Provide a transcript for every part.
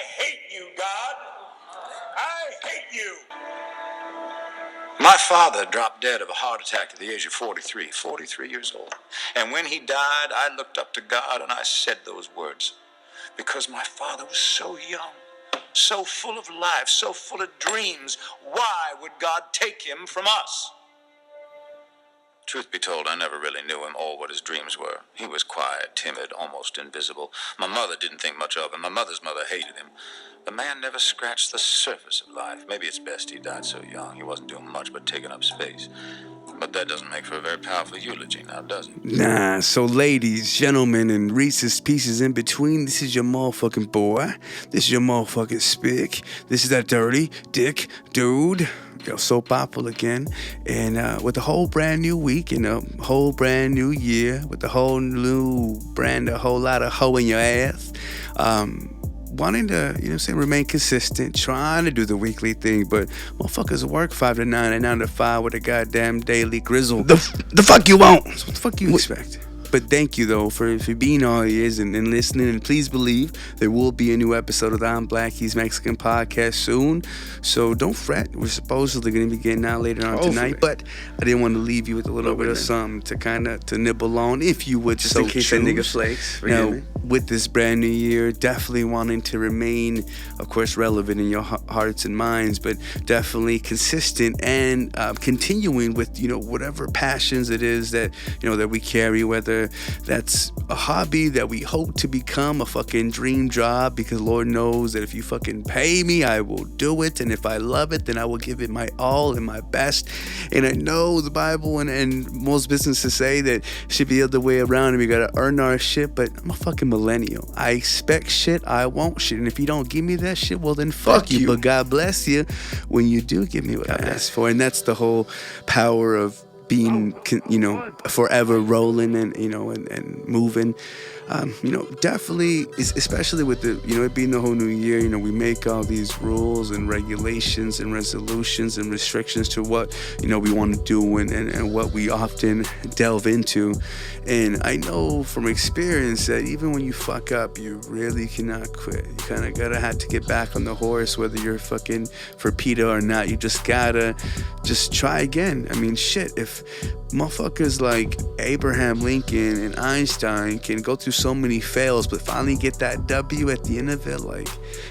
hate you, God. I hate you. My father dropped dead of a heart attack at the age of 43 years old. And when he died, I looked up to God and I said those words. Because my father was so young, so full of life, so full of dreams. Why would God take him from us? Truth be told, I never really knew him or what his dreams were. He was quiet, timid, almost invisible. My mother didn't think much of him. My mother's mother hated him. The man never scratched the surface of life. Maybe it's best he died so young. He wasn't doing much but taking up space. But that doesn't make for a very powerful eulogy now, does it? Nah, so ladies, gentlemen, and Reese's Pieces in between, this is your motherfucking boy. This is your motherfucking Spick. This is that dirty dick dude. Yo, SoulPapo again. And with a whole brand new week and a whole brand new year, with a whole new brand, a whole lot of hoe in your ass. Wanting to, remain consistent, trying to do the weekly thing, but motherfuckers work 5 to 9 and 9 to 5 with a goddamn daily grizzle. The fuck you want? So what the fuck you expect? But thank you, though, for being all ears and listening. And please believe there will be a new episode of the I'm Black, He's Mexican podcast soon. So don't fret. We're supposedly going to be getting out later on tonight. But I didn't want to leave you with a little bit of something to kind of to nibble on, if you would. Just in case that nigga flakes. Now, with this brand new year, definitely wanting to remain, of course, relevant in your hearts and minds, but definitely consistent and continuing with, whatever passions it is that, that we carry, whether that's a hobby that we hope to become a fucking dream job, because Lord knows that if you fucking pay me, I will do it. And if I love it, then I will give it my all and my best. And I know the Bible and most businesses say that it should be the other way around and we gotta earn our shit, but I'm a fucking millennial. I expect shit, I want shit. And if you don't give me that shit, well then fuck you. But God bless you when you do give me what I asked for. And that's the whole power of being, forever rolling and, and moving. Definitely, especially with the, it being the whole new year, we make all these rules and regulations and resolutions and restrictions to what, we want to do and what we often delve into. And I know from experience that even when you fuck up, you really cannot quit. You kind of gotta have to get back on the horse, whether you're fucking for PETA or not. You just gotta try again. I mean, shit, if motherfuckers like Abraham Lincoln and Einstein can go through so many fails but finally get that W at the end of it, like,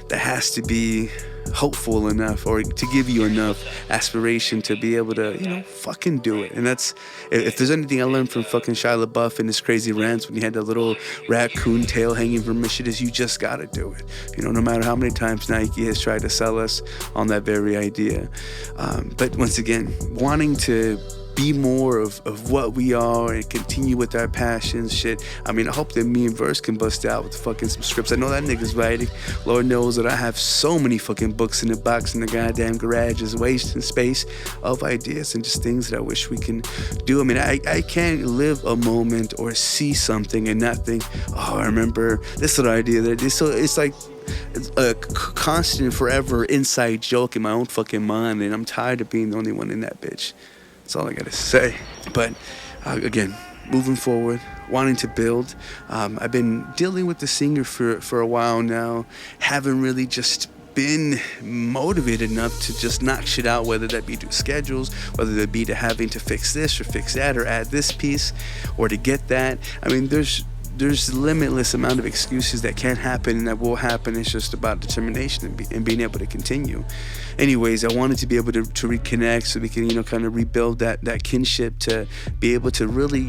that has to be hopeful enough or to give you enough aspiration to be able to, fucking do it. And that's, if there's anything I learned from fucking Shia LaBeouf and his crazy rants when he had that little raccoon tail hanging from his shit, is you just gotta do it. No matter how many times Nike has tried to sell us on that very idea. But once again, wanting to be more of what we are and continue with our passions, shit. I mean, I hope that me and Verse can bust out with fucking some scripts. I know that nigga's writing. Lord knows that I have so many fucking books in the box in the goddamn garage, just wasting space of ideas and just things that I wish we can do. I mean, I can't live a moment or see something and not think, oh, I remember this little idea that I did. So it's like a constant, forever inside joke in my own fucking mind, and I'm tired of being the only one in that bitch. That's all I gotta say. But again, moving forward, wanting to build. I've been dealing with the singer for a while now. Haven't really just been motivated enough to just knock shit out, whether that be to schedules, whether that be to having to fix this or fix that or add this piece or to get that. I mean, there's limitless amount of excuses that can happen and that will happen. It's just about determination and being able to continue. Anyways, I wanted to be able to reconnect so we can, kind of rebuild that kinship, to be able to really,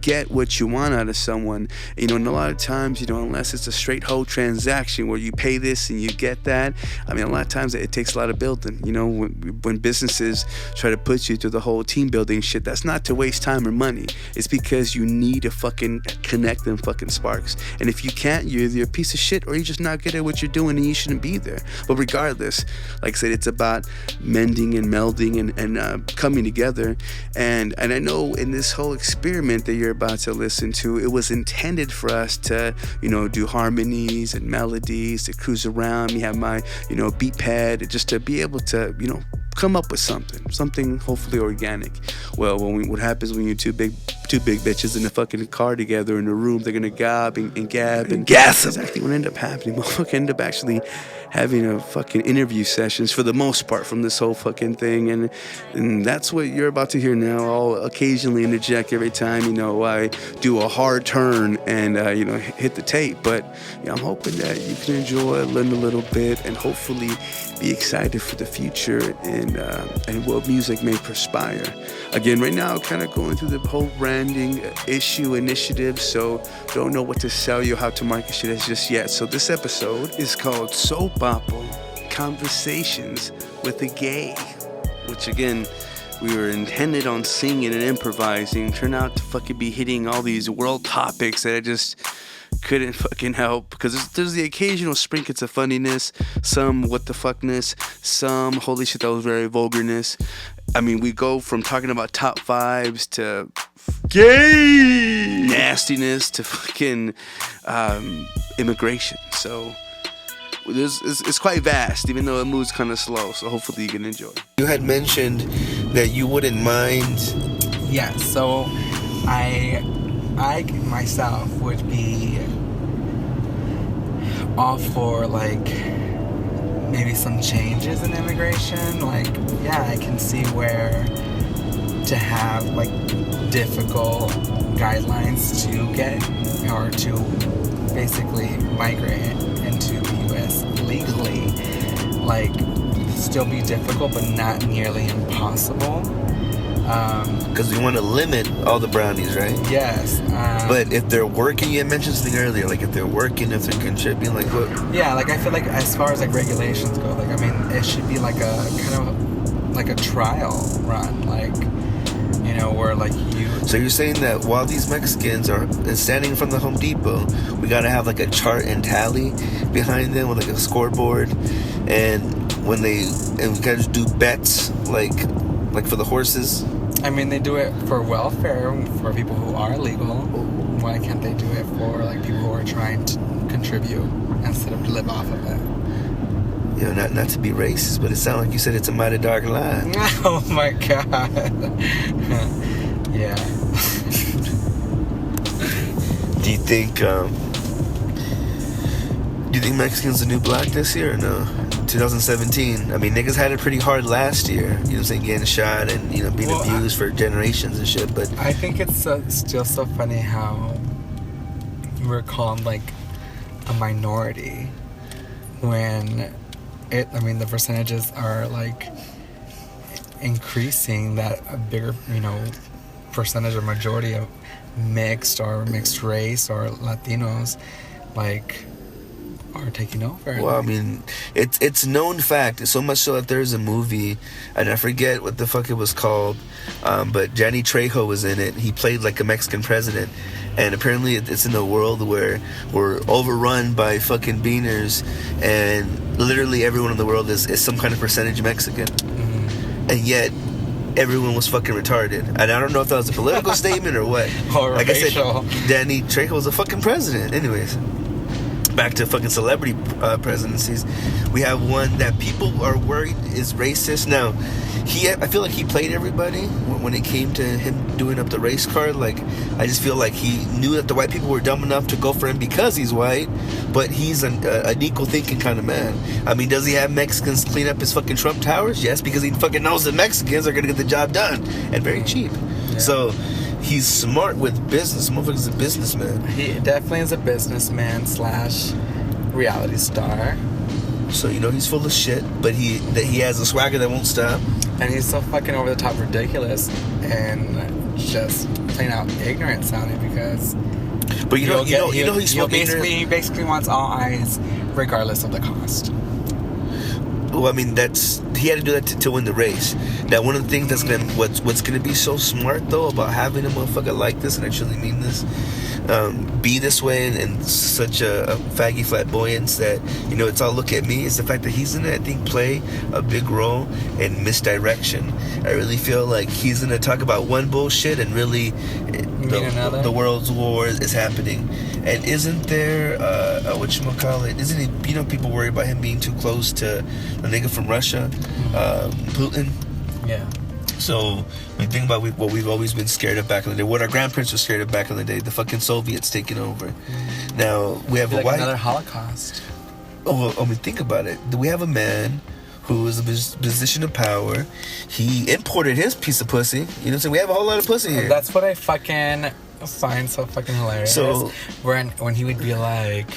get what you want out of someone. And a lot of times, unless it's a straight hoe transaction where you pay this and you get that, I mean, a lot of times it takes a lot of building. When businesses try to put you through the whole team building shit, that's not to waste time or money. It's because you need to fucking connect them fucking sparks. And if you can't, you're either a piece of shit or you're just not good at what you're doing and you shouldn't be there. But regardless, like I said, it's about mending and melding and coming together. And I know in this whole experiment that you're about to listen to, it was intended for us to, do harmonies and melodies, to cruise around. We have my, beat pad, just to be able to, come up with something hopefully organic. Well, what happens when you're two big two big bitches in a fucking car together in a room. They're gonna gob and gab and gas. That's exactly what ended up happening. Motherfucker ended up actually having a fucking interview sessions for the most part from this whole fucking thing, and that's what you're about to hear now. I'll occasionally interject every time, you know, I do a hard turn and you know, hit the tape. But you know, I'm hoping that you can enjoy, learn a little bit, and hopefully be excited for the future and what music may perspire. Again, right now, kind of going through the whole branding initiative, so don't know what to sell you, how to market shit as just yet. So this episode is called SoulPapo, Conversations with a Gay, which again, we were intended on singing and improvising. Turned out to fucking be hitting all these world topics that I just couldn't fucking help, because there's the occasional sprinkles of funniness, some what the fuckness, some holy shit that was very vulgarness. I mean, we go from talking about top fives to gay nastiness to fucking immigration. So it's quite vast, even though it moves kind of slow. So hopefully you can enjoy. You had mentioned that you wouldn't mind. Yeah, so I myself would be all for, like, maybe some changes in immigration. Like, yeah, I can see where to have, like, difficult guidelines to get or to basically migrate into the U.S. legally, like, still be difficult but not nearly impossible. Because we want to limit all the brownies, right? Yes. But if they're working, you mentioned something earlier, like if they're working, if they're contributing, like what? Yeah, like I feel like as far as like regulations go, like I mean, it should be like a kind of like a trial run, like, you know, where like you. So you're saying that while these Mexicans are standing in front of the Home Depot, we gotta have like a chart and tally behind them with like a scoreboard, and we gotta just do bets, like for the horses. I mean, they do it for welfare for people who are legal. Why can't they do it for like people who are trying to contribute instead of to live off of it? You know, not to be racist, but it sounds like you said it's a mighty dark line. Oh my god. Yeah. Do you think Mexicans the new black this year or no? 2017. I mean, niggas had it pretty hard last year. You know what I'm saying? Getting shot and, you know, being abused for generations and shit. But I think it's still so funny how we're called like a minority when the percentages are like increasing, that a bigger, you know, percentage or majority of mixed race or Latinos like are taking over. Well, I mean, it's known fact, so much so that there's a movie, and I forget what the fuck it was called, but Danny Trejo was in it. He played like a Mexican president, and apparently it's in a world where we're overrun by fucking beaners, and literally everyone in the world is some kind of percentage Mexican. Mm-hmm. And yet everyone was fucking retarded. And I don't know if that was a political statement or what. Or like racial. I said, Danny Trejo was a fucking president. Anyways, back to fucking celebrity presidencies. We have one that people are worried is racist. Now, I feel like he played everybody when it came to him doing up the race card. Like, I just feel like he knew that the white people were dumb enough to go for him because he's white, but he's an equal thinking kind of man. I mean, does he have Mexicans clean up his fucking Trump towers? Yes, because he fucking knows that Mexicans are gonna get the job done and very cheap. Yeah. So he's smart with business. Motherfucker's a businessman. He definitely is a businessman / reality star. So, you know, he's full of shit, but he has a swagger that won't stop. And he's so fucking over the top ridiculous and just plain out ignorant sounding because. But you know he's he basically wants all eyes regardless of the cost. Well, I mean, he had to do that to win the race. Now, one of the things what's gonna be so smart though about having a motherfucker like this, and I truly mean this, be this way and such a faggy flamboyance that, you know, it's all look at me, is the fact that he's gonna, I think, play a big role in misdirection. I really feel like he's gonna talk about one bullshit and really the world's war is happening. And isn't there whatchamacallit, isn't he, you know, people worry about him being too close to the nigga from Russia, Putin? Yeah. So when you think about what we've always been scared of back in the day, what our grandparents were scared of back in the day, the fucking Soviets taking over. Now we have another Holocaust. Think about it. We have a man who is a position of power. He imported his piece of pussy. You know what I'm saying? We have a whole lot of pussy here. That's what I fucking find so fucking hilarious. So when he would be like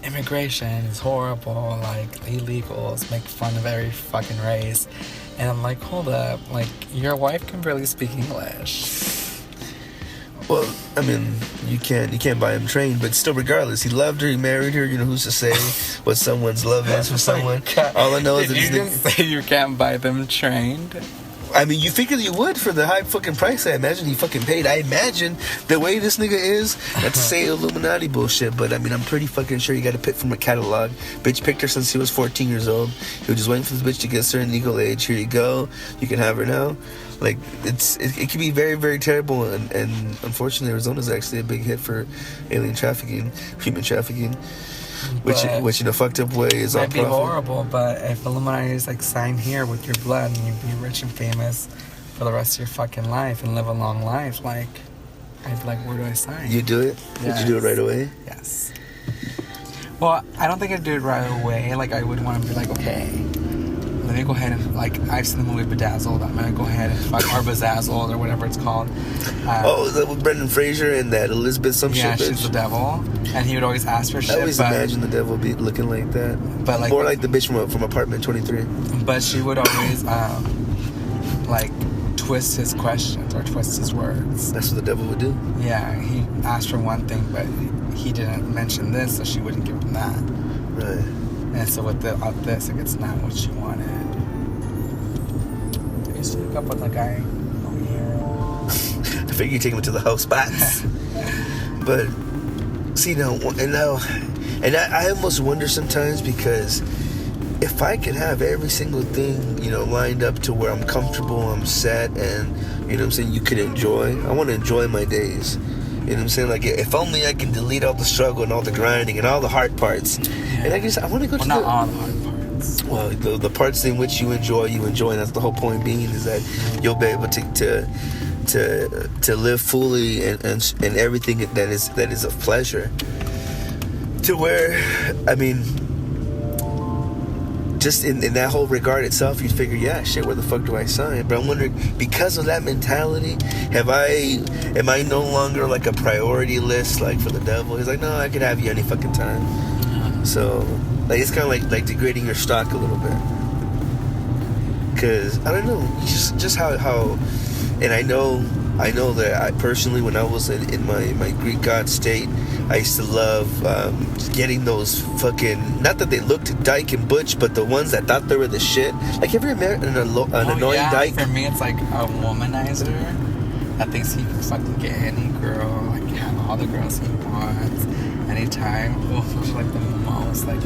immigration is horrible, like illegals, make fun of every fucking race, and I'm like, hold up, like your wife can barely speak English. Well, I mean, you can't buy him trained, but still, regardless, he loved her, he married her. You know, who's to say what someone's love is for someone? All I know is that you didn't say you can't buy them trained. I mean, you figured you would for the high fucking price I imagine he fucking paid. I imagine the way this nigga is, not to say Illuminati bullshit, but I mean, I'm pretty fucking sure you got to pick from a catalog. Bitch picked her since he was 14 years old. He was just waiting for this bitch to get a certain legal age. Here you go. You can have her now. Like, it can be very, very terrible, and unfortunately, Arizona's actually a big hit for alien trafficking, human trafficking. Which in a fucked up way is all profit. Might be horrible, but if Illuminati is like sign here with your blood and you'd be rich and famous for the rest of your fucking life and live a long life, like, I'd be like, where do I sign? You do it? Yes. Would you do it right away? Yes. Well, I don't think I'd do it right away. Like, I would want to be like, okay, let me go ahead and, like, I've seen the movie Bedazzled. I'm gonna go ahead and fuck, or Bezazzled, or whatever it's called. Is that with Brendan Fraser and that Elizabeth shit? Yeah, she's the devil, and he would always ask for shit. I always imagine the devil be looking like that, but like more like the bitch from Apartment 23. But she would always like twist his questions or twist his words. That's what the devil would do. Yeah, he asked for one thing, but he didn't mention this, so she wouldn't give him that. Right. And so with this, like, it's not what she wanted. I used to hook up with a guy over here. I figure you take him to the house spots. But see now, I almost wonder sometimes, because if I could have every single thing, you know, lined up to where I'm comfortable, I'm set, and you know what I'm saying, you can enjoy. I want to enjoy my days. You know what I'm saying? Like, if only I can delete all the struggle and all the grinding and all the hard parts. Yeah. And I want to go to not all the hard parts. Well, the parts in which you enjoy, and that's the whole point being, is that you'll be able to live fully and everything that is of pleasure. To where, I mean, just in that whole regard itself, you figure, yeah, shit, where the fuck do I sign? But I'm wondering, because of that mentality, am I no longer like a priority list, like for the devil? He's like, no, I could have you any fucking time. So, like, it's kind of like degrading your stock a little bit. Because, I don't know, just how, and I know that I personally, when I was in my Greek god state, I used to love getting those fucking, not that they looked dyke and butch, but the ones that thought they were the shit. Like, have you ever met an annoying dyke? For me, it's like a womanizer that thinks he can fucking get any girl, like have all the girls he wants, anytime. Oh, it's like the most, like...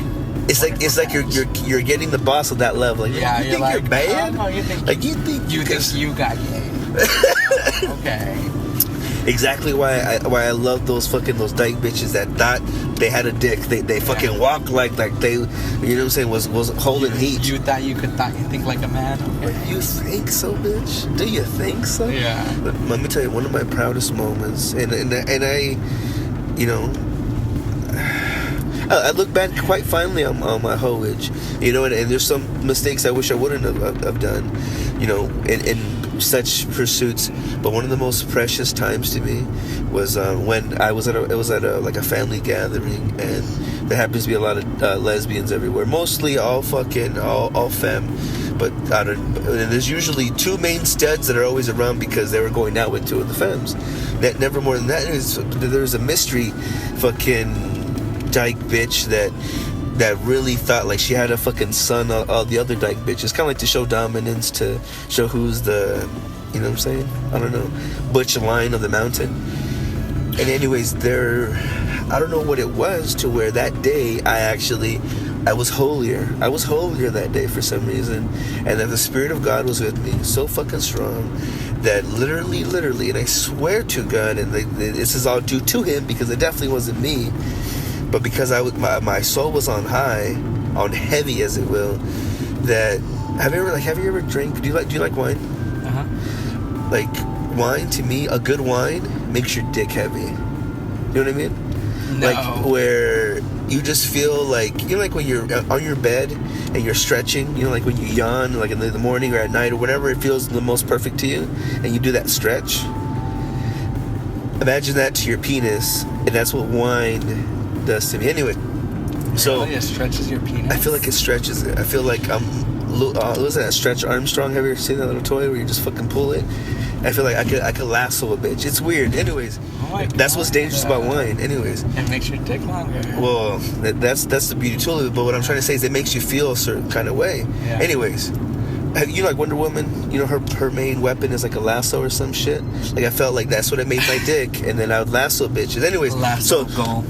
It's like you're getting the boss of that level. Like, yeah, you think you're bad? Oh, no, you think you got gay. Okay. Exactly why I love those dyke bitches that thought they had a dick. They fucking walk like they, you know what I'm saying, was holding heat. You thought you think like a man? Okay. You think so, bitch? Do you think so? Yeah. Let me tell you, one of my proudest moments, and I, you know, I look back quite fondly on my hoeage, you know, and there's some mistakes I wish I wouldn't have done, you know, in such pursuits. But one of the most precious times to me was when I was at a family gathering, and there happens to be a lot of lesbians everywhere, mostly all femme. But there's usually two main studs that are always around because they were going out with two of the femmes. Never more than that. There's a mystery fucking dyke bitch that really thought like she had a fucking son of all the other dyke bitches. Kind of like to show dominance, to show who's the, you know what I'm saying? I don't know, butch lion of the mountain. And anyways, I don't know what it was, to where that day I was holier. I was holier that day for some reason, and that the Spirit of God was with me so fucking strong that literally, and I swear to God, and this is all due to Him, because it definitely wasn't me, but because my soul was on high, on heavy as it will. That have you ever drank? Do you like wine? Uh-huh. Like, wine, to me, a good wine makes your dick heavy. You know what I mean? No. Like, where you just feel like, you know, like when you're on your bed and you're stretching, you know, like when you yawn, like in the morning or at night or whatever, it feels the most perfect to you, and you do that stretch. Imagine that to your penis, and that's what wine does to me. Anyway, so Really? It stretches your penis? I feel like it stretches it. I feel like I'm. What was that? Stretch Armstrong? Have you ever seen that little toy where you just fucking pull it? I feel like I could lasso a bitch. It's weird. Anyways, that's what's dangerous about wine. Anyways, it makes your dick longer. well, that's the beauty to it. But what I'm trying to say is it makes you feel a certain kind of way. Yeah. Anyways, you know, like Wonder Woman, you know, her main weapon is like a lasso or some shit. Like I felt like that's what it made my dick, and then I would lasso bitches. Anyways, Lasso goal.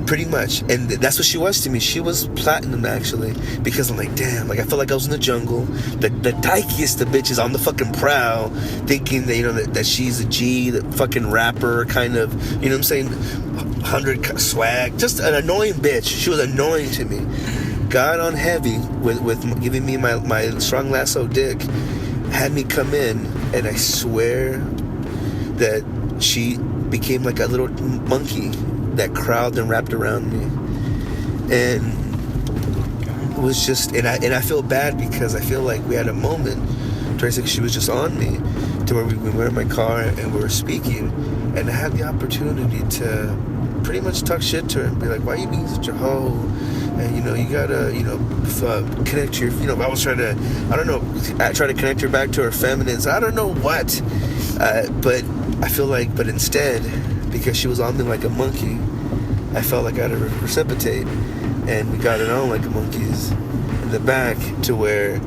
Pretty much, and that's what she was to me. She was platinum actually, because I'm like, damn, like I felt like I was in the jungle. The dykiest of bitches on the fucking prowl, thinking that, you know, that she's a G, the fucking rapper kind of, you know what I'm saying, 100 swag, just an annoying bitch. She was annoying to me. Got on heavy with giving me my strong lasso dick, had me come in, and I swear that she became like a little monkey that crowded and wrapped around me, and it was just, and I feel bad because I feel like we had a moment where she was just on me, to where we were in my car and we were speaking, and I had the opportunity to pretty much talk shit to her and be like, why are you being such a hoe? And, you know, you gotta, you know, connect your, you know, I was trying to, I don't know, I try to connect her back to her feminines. I don't know what, but I feel like, but instead, because she was on me like a monkey, I felt like I had to reciprocate, and we got it on like monkeys in the back, to where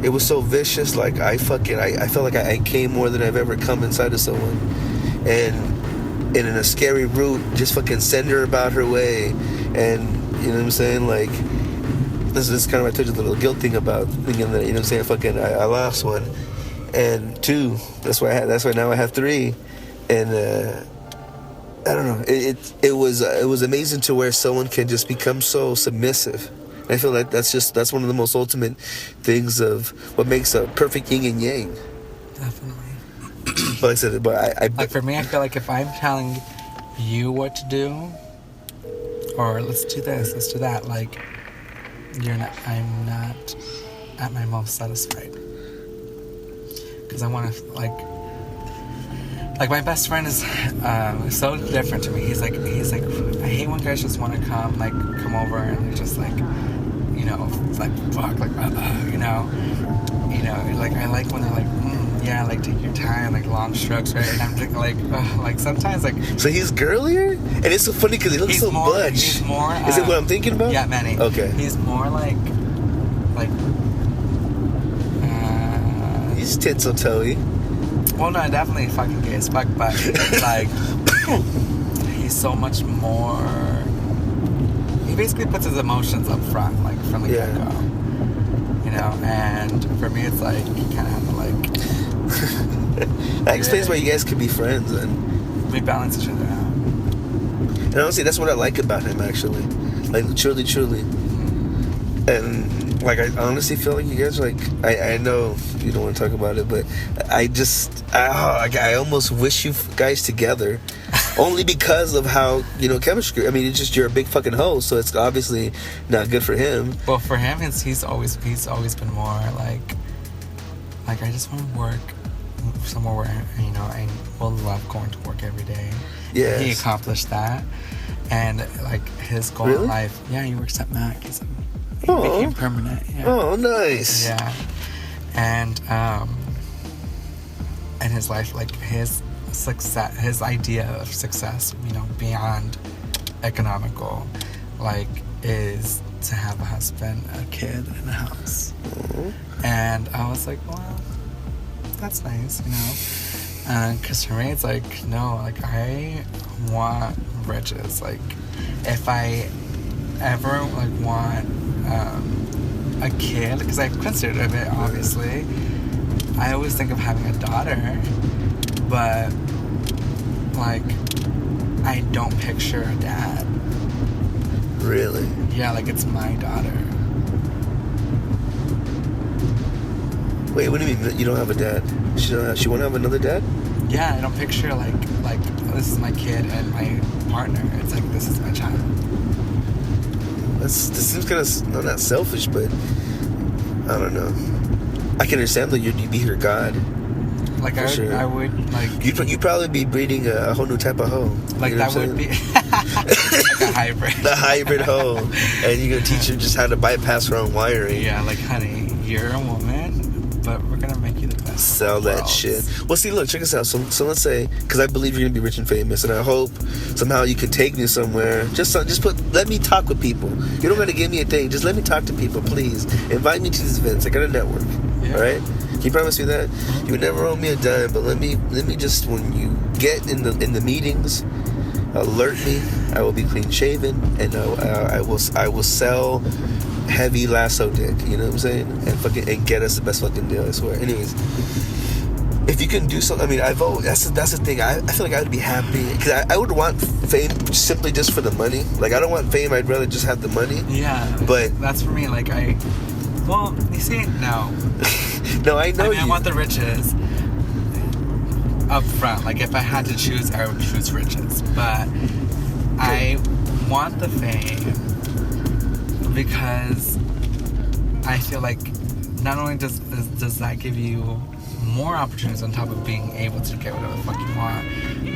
it was so vicious. Like I felt like I came more than I've ever come inside of someone, and in a scary route, just fucking send her about her way. And you know what I'm saying, like this is kind of, I told you the little guilt thing about thinking that, you know what I'm saying, fucking I lost one and two, that's why now I have three. And I don't know, it was amazing to where someone can just become so submissive. And I feel like that's one of the most ultimate things of what makes a perfect yin and yang. Definitely. But I said, but I like for me, I feel like if I'm telling you what to do, or let's do this, let's do that, like I'm not at my most satisfied, because I want to like my best friend is so different to me. He's like I hate when guys just want to come over and they're just like, you know, like fuck, like you know, like I like when they're like, yeah, like take your time, like long strokes, right? And I'm thinking like sometimes like. So he's girlier, and it's so funny because he looks so butch. He's more. Is it what I'm thinking about? Yeah, Manny. Okay. He's more like. He's tinsel-toey. Well, no, definitely fucking gay as fuck, but like he's so much more. He basically puts his emotions up front, like from the get-go. You know, and for me, it's like you kind of have to like. That explains why you guys could be friends, and we balance each other out. And honestly, that's what I like about him, actually. Like truly. Mm-hmm. And like I honestly feel like you guys are like, I know you don't want to talk about it, but I almost wish you guys together, only because of how, you know, chemistry. I mean, it's just, you're a big fucking hoe, so it's obviously not good for him. Well, for him, he's always been more like I just want to work somewhere where, you know, I will love going to work every day. Yeah, he accomplished that, and like his goal in life. Yeah, he works at Mac. He became permanent. Yeah. Oh, nice. Yeah, and his life, like his success, his idea of success, you know, beyond economical, like, is to have a husband, a kid, and a house. Mm-hmm. And I was like, well, that's nice, you know. Because for me, it's like, no, like, I want riches. Like, if I ever, like, want a kid, because I've considered it, obviously, I always think of having a daughter, but, like, I don't picture a dad. Really? Yeah, like, it's my daughter. Wait, Wait, what do you mean you don't have a dad? She want to have another dad? Yeah, I don't picture like this is my kid and my partner. It's like this is my child. This seems kind of not selfish, but I don't know. I can understand that you'd be her god. Like I would like you'd probably be breeding a whole new type of hoe. Like you know that would be like a hybrid. The hybrid hoe, and you're gonna teach her just how to bypass her own wiring. Yeah, like honey, you're a woman, but we're gonna make you the best. Sell that shit. Well, see, look, check us out. So let's say, because I believe you're gonna be rich and famous, and I hope somehow you can take me somewhere. Just let me talk with people. You don't gotta give me a thing. Just let me talk to people, please. Invite me to these events. I got a network. Yeah. All right. Can you promise me that? You would never owe me a dime, but let me just, when you get in the meetings, alert me. I will be clean shaven, and I will sell heavy lasso dick. You know what I'm saying? And get us the best fucking deal. I swear. Anyways, if you can do something, I mean, that's the thing. I feel like I would be happy because I would want fame simply just for the money. Like I don't want fame. I'd rather just have the money. Yeah. But that's for me. Like well, you see, no. No, I know. I want the riches up front. Like if I had to choose, I would choose riches. But I want the fame because I feel like not only does that give you more opportunities on top of being able to get whatever the fuck you want,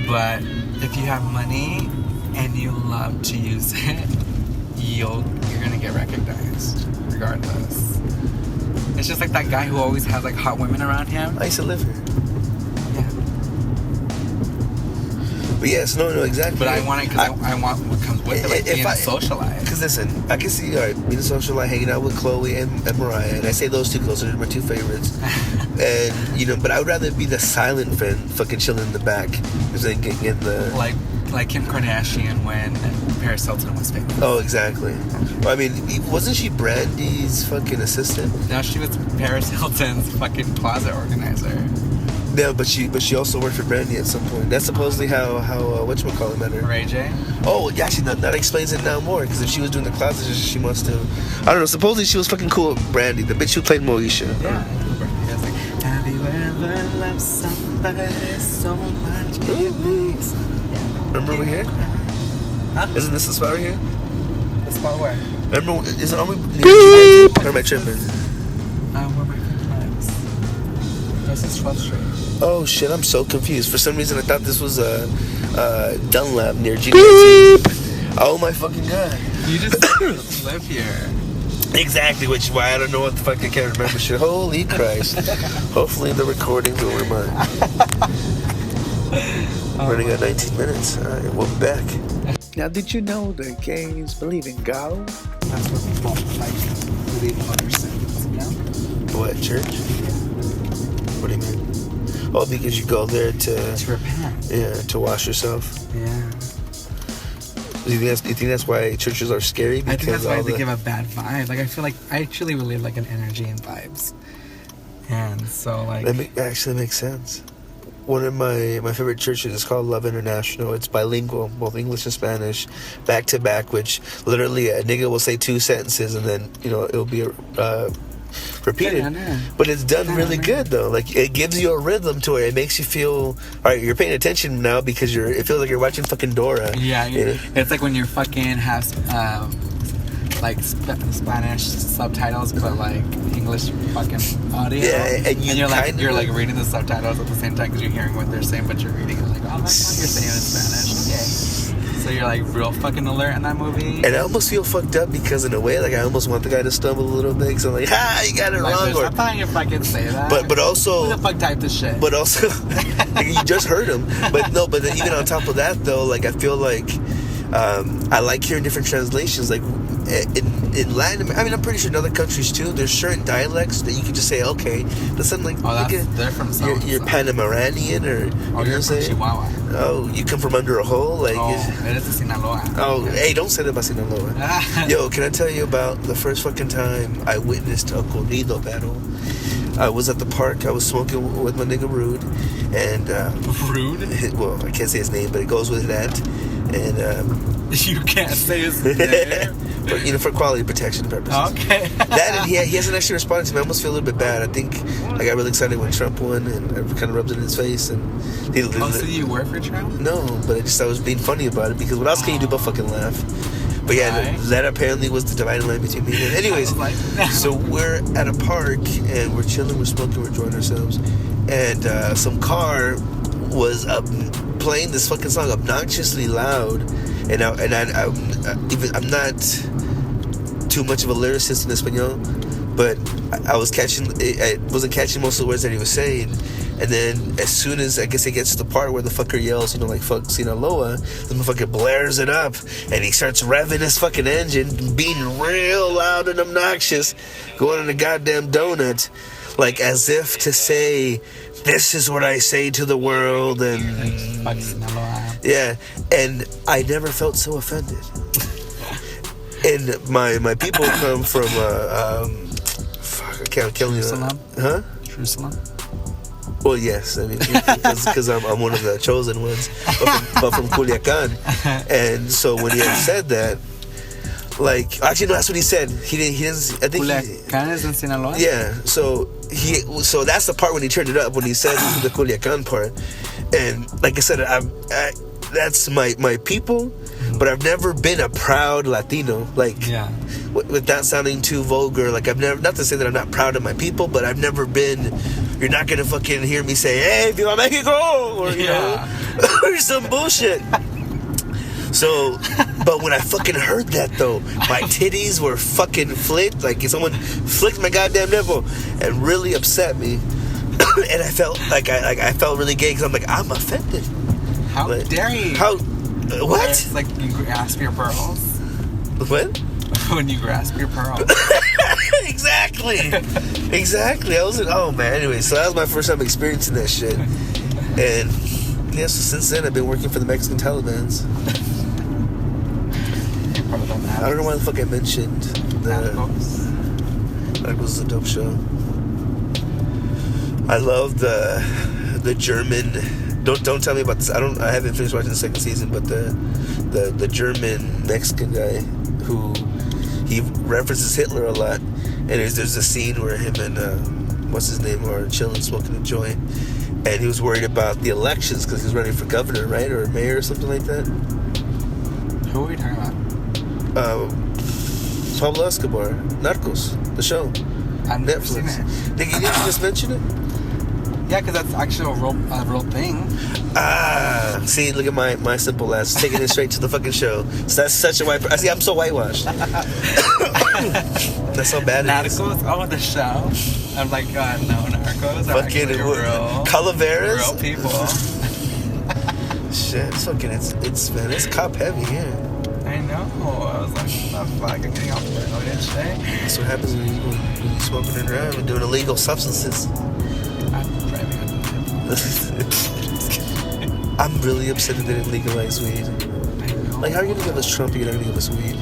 but if you have money and you love to use it, you're gonna get recognized regardless. It's just like that guy who always has like hot women around him. I used to live here. Yeah. But yes, no, exactly. But I want it because I want what comes with it, like being a socialite. Because listen, I can see being a socialite, hanging out with Chloe and Mariah, and I say those two girls are my two favorites. And but I would rather be the silent friend, fucking chilling in the back, than getting in the like Kim Kardashian when Paris Hilton was famous. Oh, exactly. Well, I mean, wasn't she Brandy's fucking assistant? No, she was Paris Hilton's fucking closet organizer. No, but she also worked for Brandy at some point. That's supposedly how whatchamacallit met her. Ray J? Oh, yeah, actually, that explains it now more. Because if she was doing the closet, she must have. I don't know. Supposedly she was fucking cool with Brandy, the bitch who played Moesha. Yeah. Like, have you ever loved somebody so much it makes? Remember we here? Huh? Isn't this the spot right here? The spot where? Remember, is it only or am I tripping? Where my friends. This is 12th Street. Oh shit, I'm so confused. For some reason I thought this was Dunlap near GDC. Oh my fucking god. You just live here. Exactly, which is why I don't know what the fuck I can't remember shit. Holy Christ. Hopefully the recordings will remind. Running at 19 minutes. Alright, we'll be back. Now, did you know that gays believe in God? That's what people believe in other sins, you know? What, church? What do you mean? Oh, because you go there to repent. Yeah, to wash yourself. Yeah. Do you think that's why churches are scary? Because I think that's why they give a bad vibe. Like I feel like I actually believe like in energy and vibes, and so like that actually makes sense. One of my favorite churches is called Love International. It's bilingual, both English and Spanish, back to back. Which literally a nigga will say two sentences and then it'll be repeated. But it's done really good though. Like it gives you a rhythm to it. It makes you feel all right. You're paying attention now because it feels like you're watching fucking Dora. Yeah, it's like when you're fucking have like Spanish subtitles but like English fucking audio. Yeah, and you're like reading the subtitles at the same time because you're hearing what they're saying, but you're reading it like, oh, that's what you're saying in Spanish. Okay. So you're like real fucking alert in that movie. And I almost feel fucked up because in a way, like I almost want the guy to stumble a little bit because I'm like, you got it wrong. There's not you fucking say that. But also, who the fuck typed this shit? But also, like, you just heard him. But no, but then even on top of that though, like I feel like I like hearing different translations. Like in Latin, I mean, I'm pretty sure in other countries too, there's certain dialects that you can just say, okay, listen, like, they're from you're Panamaranian or you're from Chihuahua. Oh, you come from under a hole, like. Eres de Sinaloa. Oh, hey, don't say that about Sinaloa. Yo, can I tell you about the first fucking time I witnessed a corrido battle? I was at the park. I was smoking with my nigga Rude, and Rude. Well, I can't say his name, but it goes with that. And you can't say his name. for quality protection purposes. Okay. That and he hasn't actually responded to me. I almost feel a little bit bad. I think I got really excited when Trump won, and I kind of rubbed it in his face. And so you work for Trump? No, but I was being funny about it because what else can you do but fucking laugh? But yeah, that apparently was the dividing line between me and him. Anyways, so we're at a park and we're chilling, we're smoking, we're enjoying ourselves, and some car was playing this fucking song obnoxiously loud, and I'm not too much of a lyricist in Espanol, but I wasn't catching most of the words that he was saying. And then as soon as I guess it gets to the part where the fucker yells, like fuck Sinaloa, the motherfucker blares it up and he starts revving his fucking engine, being real loud and obnoxious, going on a goddamn donut, like as if to say, this is what I say to the world. And yeah, and I never felt so offended. And my people come from fuck, I can't kill you. Huh? Jerusalem. Well, yes, I mean, because I'm one of the chosen ones, but from Culiacan. And so when he had said that, like, actually no, that's what he said. He didn't. I think Culiacan is in Sinaloa. Yeah, so that's the part when he turned it up when he said the Culiacan part, and like I said, that's my people. But I've never been a proud Latino, like, without sounding too vulgar. Like, I've never, not to say that I'm not proud of my people, but I've never been, you're not gonna fucking hear me say, hey, Viva Mexico, or, you know, or some bullshit. So, but when I fucking heard that, though, my titties were fucking flicked, like someone flicked my goddamn nipple, and really upset me. And I felt like I felt really gay, because I'm like, I'm offended. How dare you? What? It's like you grasp your pearls. What? When you grasp your pearls. Exactly. I was like, oh man. Anyway, so that was my first time experiencing that shit. And yeah, so since then I've been working for the Mexican Talibans. I don't know why the fuck I mentioned Narcos is a dope show. I love the German. Don't tell me about this. I haven't finished watching the second season, but the German Mexican guy who he references Hitler a lot, and there's a scene where him and what's his name are chilling, smoking a joint, and he was worried about the elections because he was running for governor, right, or mayor or something like that. Who are we talking about? Pablo Escobar, Narcos, the show, I've never seen it. Did you just mention it? Yeah, because that's actually a real thing. See, look at my simple ass taking it straight to the fucking show. So that's such a white. See, I'm so whitewashed. That's so bad. Narcos? Oh, the show. I'm like, God, no, Narcos are fucking actually real. Calaveras. Real people. Shit, it's cop heavy here. I know. I was like, what the fuck? I'm getting off the road and shit. That's what happens when you're smoking it around and doing illegal substances. I'm really upset that they didn't legalize weed. I know. Like, how are you gonna give us Trump and you're not gonna give us weed?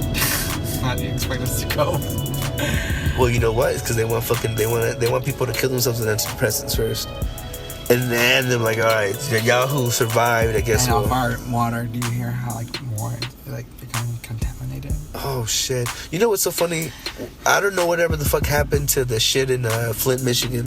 How do you expect us to go? Well, you know what? It's because they want people to kill themselves with antidepressants first, and then they're like, all right, Yahoo survived. I guess. And our water. Do you hear how more becoming contaminated? Oh shit! You know what's so funny? I don't know whatever the fuck happened to the shit in Flint, Michigan.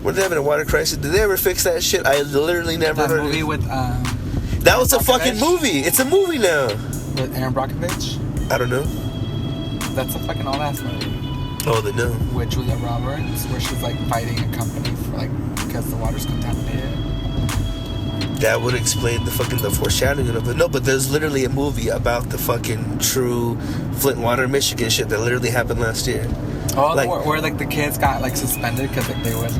Were they having a water crisis? Did they ever fix that shit? I literally never heard. That movie with that was a fucking movie. It's a movie now. With Aaron Brockovich? I don't know. That's a fucking old ass movie. Oh, they know. With Julia Roberts, where she's like fighting a company for because the water's contaminated. That would explain the foreshadowing of it. No, but there's literally a movie about the fucking true Flint Water, Michigan shit that literally happened last year. Oh, where the kids got suspended because they would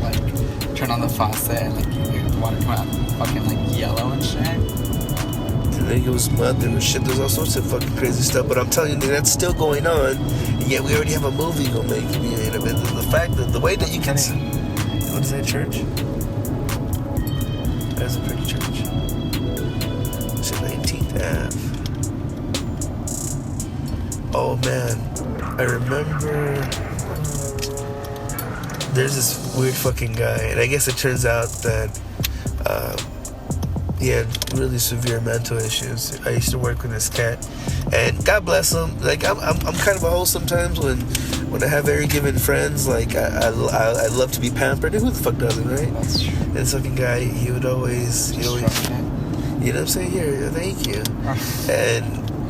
turn on the faucet and the water come out fucking yellow and shit. And then it was mud, there was shit, there's all sorts of fucking crazy stuff. But I'm telling you, that's still going on, and yet we already have a movie gonna make it. The fact that the way that you can see, what is that church? That's a pretty church. It's in 19th Ave. Oh man, I remember. There's this weird fucking guy, and I guess it turns out that He had really severe mental issues. I used to work with this cat, and God bless him. Like I'm kind of a host sometimes when I have very given friends. Like I love to be pampered. And who the fuck doesn't, right? That's true. And this fucking guy, he always, you know what I'm saying? Here, thank you.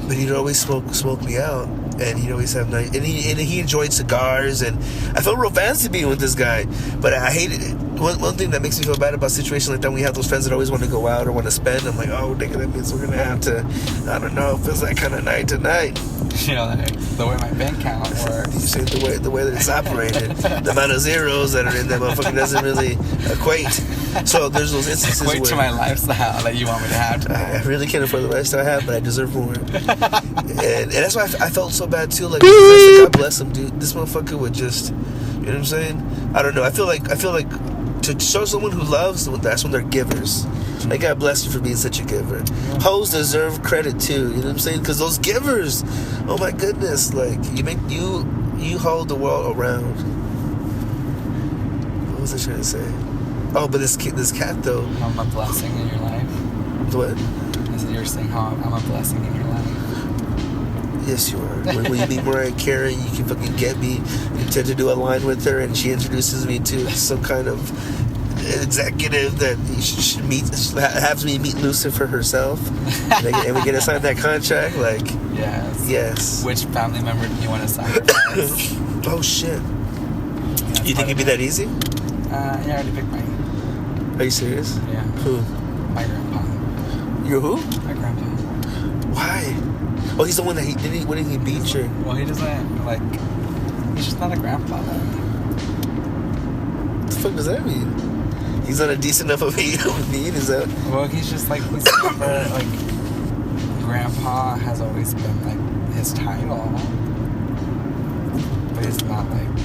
But he'd always smoke me out, and he'd always have nice. And he enjoyed cigars, and I felt real fancy being with this guy, but I hated it. One thing that makes me feel bad about situations like that, when we have those friends that always want to go out or want to spend, I'm like, oh, nigga, that means we're gonna have to, I don't know, it feels like kind of night to night. You know, like the way my bank account works. You say the way that it's operated, the amount of zeros that are in that motherfucker doesn't really equate. So there's those instances Equate where to my lifestyle that you want me to have. I really can't afford the lifestyle I have, but I deserve more. and that's why I felt so bad too. Like, God bless him, dude. This motherfucker would just, you know what I'm saying? I don't know. I feel like to show someone who loves, that's when they're givers. Like, God bless you for being such a giver. Hoes deserve credit too. You know what I'm saying? Because those givers, oh my goodness, like you hold the world around. What was I trying to say? Oh, but this cat though. I'm a blessing in your life. What? I said you were saying how I'm a blessing in your life. Yes, you are. When you meet Mariah Carey, you can fucking get me. You tend to do a line with her, and she introduces me to some kind of executive that has me meet Lucifer herself, and we get to sign that contract. Like, yes. Which family member do you want to sacrifice? Oh shit! Yeah, You think it'd be that easy? Yeah, I already picked mine. Are you serious? Yeah. Who? My grandpa. Your who? My grandpa. Why? Oh, he's the one that what did he beat you? Well, he doesn't, like, he's just not a grandpa. What the fuck does that mean? He's not a decent enough of a being, is that? Well, he's just like, he's never, like, grandpa has always been, like, his title. But he's not, like,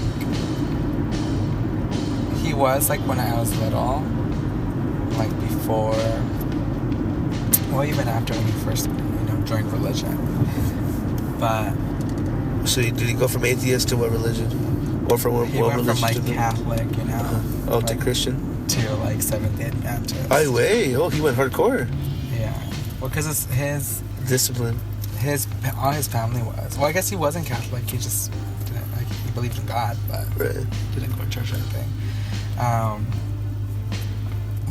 he was, like, when I was little, like, before, well, even after when he first, joined religion. But so did he go from atheist to what religion? Or from what religion? He went from like Catholic, Oh, like, to Christian? To like Seventh-day Adventist. Oh, wait. Oh, he went hardcore. Yeah. Well, because his discipline. All his family was. Well, I guess he wasn't Catholic. He just didn't, like, he believed in God, but didn't go to church or anything.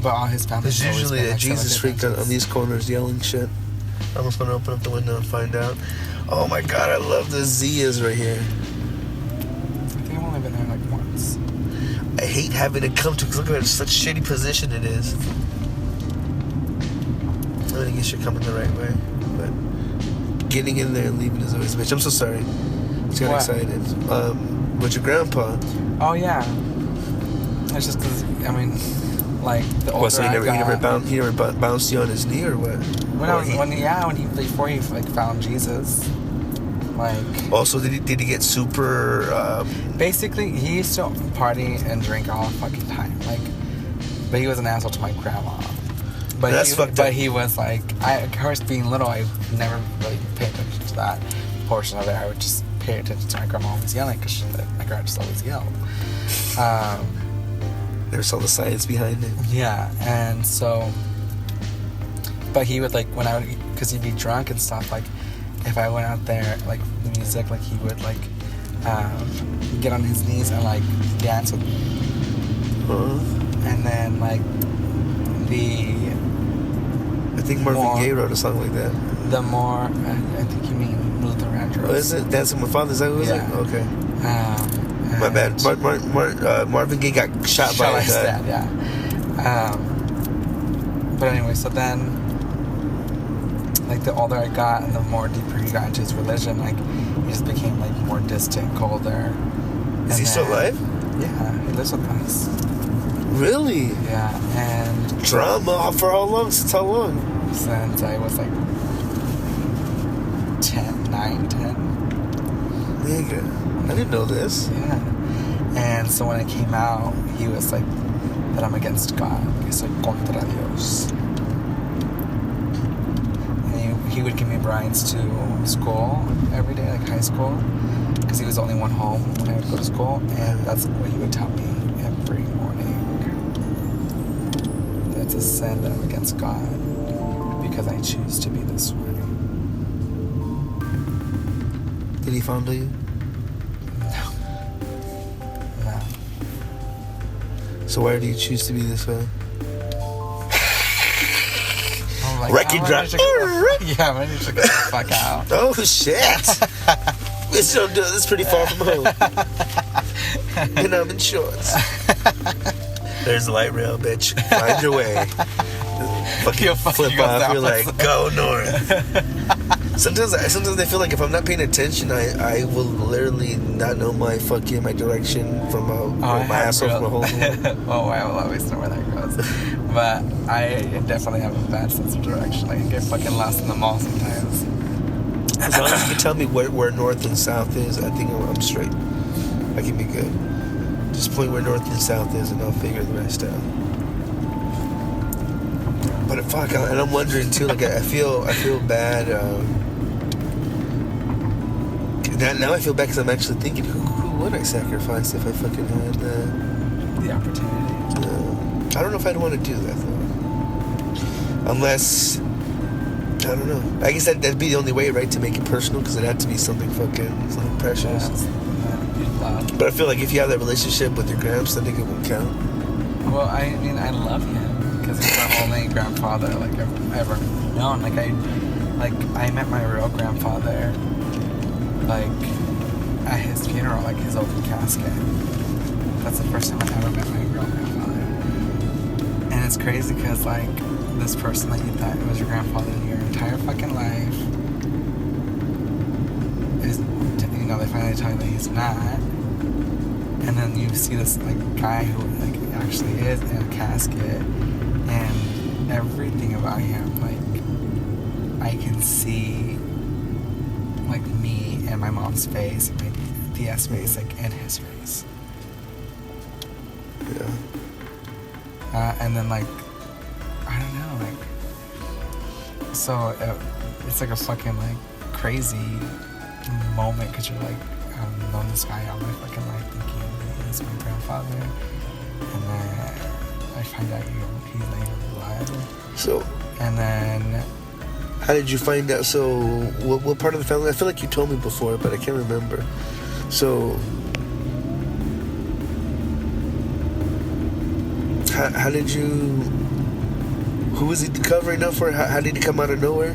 But all his family. There's usually a Jesus freak on these corners yelling shit. I almost want to open up the window and find out. Oh my god, I love the Zias right here. I think I've only been there like once. I hate having to come to, because look at such a shitty position it is. I think you should come in the right way. But getting in there and leaving is always a bitch. I'm so sorry. I just got excited. With your grandpa. Oh yeah. It's just because, I mean, like, the older so he never bounced you on his knee or what? Before he like found Jesus, like. Also, did he get super? Basically, he used to party and drink all the fucking time, like. But he was an asshole to my grandma. But that's fucked up. But he was like, of course, being little, I never really paid attention to that portion of it. I would just pay attention to my grandma always yelling, because my grandma just always yelled. There's all the science behind it. Yeah, and so. But he would, like, because he'd be drunk and stuff, like, if I went out there, like, the music, like, he would, like, get on his knees and, like, dance with me. And then, like, I think Marvin Gaye wrote a song like that. I think you mean Luther Vandross. Oh, is it? Dancing with Father, is that who is it? Okay. My bad. Marvin Gaye got shot by his dad. Yeah. But anyway, so then, like, the older I got and the more deeper he got into his religion, like, he just became, like, more distant, colder. Is he still alive? Yeah, he lives with us. Really? Yeah, and... Drama? For how long? Since how long? Since I was, like, 9, 10. Nigga, I didn't know this. Yeah. And so when I came out, he was like, that I'm against God. Que soy contra Dios. And he would give me rides to school every day, like high school, because he was the only one home when I would go to school, and that's what he would tell me every morning. That's a sin that I'm against God. because I choose to be this way. Did he fondle you? No. So why do you choose to be this way? I'm like, Record drop. Yeah, I'm ready to get the fuck out. Oh shit! This don't do it. This is pretty far from home. And I'm in shorts. There's the light rail, bitch. Find your way. Fucking flip off. You're like, go north. Sometimes I feel like if I'm not paying attention, I will literally not know my direction from my asshole from a hole. Oh, I will always know where that goes. But I definitely have a bad sense of direction. I can get fucking lost in the mall sometimes. As long as you can tell me where north and south is, I think I'm straight. I can be good. Just point where north and south is, and I'll figure the rest out. But fuck, and I'm wondering too. Like I feel bad. Now I feel bad because I'm actually thinking, who would I sacrifice if I fucking had the opportunity? I don't know if I'd want to do that though. Unless, I don't know. I guess that'd be the only way, right, to make it personal, because it had to be something precious. But I feel like if you have that relationship with your gramps, I think it would count. Well, I mean, I love him because he's the only grandfather like I've ever known. Like I met my real grandfather like at his funeral, like his open casket. That's the first time I ever met my real grandfather. And it's crazy because like this person that you thought was your grandfather your entire fucking life is, you know, they finally tell you that he's not. And then you see this like guy who like actually is in a casket, and everything about him, like I can see like me and my mom's face, and my DS face, like in his face. Yeah. And then like I don't know, like so it's like a fucking like crazy moment because you're like, I've known this guy all my fucking life thinking that he's my grandfather, and then I find out he's not even alive. So, and then how did you find out? So, what part of the family? I feel like you told me before, but I can't remember. So, how did you? Who was he covering up for? How did he come out of nowhere?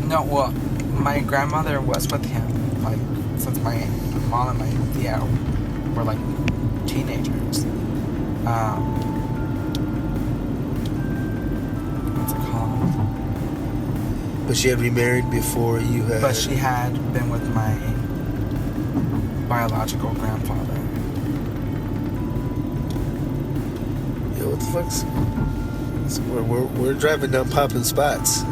No, well, my grandmother was with him, like, since my mom and my dad were, like, teenagers. What's it called? But she had remarried before you had... But she had been with my biological grandfather. Yo, what the fuck's... So we're driving down popping spots.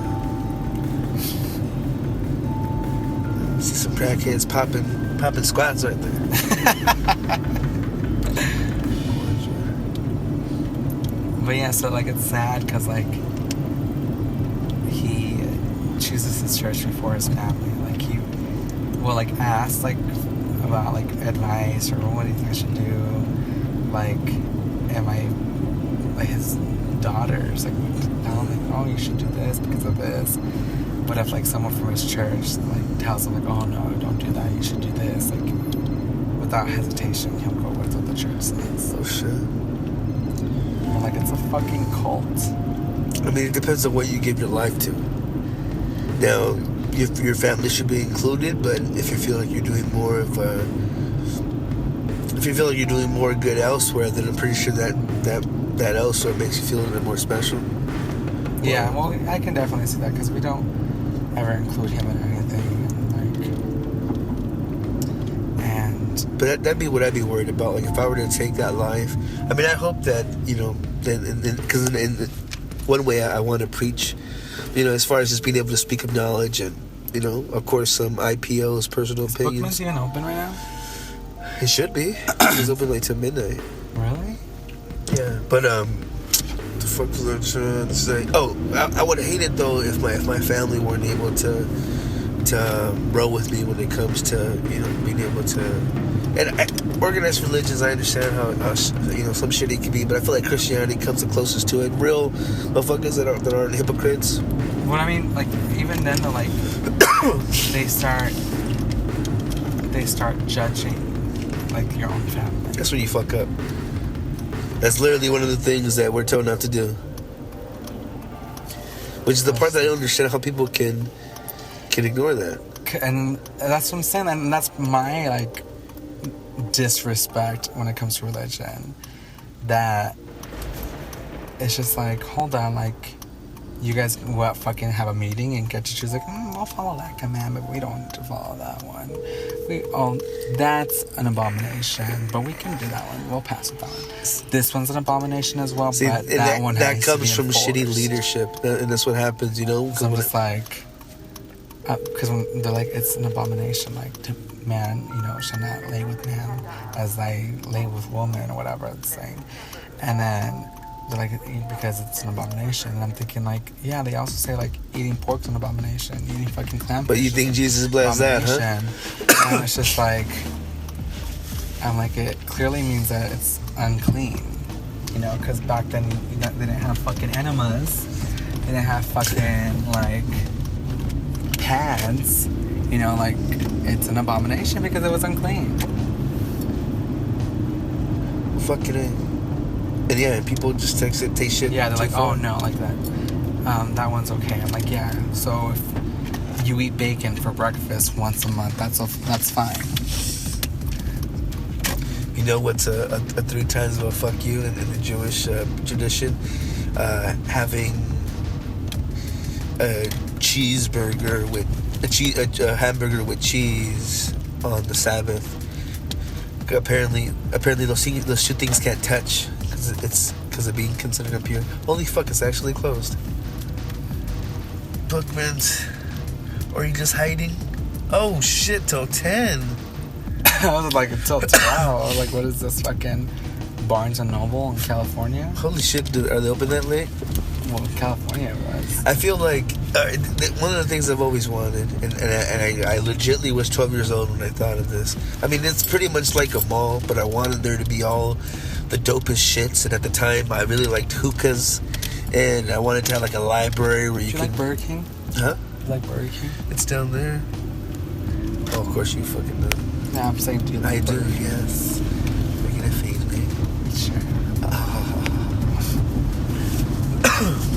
See some crackheads popping squats right there. But yeah, so like it's sad because like he chooses his church before his family. Like he will like ask like about like advice or what do you think I should do? Like, am I like his daughters like tell him like, oh, you should do this because of this. But if like someone from his church like tells him like, oh no, don't do that, you should do this, like without hesitation he'll go with what the church says. Oh shit. And like it's a fucking cult. I mean, it depends on what you give your life to. Now, your family should be included, but if you feel like you're doing more of if you feel like you're doing more good elsewhere, then I'm pretty sure that elsewhere makes you feel a little bit more special. Yeah, well, I can definitely see that because we don't ever include him in anything, But that'd be what I'd be worried about. Like if I were to take that life, I mean, I hope that because in one way I want to preach, as far as just being able to speak of knowledge and of course some IPOs, personal opinions. Bookman's even open right now? It should be. It's open like till midnight. Really? Yeah, but the fuck was I trying to say? Oh, I would hate it though if my family weren't able to roll with me when it comes to being able to. And organized religions, I understand how some shit it can be, but I feel like Christianity comes the closest to it. Real motherfuckers that aren't hypocrites. What I mean, like, even then, they're like, they start judging, like, your own family. That's when you fuck up. That's literally one of the things that we're told not to do. Which is the part that I don't understand how people can ignore that. And that's what I'm saying, and that's my, like, disrespect when it comes to religion. That it's just like, hold on, like, you guys fucking have a meeting and get to choose, like, we'll follow that commandment, we don't need to follow that one. That's an abomination, but we can do that one, we'll pass with that one. This one's an abomination as well. See, but that one that has comes to from be shitty enforced. leadership, and that's what happens, you know. So I'm just like, because when they're like, it's an abomination, like, to man, you know, shall not lay with man as they lay with woman, or whatever it's saying. And then they're like, because it's an abomination. And I'm thinking, like, yeah, they also say, like, eating pork's an abomination, eating fucking clam. But you think Jesus blessed that, huh? And it's just like, I'm like, it clearly means that it's unclean, you know, because back then they didn't have fucking enemas, they didn't have fucking, like, pads, you know, like, it's an abomination because it was unclean. Fucking A. And yeah, and people just take shit. Yeah, they're too like, far. oh no, like that one's okay. I'm like, yeah, so if you eat bacon for breakfast once a month, that's fine. You know what's a 3 times of a fuck you in the Jewish tradition? Having a cheeseburger with a hamburger with cheese on the Sabbath. Apparently those 2 things can't touch because of being considered impure. Holy fuck, it's actually closed. Bookmans, or are you just hiding? Oh shit, till 10. I was like, until 12. I was like, what is this fucking Barnes and Noble in California? Holy shit, are they open that late? Well, in California it was. I feel like one of the things I've always wanted, and I legitimately was 12 years old when I thought of this. I mean, it's pretty much like a mall, but I wanted there to be all the dopest shits. And at the time, I really liked hookahs, and I wanted to have like a library where you Do you could. like Burger King? Huh? You like Burger King? It's down there. Oh, of course you fucking know. No, I'm saying, do you like I do, Burger King? yes. You're gonna feed me. Sure.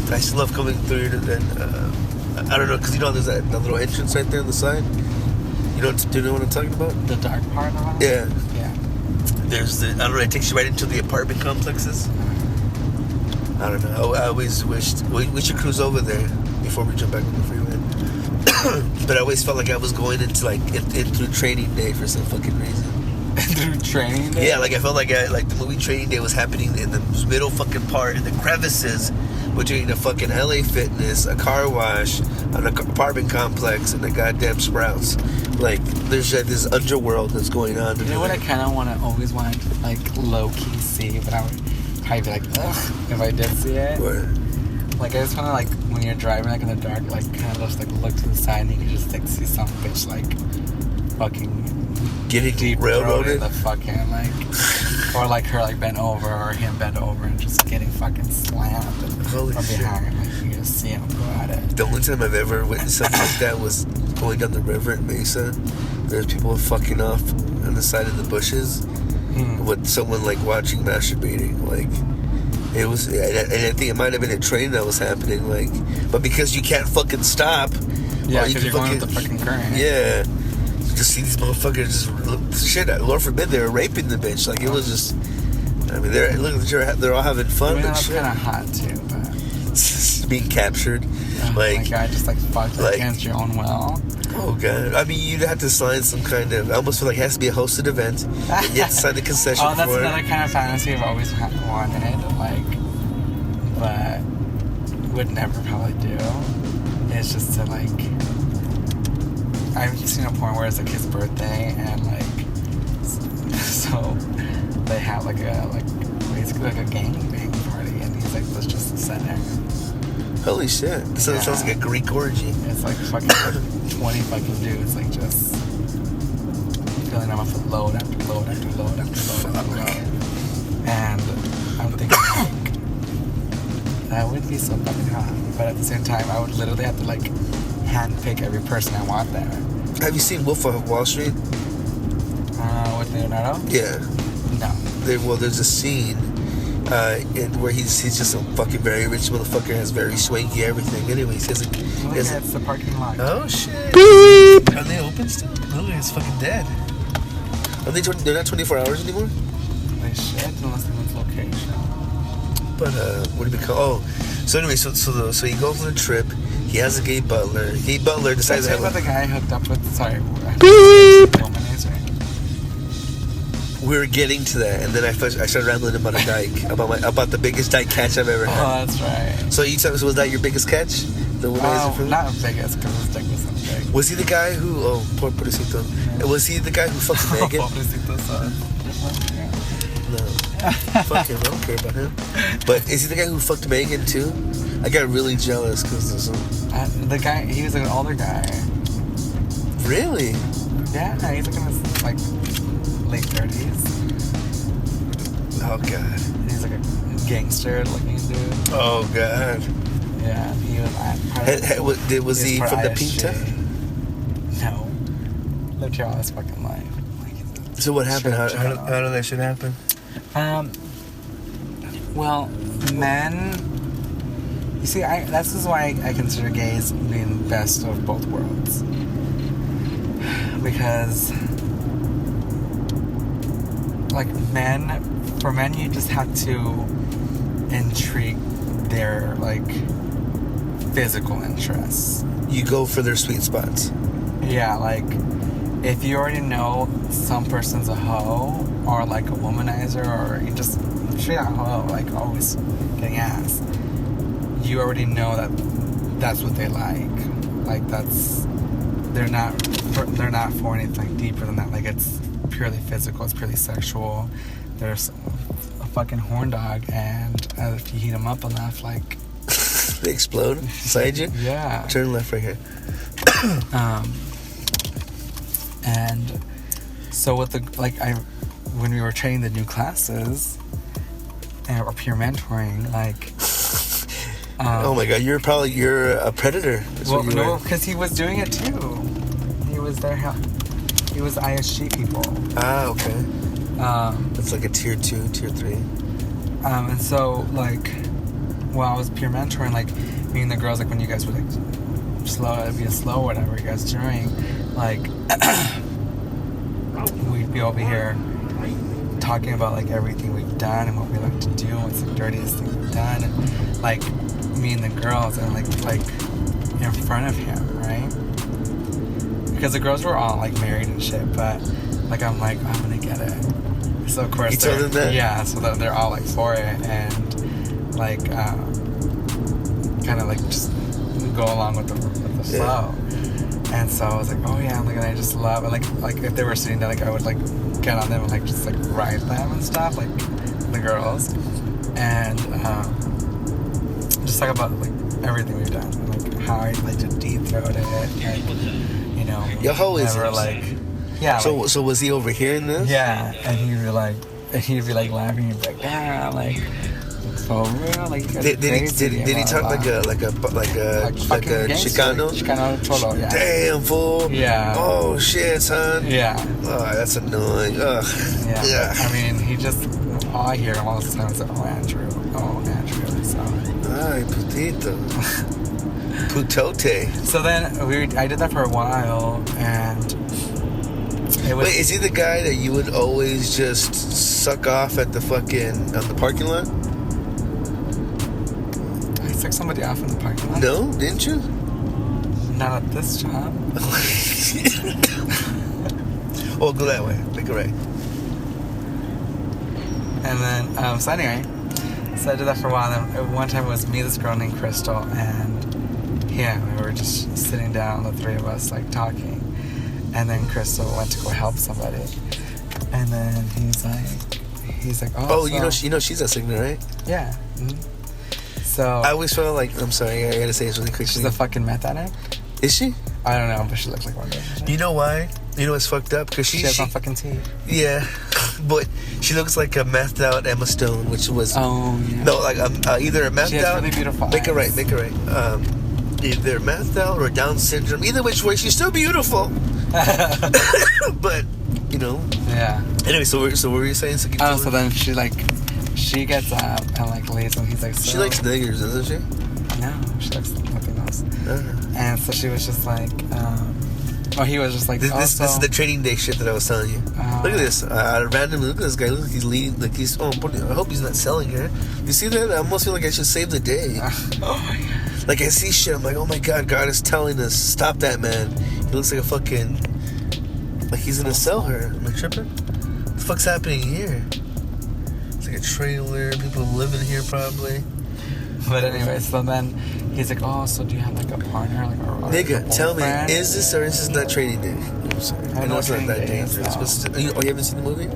I still love coming through to then. I don't know, because you know there's that little entrance right there on the side. Do you know what I'm talking about? The dark part of it? Yeah. Yeah. There's I don't know, it takes you right into the apartment complexes. I don't know. I always wished we should cruise over there before we jump back on the freeway. But I always felt like I was going into like through Training Day for some fucking reason. Through Training Day? Yeah, like I felt like the movie Training Day was happening in the middle fucking part, in the crevices between the fucking LA Fitness, a car wash, an apartment complex, and the goddamn Sprouts. Like, there's like this underworld that's going on. You know what I kind of always wanted to, like, low-key see, but I would probably be like, ugh, if I did see it. What? Like, I just want to, like, when you're driving, like, in the dark, like, kind of just, like, look to the side and you can just, like, see some bitch, like, fucking Getting deep railroaded? the fucking, like, or, like, her, like, bent over, or him bent over and just getting fucking slammed Holy from shit. behind. Like, you just see him go at it. The only time I've ever witnessed something like that was going down the river at Mesa. There's people fucking off on the side of the bushes with someone, like, watching masturbating. Like, it was, and I think it might have been a train that was happening, like, but because you can't fucking stop. Yeah, all you because you're going with the fucking current. Yeah. You just see these motherfuckers just, shit, Lord forbid they were raping the bitch. Like, it was just, I mean, they're all having fun, I mean, but that's shit. kind of hot, too, but... Being captured. Oh like, my God, just, like, fucked like- against your own will. oh god. I mean, you'd have to sign some kind of, I almost feel like it has to be a hosted event. You have to sign the concession Oh, that's for another it. kind of fantasy I've always wanted, like, but would never probably do. It's just to, like, I've seen a porn where it's like his birthday and like, so they have like basically like a gangbang party and he's like, let's just sit there. Holy shit. So it sounds like a Greek orgy. It's like fucking 20 fucking dudes like just filling them up with load after load after load after load after load. And I'm thinking like, that would would be so fucking hot. But at the same time, I would literally have to like handpick every person I want there. Have you seen Wolf of Wall Street? With Leonardo? Yeah. No. There's a scene where he's just a fucking very rich motherfucker, has very swanky everything. Anyways, he has a... It's the parking lot. Oh, shit. Beep. Are they open still? Look, it's fucking dead. Are they're not 24 hours anymore? They should, unless they went to location. But, what do we call... Oh, so anyway, so he goes on a trip. He has a gay butler. Gay butler decides to have... about the guy hooked up with... Sorry. Womanizer. We were getting to that, and then I started rambling about a dyke, about the biggest dyke catch I've ever had. Oh, that's right. So was that your biggest catch? The womanizer for me? Not biggest, because his dick wasn't big. Was he the guy who... Oh, poor Pobrecito. Yeah. Was he the guy who fucked Megan? Pobrecito, son. No. Fuck him, I don't care about him. But is he the guy who fucked Megan, too? I got really jealous because there's some... The guy, he was an older guy. Really? Yeah, he's like in his, like, late 30s. Oh, God. He's like a gangster-looking dude. Oh, God. Yeah, he was... Was he from the I.S.G. Pinta? No. Lived here all his fucking life. So what happened? How did that shit happen? Well, men... You see, this is why I consider gays being the best of both worlds. Because... Like, for men, you just have to intrigue their, like, physical interests. You go for their sweet spots. Yeah, like, if you already know some person's a hoe, or, like, a womanizer, or you just straight out hoe, like, always getting ass, you already know that that's what they like. Like, they're not for anything deeper than that. Like, it's purely physical, it's purely sexual. There's a fucking horn dog, and if you heat them up enough, like... They explode inside you? Yeah. Turn left right here. And so with when we were training the new classes, or peer mentoring, like... oh my God, you're a predator. Well, no, because he was doing it too. He was there. He was I.S.G. people. Ah, okay. It's like a tier 2, tier 3. And so, like, while I was peer mentoring, like, me and the girls, like, when you guys were, like, slow, whatever you guys doing, like, we'd be over here talking about, like, everything we've done and what we like to do and what's the dirtiest thing we've done. And, like, me and the girls, and, like in front of him, right? Because the girls were all, like, married and shit, but, like, I'm like, I'm gonna get it. So, of course, you told them that? Yeah, so they're all, like, for it, and, like, kind of, like, just go along with the flow. And so I was like, oh, yeah, like, and I just love it. Like, if they were sitting there, like, I would, like, get on them and, like, just, like, ride them and stuff, like, the girls. And, just talk about, like, everything we've done, and, like, how I like to deep-throat it, like, you know, your hoe is like, yeah. So, like, so was he over here in this? Yeah, and he'd be like laughing, he'd be like, yeah, like, for real, like, did he talk like a Chicano? Chicano Cholo, yeah. Damn, fool. Yeah. Oh shit, son. Yeah. Oh, that's annoying. Ugh. Yeah. I mean, he just, all I hear all the time is like, oh, Andrew. So. Ay, putito. Putote. So then I did that for a while, and it was... Wait, is he the guy that you would always just suck off at the parking lot? I sucked somebody off in the parking lot. No, didn't you? Not at this job. Oh, go that way. Make it right. And then, so anyway, so I did that for a while. Then one time it was me, this girl named Crystal, and we were just sitting down, the three of us, like, talking. And then Crystal went to go help somebody. And then he's like, oh, so, you know she's a singer, right? Yeah. Mm-hmm. So I always felt like, I'm sorry, I gotta say this really quickly. She's a fucking meth addict? Is she? I don't know, but she looks like one. You know why? You know what's fucked up? Because she has no fucking teeth. Yeah. but she looks like a methed out Emma Stone, which was Oh, yeah. no, like either a methed She has out. really beautiful Make it right. eyes. Make it right. Either methed out or Down syndrome. Either which way, she's still beautiful. But you know. Yeah. Anyway, so what were you saying? So then she gets up and like leaves, and he's like, so, she likes niggers, doesn't she? No, she likes nothing else. Uh-huh. And so she was just like, he was just like, This is the training day shit that I was telling you. Look at this. Randomly, look at this guy. Look, he's leading. Like he's. I hope he's not selling her. You see that? I almost feel like I should save the day. Like I see shit. I'm like, oh my god, God is telling us, stop that man. He looks like a fucking. Like he's gonna sell her. Am I tripping? What the fuck's happening here? It's like a trailer. People living here probably. But anyway, so then he's like, oh, so do you have like a partner, like or Nigga, tell me, boyfriend? is this or is this not Training Day? I'm sorry. I know it's not that dangerous. But you haven't seen the movie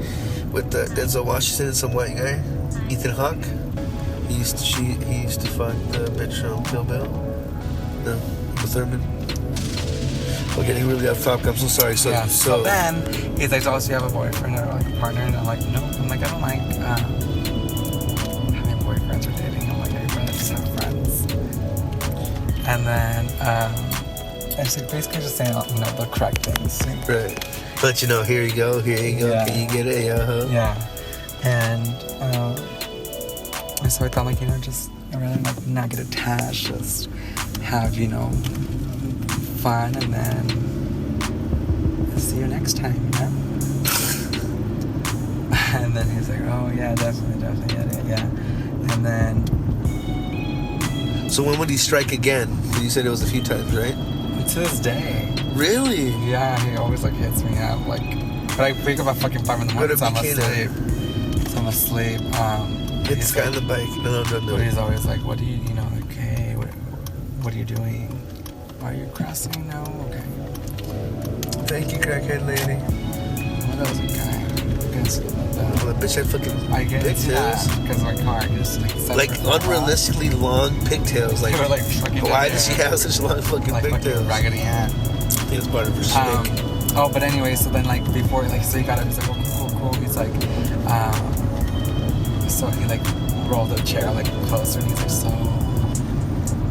with Denzel Washington and some white guy, Ethan Hawke? He used to fuck the bitch from Kill Bill. No, the Thurman. We're getting really off topic. I'm so sorry. So then he's like, oh, so you have a boyfriend or like a partner? And I'm like, no. I'm like, I don't like having boyfriends or dating. I'm like, I'd rather just have friends. And then it's like basically just saying, the correct things. Right. But here you go. Yeah. Can you get it? Yeah. And so I thought, like, just I'd rather like not get attached, just have, fun, and then see you next time, And then he's like, oh yeah, definitely, yeah. And then So when would he strike again? You said it was a few times, right? to this day. Really? Yeah, he always like hits me up, like, but I wake up at fucking 5 in the morning, so I'm asleep. Hit this guy on the bike. No. But he's always like, what do you, like, hey, what are you doing? Are you crossing? No? Okay. Thank you, crackhead lady. Well, that was a guy. Well, that bitch had fucking I get pigtails. because my car just Like unrealistically long pigtails. Like, They were, like, fucking why in does she there. have such long fucking like pigtails? fucking Raggedy Ann. I think it's part of her shtick. But anyway, so then like before, like, so he got up, he's like, oh, cool. He's like, so he like rolled the chair like closer, and he's like, so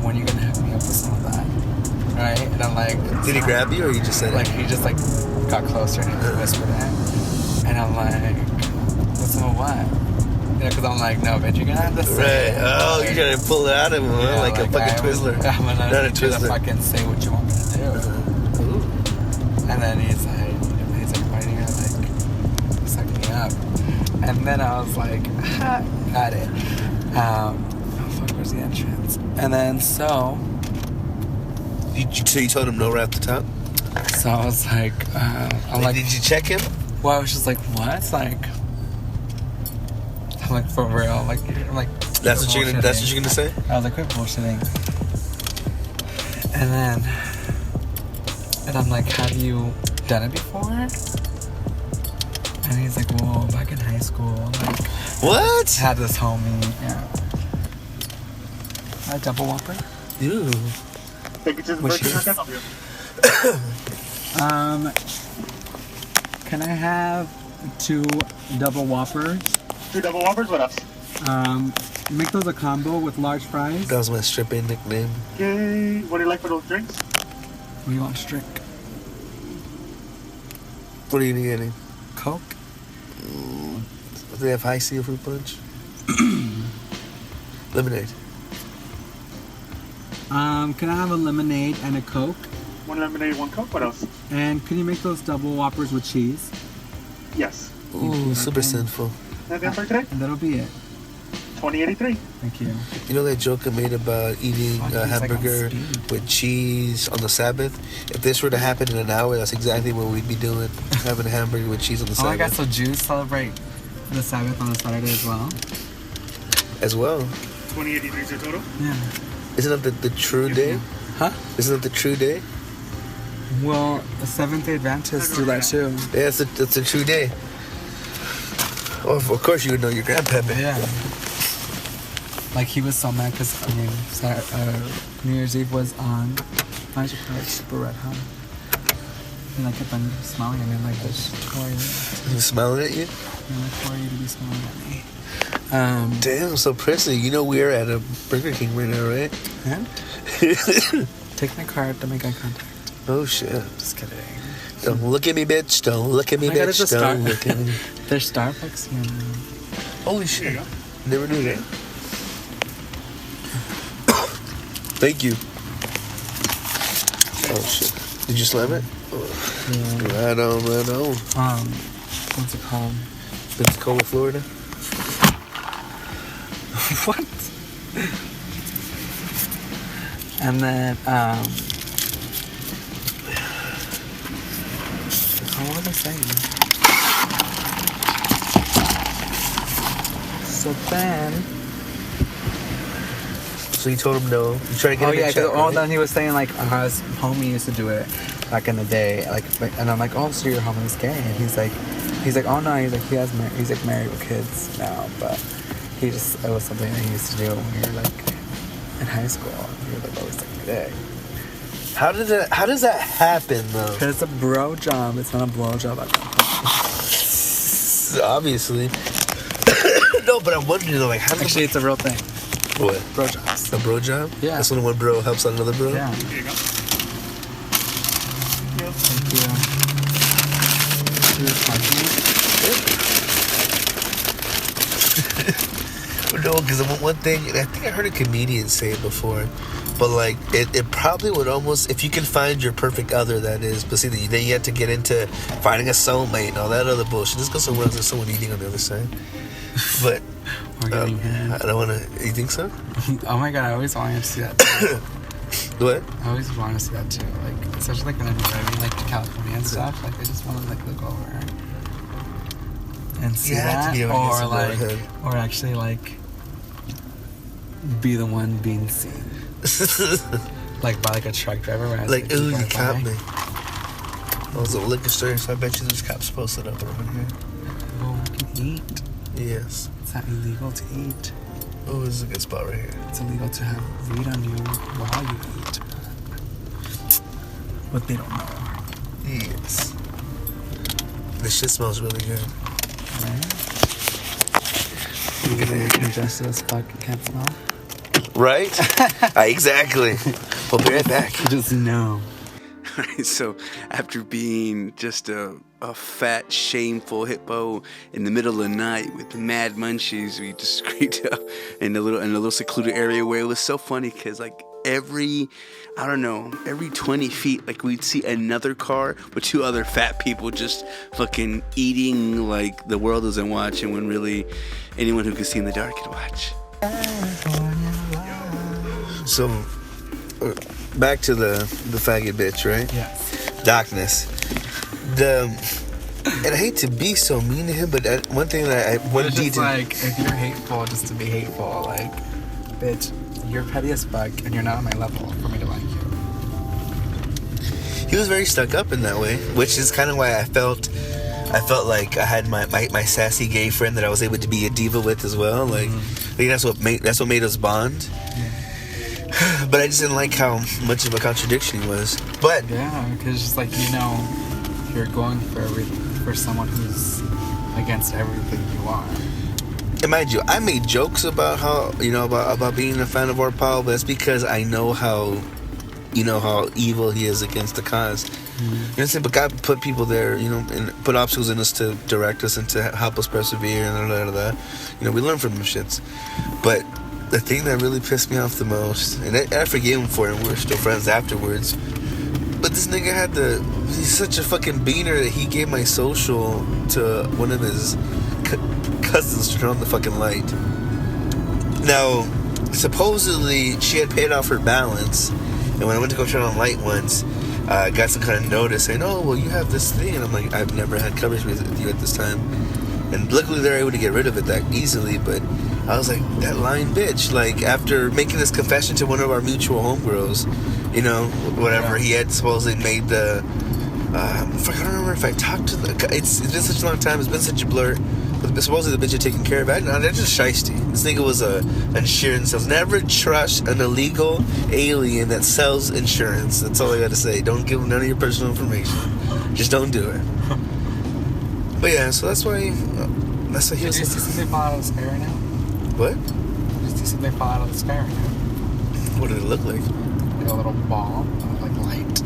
when are you gonna hook me up with some of that, right? And I'm like, Did he grab you or you just said like it? he just like got closer and he whispered it, and I'm like, with some of what? Because I'm like, no, bitch, you're gonna have to say Right. it. Oh, you're gonna pull it out of him, huh? Like a fucking Twizzler. I'm gonna Not a need you to Twizzler. fucking say what you want me to do. Ooh. And then he's like, why are you gonna like suck me up? And then I was like, ha, got it. Oh fuck, where's the entrance? And then so So you told him no right at the top? I was like, I'm like, did you check him? well, I was just like, what? Like, I'm like, for real? I'm like, That's what you're gonna say? I was like, quit bullshitting. And I'm like, have you done it before? And he's like, well, back in high school, like, What? had this homie, a double whopper. Ew. Take it to the Which first is- second. Can I have 2 double whoppers? 2 double whoppers with us. Make those a combo with large fries. That was my stripping nickname. Okay. What do you like for those drinks? What do you want, strict? What are you getting? Coke? Do they have high C or fruit punch? Lemonade. Can I have a lemonade and a Coke? 1 lemonade, 1 Coke. What else? And can you make those double whoppers with cheese? Yes. Ooh, super sinful. Anything for today? And that'll be it. 2083. Thank you. You know that joke I made about eating Fuck, a he's like on hamburger speed. with cheese on the Sabbath? If this were to happen in an hour, that's exactly what we'd be doing. Having a hamburger with cheese on the Oh my god, Sabbath. so Jews celebrate The Sabbath on a Saturday as well. As well. 2083 is your total? Yeah. Isn't that the true day? Huh? Isn't that the true day? Well, the Seventh-day Adventists do that too. Yeah, it's a true day. Oh, of course you would know your grandpappy. Yeah. Like, he was so mad because New Year's Eve was on. I should put like super red hot. And I kept on smiling at me like this. How are you? He was smiling at you? look for you to be smiling at me. Damn, so Presley, you know we're at a Burger King right now, right? And take my card. Don't make eye contact. Oh shit! Just kidding. Don't look at me, bitch. Don't look at me, Oh my God, bitch. it's a Don't Star- look at me. There's Starbucks here now. Holy shit! Never knew that. Thank you. Oh shit! Did you slam it? Yeah. Right on, right on. What's it called? Pensacola, Florida. What? And then, what was I saying? So then, So you told him no. You tried to get him in chat, right? then he was saying like his homie used to do it back in the day, like, and I'm like, oh, so your homie's gay? And he's like, oh no, he's like he's like married with kids now, but it was something that he used to do when we were like in high school. He would like always take my dick. How does that happen though? Cause it's a bro job. It's not a blow job. Obviously. No, but I'm wondering though, like, how does Actually, it's a real thing. what? Bro jobs. A bro job? Yeah. That's when one bro helps out another bro? Yeah. Here you go. Thank you. You're fucking- No, because one thing, and I think I heard a comedian say it before, but like, it probably would almost, if you can find your perfect other, that is, but see, then you have to get into finding a soulmate and all that other bullshit. Let's go somewhere else, there's someone eating on the other side. But, Or getting head. I don't want to, you think so? Oh my god, I always wanted to see that too. What? I always want to see that too. Like, especially like when I'm driving like to California and stuff. Like, I just want to like look over and see You have that, to be able to get or some like, forehead. or actually like be the one being seen, like by like a truck driver. Where I was, Like, ooh, you drive caught by. me. I was at a liquor store, so I bet you there's cops posted up around here. Oh, we can eat. Yes. It's not illegal to eat. Oh, this is a good spot right here. It's illegal to have weed on you while you eat. But they don't know, Yes. This shit smells really good. right? You're congested as fuck, you can't smell. Right? Exactly. We'll be right back. You just know. Right, so after being just a fat, shameful hippo in the middle of the night with the mad munchies, we just screamed up in a little secluded area where it was so funny because like every 20 feet, like we'd see another car with two other fat people just fucking eating like the world isn't watching, when really anyone who could see in the dark could watch. So, back to the faggot bitch, right? Yes. Darkness. And I hate to be so mean to him, but one thing that one It's just detail. like, if you're hateful just to be hateful, like, bitch, you're petty as fuck and you're not on my level for me to like you. He was very stuck up in that way, which is kind of why I felt like I had my sassy gay friend that I was able to be a diva with as well. Like, I think that's what made us bond. But I just didn't like how much of a contradiction he was. But Yeah, because just like, you're going for someone who's against everything you are. and mind you, I made jokes about how about being a fan of our pal, but that's because I know how evil he is against the cause. You know what I'm saying? But God put people there, and put obstacles in us to direct us and to help us persevere and that. We learn from them shits. But the thing that really pissed me off the most, and I forgave him for it, and we're still friends afterwards, but this nigga he's such a fucking beaner that he gave my social to one of his cousins to turn on the fucking light. Now, supposedly, she had paid off her balance, and when I went to go turn on the light once, I got some kind of notice saying, oh, well, you have this thing, and I'm like, I've never had coverage with you at this time. And luckily they're able to get rid of it that easily, but I was like, that lying bitch. Like, after making this confession to one of our mutual homegirls, whatever, he had supposedly made the, I don't remember if I talked to it's been such a long time, it's been such a blur, but supposedly the bitch had taken care of it. No, they're just shiesty. This nigga was an insurance sales. Never trust an illegal alien that sells insurance. That's all I gotta say. Don't give them none of your personal information. Just don't do it. But yeah, so that's why That's what he Did you was. see something fall out of the sky right now? What? Did you see something fall out of the sky right now? What did it look like? Like a little ball of like light.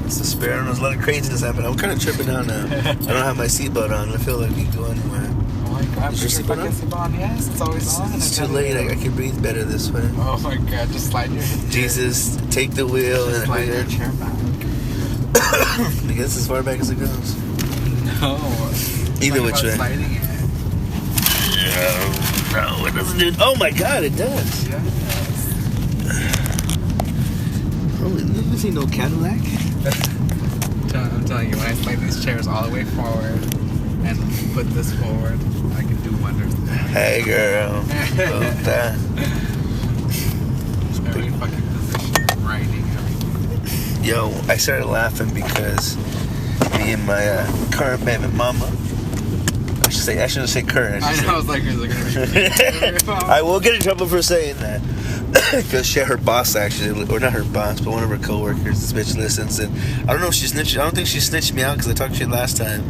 It's the Sparrow. There's a lot of craziness happening. I'm kind of tripping out now. I don't have my seatbelt on. I feel like we can go anywhere. Oh my god, Is your put seatbelt on? fucking seatbelt on. Yes, it's always on. It's too late. I can breathe better this way. Oh my god, just slide your Jesus, take the wheel. Just And slide your chair back. I guess as far back as it goes. No. Either Like which way. sliding it. No, it doesn't do. Oh my god, it does. Yes. Holy, you see no Cadillac? I'm telling you, when I slide these chairs all the way forward and put this forward, I can do wonders. Hey girl. That. Every fucking position, writing, everything. Yo, I started laughing because me and my current baby mama. I shouldn't say current. I know, I was like, is it gonna be I will get in trouble for saying that. Because her boss actually, or not her boss, but one of her coworkers, this bitch listens, and I don't know if she snitched. I don't think she snitched me out because I talked shit last time.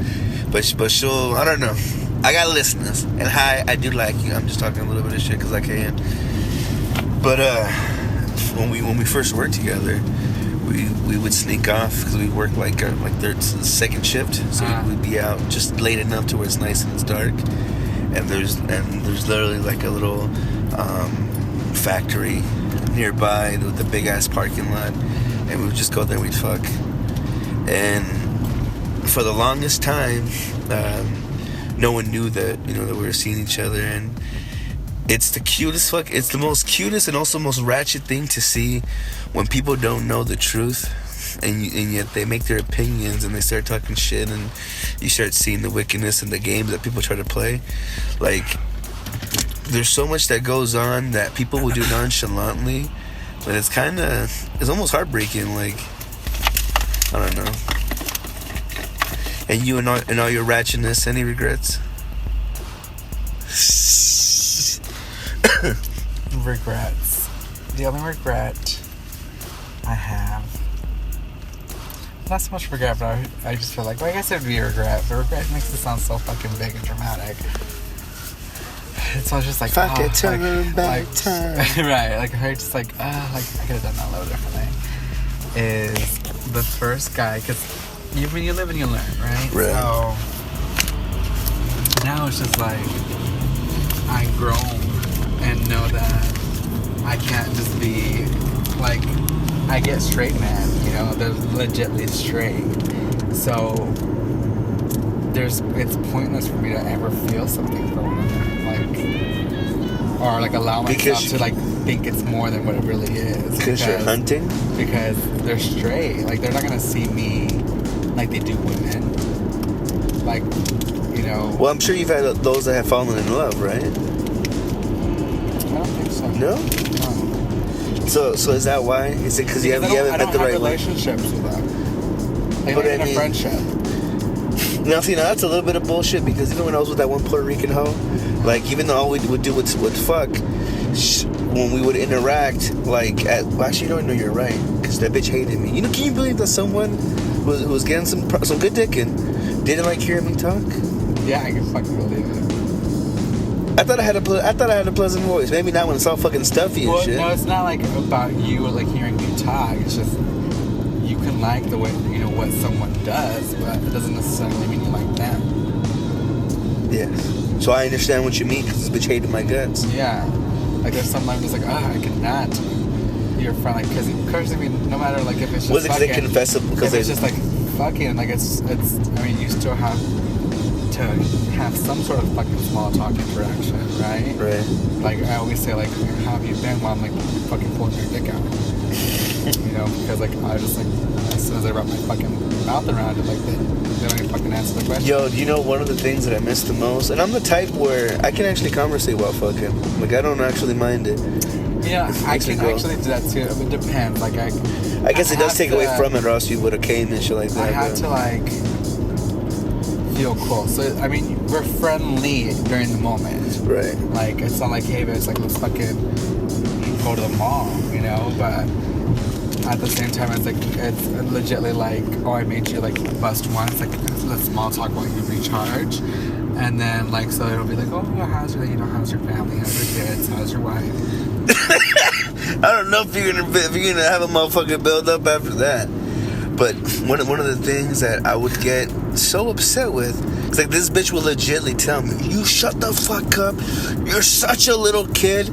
But she'll, I don't know. I got listeners, and hi, I do like you. I'm just talking a little bit of shit because I can. But when we first worked together, we would sneak off because we worked like second shift, so we'd be out just late enough to where it's nice and it's dark, and there's literally like a little factory nearby with a big ass parking lot, and we would just go there and we'd fuck. And for the longest time, no one knew that that we were seeing each other, and it's the cutest fuck. It's the most cutest and also most ratchet thing to see when people don't know the truth, and yet they make their opinions and they start talking shit, and you start seeing the wickedness in the games that people try to play. Like, there's so much that goes on that people will do nonchalantly, but it's almost heartbreaking. Like, I don't know. And you and all your ratchetness, any regrets? Regrets. The only regret I have, not so much regret, but I just feel like, well, I guess it would be a regret, but regret makes it sound so fucking big and dramatic. It's all just like, Fuck it, like, turn back time. right, like, I just like, like, I could have done that a little differently. Is the first guy, because when you live and you learn, right? Right. So now it's just like, I've grown and know that I can't just be like, I get straight man, they're legitly straight. So it's pointless for me to ever feel something for one another, or like allow myself to like think it's more than what it really is. Because you're hunting? Because they're straight. Like, they're not gonna see me like they do women. Like, Well, I'm sure you've had those that have fallen in love, right? I don't think so. No? So is that why? Is it because you haven't met the right one? relationships with them. Like, But in I a mean- friendship. Now, see, that's a little bit of bullshit, because even when I was with that one Puerto Rican hoe, like, even though all we would do would fuck, when we would interact, like, actually, no, you're right, because that bitch hated me. Can you believe that someone was getting some good dick and didn't like hearing me talk? Yeah, I can fucking believe it. I thought I had a pleasant voice. Maybe not when it's all fucking stuffy and Well, shit. no, it's not like about you or like hearing you talk. It's just you can like the way what someone does, but it doesn't necessarily mean you like them. Yes. So I understand what you mean, because this bitch hated my guts. Yeah, like there's some I'm just like, I cannot be your friend, like, because of course, I mean, no matter like if it's just Was it because they fucking, confess it? Because if it's just like fucking, like it's I mean, you still have to have some sort of fucking small talk interaction, right? Right. Like, I always say, like, how have you been? While I'm like fucking pulling your dick out. Because like I just like, as soon as I wrap my fucking mouth around it, like they don't even fucking answer the question. Yo, do you know one of the things that I miss the most? And I'm the type where I can actually conversate while fucking. Like, I don't actually mind it. Yeah, I Makes me can go. actually do that too. It depends. Like I guess it does have take to- away from it, or else you would have came and shit like that. I have but- to like feel cool. So I mean, we're friendly during the moment. Right. Like, it's not like, hey, but it's like, let's fucking go to the mall, but at the same time, it's legitly like, oh, I made you like bust once, like the small talk while you recharge, and then like so it'll be like, oh, how's your family, how's your kids, how's your wife? I don't know if you're gonna have a motherfucking build up after that. But one of the things that I would get so upset with is like this bitch will legitly tell me, you shut the fuck up, you're such a little kid.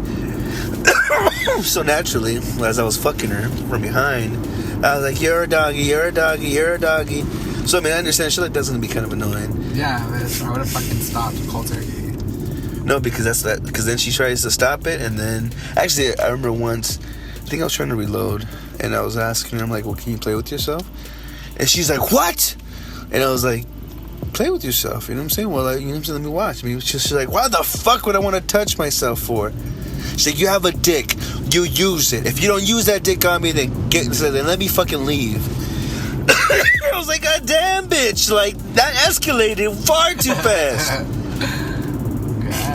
So naturally, as I was fucking her from behind, I was like, you're a doggy, you're a doggy, you're a doggy. So I mean, I understand shit like that's gonna be kind of annoying. Yeah, I would have fucking stopped cold turkey. No, because because then she tries to stop it, and then actually I remember once, I think I was trying to reload, and I was asking her, I'm like, well, can you play with yourself? And she's like, what? And I was like, play with yourself, you know what I'm saying? Well, like, you know what I'm saying, let me watch. I mean, she's like, why the fuck would I want to touch myself for? She's like, you have a dick, you use it. If you don't use that dick on me, then then let me fucking leave. I was like, god damn, bitch, like, that escalated far too fast.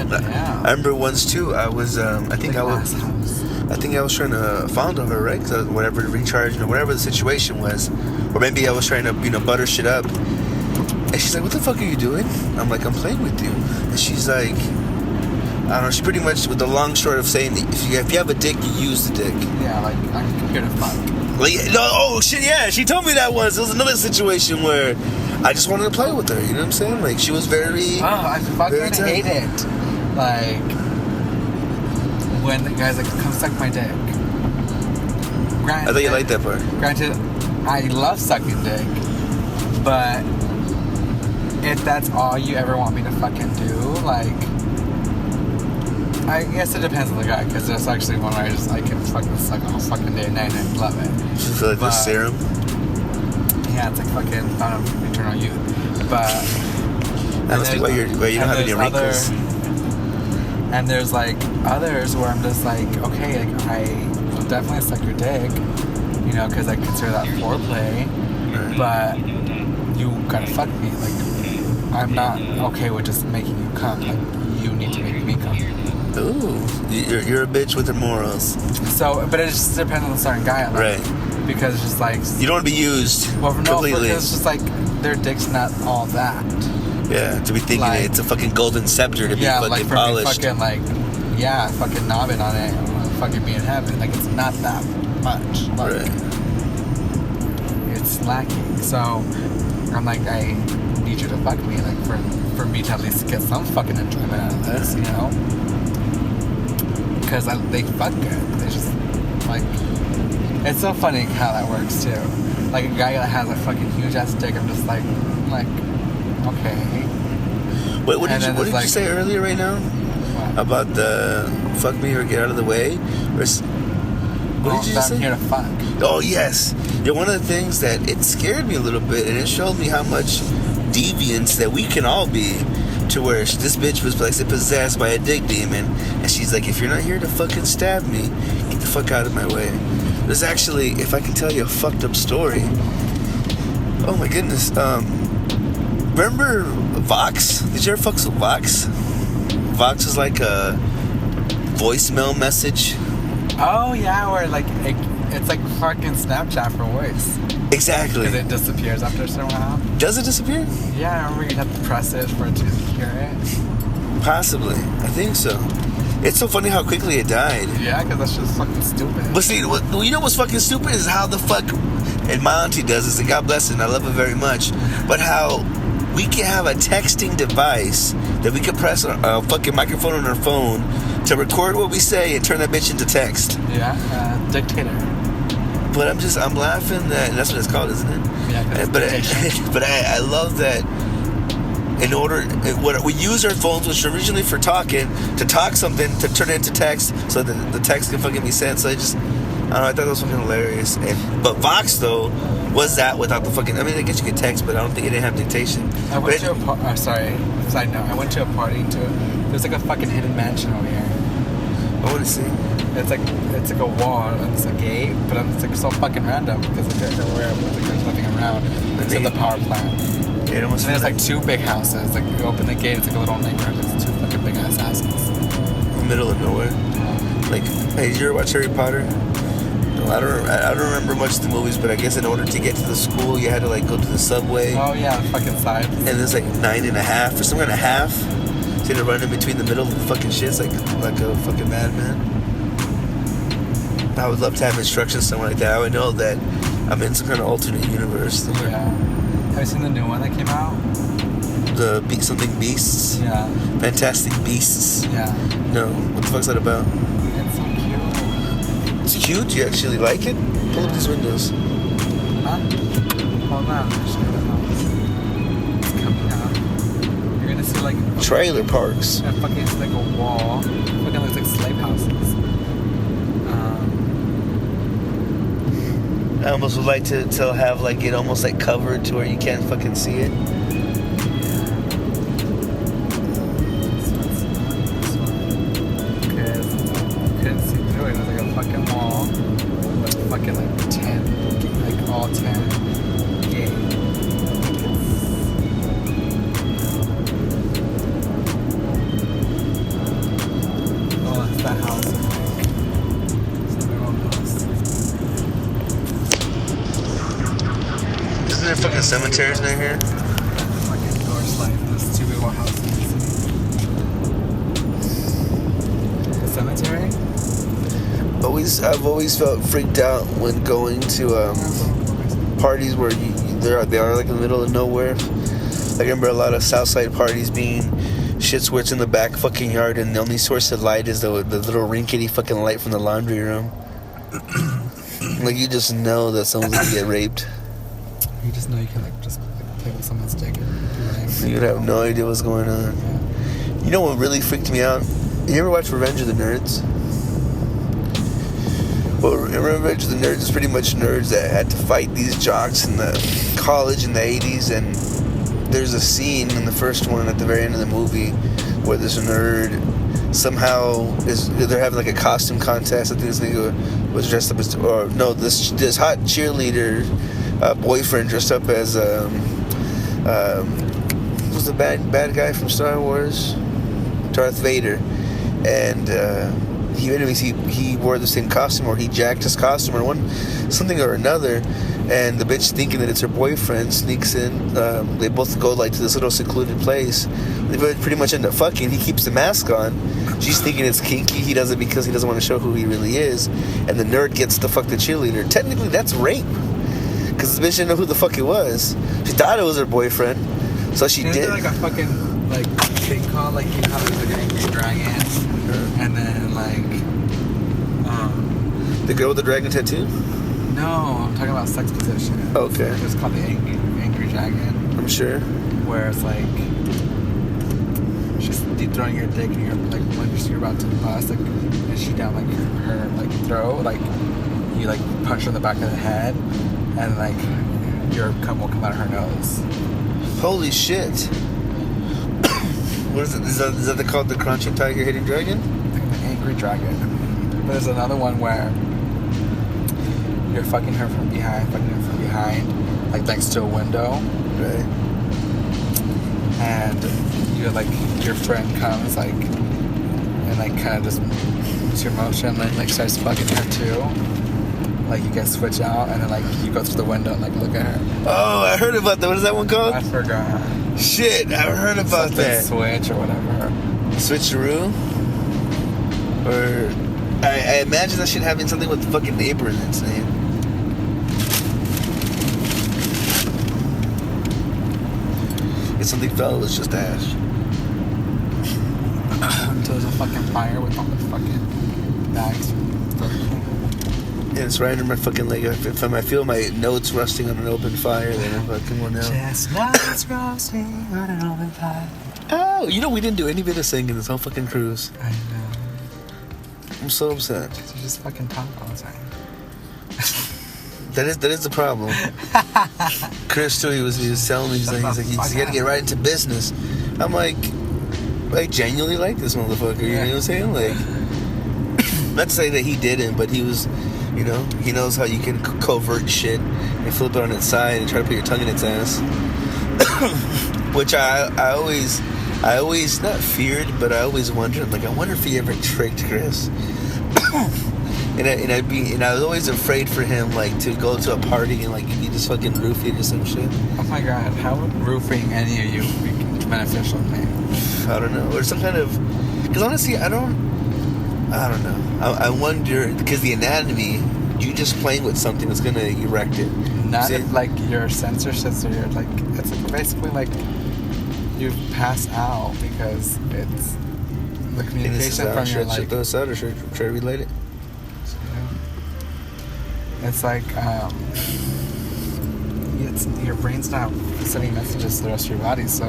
God damn. I remember once too, I was, I think I was trying to fondle her, right? Cause whatever, recharging or whatever the situation was. Or maybe I was trying to, butter shit up. And she's like, what the fuck are you doing? I'm like, I'm playing with you. And she's like, I don't know, she pretty much, with the long short of saying, if you have a dick, you use the dick. Yeah, like, I'm here to fuck. Like, no, oh shit, yeah, she told me that once. It was another situation where I just wanted to play with her, you know what I'm saying? Like, she was very... Oh, I fucking hate it. Like, when the guy's like, come suck my dick. Granted, I thought you liked that part. Granted, I love sucking dick, but if that's all you ever want me to fucking do, like, I guess it depends on the guy, because there's actually one where I can fucking suck all fucking day and night and I love it. You feel like the serum? Yeah, it's like fucking eternal youth. But That must be why you don't have any wrinkles. And there's like others where I'm just like, okay, like I will definitely suck your dick, because I consider that foreplay. Right. But you gotta fuck me. Like, I'm not okay with just making you come. Like, you need to make me come. Ooh, you're a bitch with the morals. So, but it just depends on the certain guy. Like, right. Because it's just like... You don't want to be used completely. Because it's just like, their dick's not all that. Yeah, to be thinking like, it's a fucking golden scepter to be fucking like polished. Fucking like, yeah, fucking knobbing on it, fucking be in heaven. Like, it's not that much. Like, right. It's lacking. So, I'm like, I need you to fuck me, like, for me to at least get some fucking enjoyment out of this, Because they fuck good. They just, like, it's so funny how that works, too. Like, a guy that has a fucking huge ass dick, I'm just like, okay. Wait, what did you say earlier right now? What? About the fuck me or get out of the way? What did you say? I'm here to fuck. Oh, yes. Yeah, one of the things that it scared me a little bit, and it showed me how much deviance that we can all be, to where this bitch was like possessed by a dick demon, and she's like, if you're not here to fucking stab me, get the fuck out of my way. There's actually, if I can tell you a fucked up story. Oh my goodness. Remember Vox? Did you ever fuck with Vox? Vox was like a voicemail message. Oh yeah, where like it's like fucking Snapchat for voice. Exactly. Because it disappears after a certain while. Does it disappear? Yeah, I remember you'd have to press it for it to hear it. Possibly. I think so. It's so funny how quickly it died. Yeah, because that's just fucking stupid. But see, you know what's fucking stupid is how the fuck, and my auntie does this, and God bless her, and I love her very much, but how we can have a texting device that we can press a fucking microphone on our phone to record what we say and turn that bitch into text. Yeah, dictator. But I'm laughing that, that's what it's called, isn't it? Yeah, but I love that in order, we use our phones, which are originally for talking, to talk something, to turn it into text, so that the text can fucking be sent. So I don't know, I thought that was fucking hilarious. But Vox, though, was that without the fucking, I mean, I guess you could text, but I don't think it didn't have dictation. I went to a side note, I went to a party there's like a fucking hidden mansion over here. I want to see. It's like a wall, and it's a gate, but it's like so fucking random, because there's nothing around except the power plant. Yeah, and there's like two big houses. Like, you open the gate, it's like a little neighborhood. There's two fucking big ass houses. Middle of nowhere. Like, hey, did you ever watch Harry Potter? I don't remember much of the movies, but I guess in order to get to the school, you had to like go to the subway. Oh yeah, the fucking side. And there's like 9.5 or some kind of half. So you had to run in between the middle of the fucking shits like a fucking madman. I would love to have instructions somewhere like that. I would know that I'm in some kind of alternate universe. Yeah. Have you seen the new one that came out? The something beasts. Yeah. Fantastic Beasts. Yeah. No, what the fuck's that about? It's so cute. It's cute. You actually like it? Pull up these windows. Huh? Hold on. I'm just gonna know. It's coming out. You're gonna see like Trailer parks. a fucking like a wall. Fucking looks like slave houses. I almost would like to have like it almost like covered to where you can't fucking see it. Couldn't see through it. It was like a fucking wall with fucking like 10, like all 10 gay. Oh, it's that house. It's their own house. Isn't there fucking cemeteries near here? Fucking door slide. There's 2 big old houses. The cemetery? I've always felt freaked out when going to parties where they are like in the middle of nowhere. Like, I remember a lot of Southside parties being shits where it's in the back fucking yard and the only source of light is the little rinkety fucking light from the laundry room. Like, you just know that someone's gonna get raped. You just know you can like just play with someone's dick and You'd have no idea what's going on. You know what really freaked me out? You ever watch Revenge of the Nerds? Well, Revenge of the Nerds is pretty much nerds that had to fight these jocks in the college in the 80s, and there's a scene in the first one at the very end of the movie where this nerd somehow they're having like a costume contest. I think this nigga was dressed up as, or no, this hot cheerleader boyfriend dressed up as who's the bad guy from Star Wars? Darth Vader. And he wore the same costume, or he jacked his costume, or something or another, and the bitch, thinking that it's her boyfriend, sneaks in. They both go like to this little secluded place. They pretty much end up fucking. He keeps the mask on. She's thinking it's kinky. He does it because he doesn't want to show who he really is, and the nerd gets to fuck the cheerleader. Technically, that's rape, because the bitch didn't know who the fuck it was. She thought it was her boyfriend, so she did. Like a fucking like thing called like, you know how there's like an angry dragon, and then like the girl with the dragon tattoo. No, I'm talking about sex position. Okay. It's called the angry dragon. I'm sure. Where it's like she's deep throwing your dick, and you're like when you're about to bust, like, and she down like her like throat, like you like punch her in the back of the head, and like your cum will come out of her nose. Holy shit. What is it? Is that called the Crouching Tiger, Hidden Dragon? The angry dragon. But there's another one where you're fucking her from behind, like next to a window. Right. And you're like, your friend comes like, and like kind of just moves your motion, and like starts fucking her too. Like you guys switch out, and then like you go through the window and like look at her. Oh, I heard about that. What is that one called? I forgot. Shit, I heard about that. Switch or whatever. Switcheroo? Or I imagine that shit having something with fucking neighbor in its name. If something fell, it's just ash. Until there's a fucking fire with all the fucking bags. Yeah, it's right under my fucking leg. If I feel my notes rusting on an open fire, then I'm fucking one out. Chestnuts roasting on an open fire. Oh, you know we didn't do any bit of singing this whole fucking cruise. I know. I'm so upset. You just fucking talk all the time. That is the problem. Chris too, he was telling me, he's like, you gotta get right into business. I'm like, I genuinely like this motherfucker. You know what I'm saying? Like, not to say that he didn't, but he was, you know, he knows how you can covert shit and flip it on its side and try to put your tongue in its ass. Which I always not feared, but I always wondered, like, I wonder if he ever tricked Chris. And I was always afraid for him, like, to go to a party and like he just fucking roofie or some shit. Oh my god, how would roofing any of you be beneficial to me? I don't know, or some kind of, because honestly, I don't know. I wonder, because the anatomy, you just playing with something that's gonna erect it. Not if, like, your sensor shifts, or you're like, it's like basically like you pass out because it's the communication from your, like, should throw this out or should I relate it? it's like your brain's not sending messages to the rest of your body, so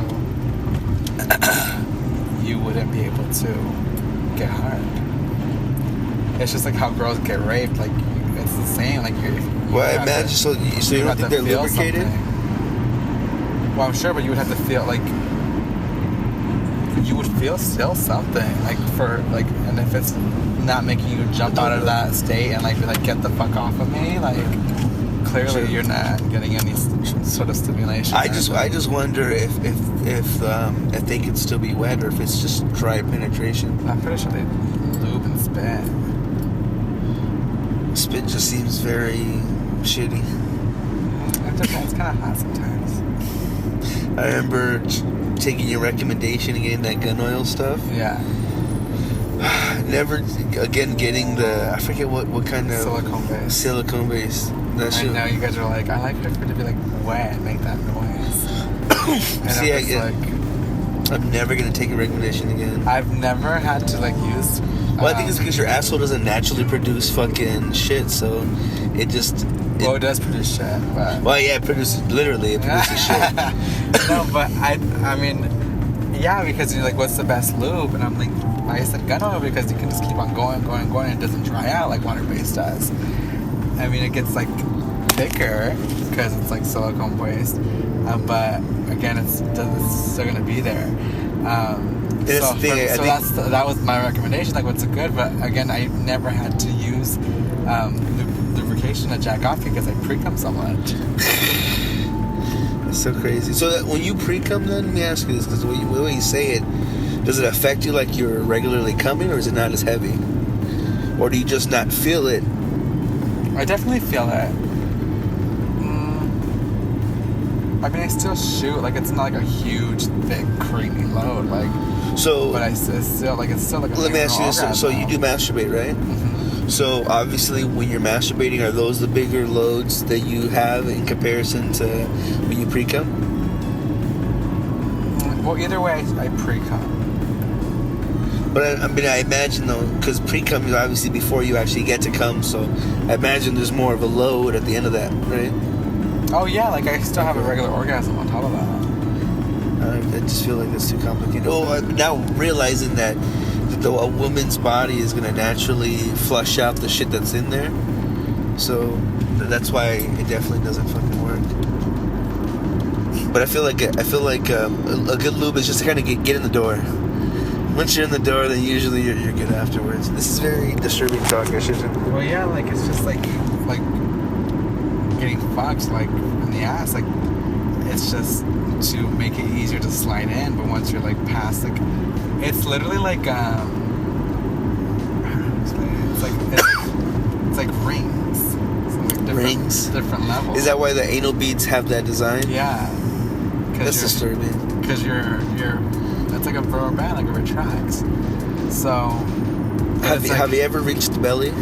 you wouldn't be able to get hard. It's just like how girls get raped, like, it's the same, like Well, I imagine, so you don't think they're lubricated? Something. Well, I'm sure, but you would have to feel, like, you would feel still something, like, for, like, and if it's not making you jump out of that state and, like, be like, get the fuck off of me, like, clearly you're not getting any sort of stimulation. I just wonder if they could still be wet, or if it's just dry penetration. I'm pretty sure they lube and spit. Spit just seems very shitty. It depends. It's kind of hot sometimes. I remember taking your recommendation and getting that gun oil stuff. Yeah. Never again getting the, I forget what kind of silicone base. That shit. I know you guys are like, I like it for it to be like wet and make that noise. And See, like, I'm never gonna take a recommendation again. I've never had to, like, use. Well, I think it's because your asshole doesn't naturally produce fucking shit, so it just. Well, it does produce shit, but. Well, yeah, it produces shit. No, but I mean, yeah, because you're like, what's the best lube? And I'm like I said gun oil, because you can just keep on going, and it doesn't dry out like water-based does. I mean, it gets, like, thicker because it's, like, silicone based, but again, it's still gonna be there. That was my recommendation. Like, what's good? But again, I never had to use lubrication to jack off because I pre-cum so much. That's so crazy. So that when you pre-cum, then let me ask you this, because the way you say it, does it affect you like you're regularly coming, or is it not as heavy, or do you just not feel it? I definitely feel it. I mean, I still shoot. Like, it's not like a huge, thick, creamy load. Like, so, but it's still like a. Let me ask you this: so you do masturbate, right? Mm-hmm. So obviously, when you're masturbating, are those the bigger loads that you have in comparison to when you pre-cum? Well, either way, I pre-cum. But I mean, I imagine though, because pre-cum is obviously before you actually get to cum, so I imagine there's more of a load at the end of that, right? Oh yeah, like I still have a regular orgasm on top of that. I just feel like that's too complicated. Oh, I'm now realizing that a woman's body is gonna naturally flush out the shit that's in there, so that's why it definitely doesn't fucking work. But I feel like a good lube is just to kind of get in the door. Once you're in the door, then usually you're good afterwards. This is very disturbing talk. I shouldn't. Well, yeah, like it's just like getting fucked, like, in the ass. Like, it's just to make it easier to slide in. But once you're, like, past, like, it's literally like it's like rings. So, like, different levels. Is that why the anal beads have that design? Yeah. That's disturbing. Because you're it's like a rubber band, like it retracts. So have you ever reached the belly?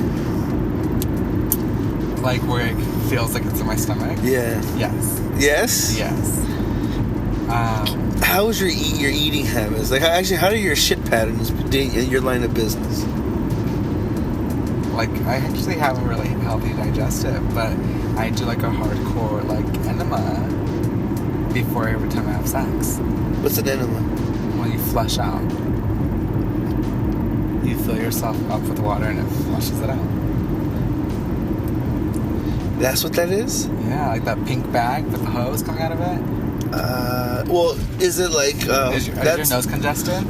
Like where it feels like it's in my stomach? Yeah. Yes. Yes? Yes. How is your eating habits? Like, how do your shit patterns in your line of business? Like, I actually have a really healthy digestive, but I do like a hardcore, like, enema before every time I have sex. What's an enema? When you flush out. You fill yourself up with water and it flushes it out. That's what that is? Yeah, like that pink bag with the hose coming out of it. Well, is it like... is your nose congested?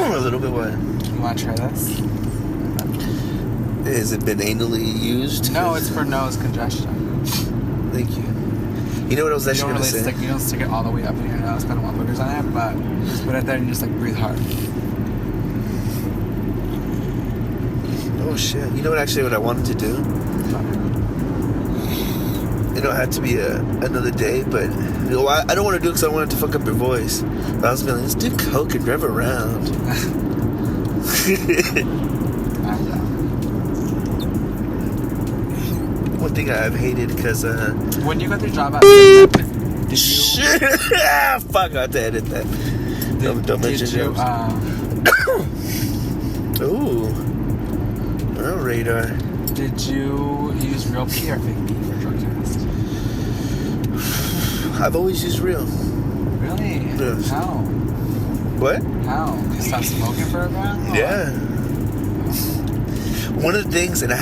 A little bit. Why? You want to try this? Has it been anally used? No, it's for nose congestion. Thank you. You know what I was actually going to say? You don't stick it all the way up in your nose, kind of want boogers on it, but just put it there and just, like, breathe hard. Oh, shit. You know what? Actually, what I wanted to do. It don't have to be another day, but you know, I don't want to do it because I wanted to fuck up your voice. But I was gonna let's do coke and drive around. One thing I've hated because when you got the job at did you shit. Fuck, I have to edit that. Don't mention jokes. Ooh. Oh, radar. Did you use real pee or fake pee for drug test? I've always used real. Really? Yes. How? What? How? You stopped smoking for a while? Yeah. One of the things, and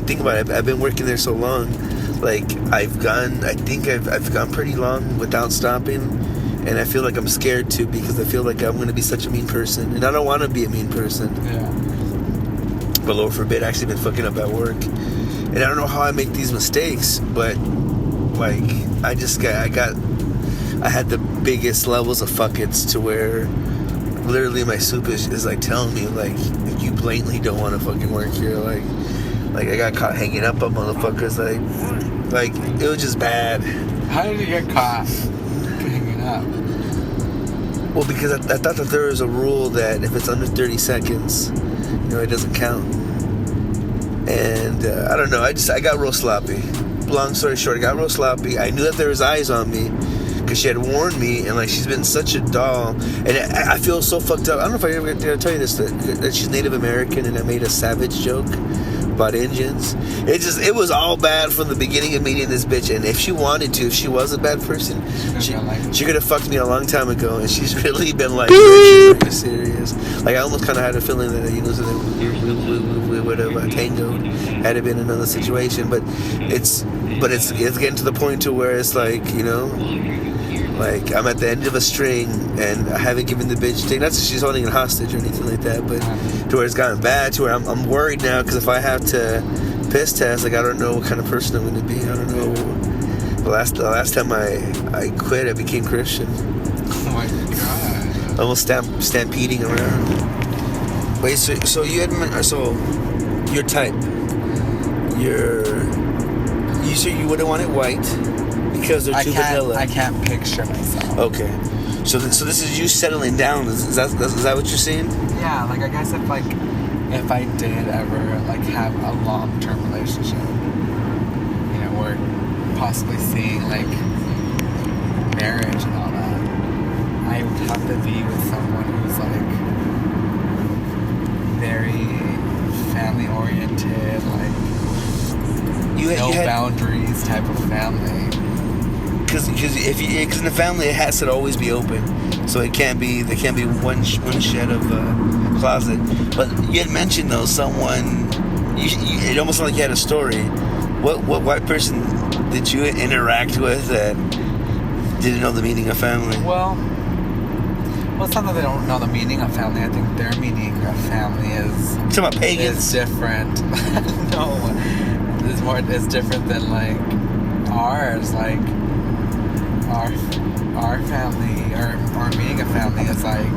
think about it, I've been working there so long, like, I think I've gone pretty long without stopping, and I feel like I'm scared to, because I feel like I'm going to be such a mean person, and I don't want to be a mean person. Yeah. But Lord forbid, I actually been fucking up at work, and I don't know how I make these mistakes, but, like, I had the biggest levels of fuck-its to where literally my soup is like telling me like you blatantly don't want to fucking work here, like I got caught hanging up on motherfuckers, like it was just bad. How did you get caught hanging up? Well, because I thought that there was a rule that if it's under 30 seconds, it doesn't count. And I don't know, I got real sloppy. Long story short, I got real sloppy. I knew that there was eyes on me, because she had warned me, and like she's been such a doll, and I feel so fucked up. I don't know if I ever did I tell you this, that she's Native American, and I made a savage joke about Indians. It was all bad from the beginning of meeting this bitch, and if she wanted to, if she was a bad person, she could have fucked me a long time ago, and she's really been like very serious. Like I almost kind of had a feeling that we would have tangoed had it been another situation, but it's getting to the point to where it's like, like I'm at the end of a string and I haven't given the bitch thing. Not that she's holding a hostage or anything like that, but to where it's gotten bad, to where I'm worried now, because if I have to piss test, like I don't know what kind of person I'm going to be. I don't know. The last time I quit, I became Christian. Oh my god! Almost stampeding around. Wait, so you had your type, you said you wouldn't want it white. Because they're too vanilla. I can't picture myself. Okay, so this is you settling down. Is that what you're saying? Yeah, like I guess if I did ever like have a long-term relationship, we're possibly seeing like marriage and all that, I would have to be with someone who's like very family-oriented, like no boundaries type of family. Because in the family, it has to always be open, so there can't be one shed of closet. But you had mentioned though someone, it almost like you had a story. What white person did you interact with that didn't know the meaning of family? Well, it's not that they don't know the meaning of family. I think their meaning of family is talking about pagans. Is different. No, it's different than like ours. Like our family, or our meaning of family is like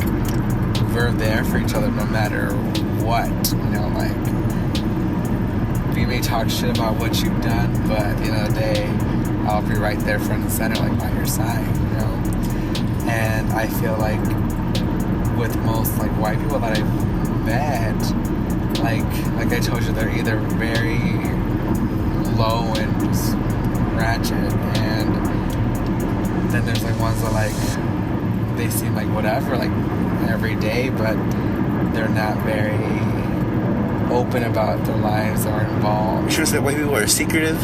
we're there for each other no matter what. Like we may talk shit about what you've done, but at the end of the day, I'll be right there front and center, like by your side. And I feel like with most like white people that I've met, like I told you, they're either very low and ratchet, and then there's like ones that like they seem like whatever, like every day, but they're not very open about their lives or involved. You sure that white people are secretive?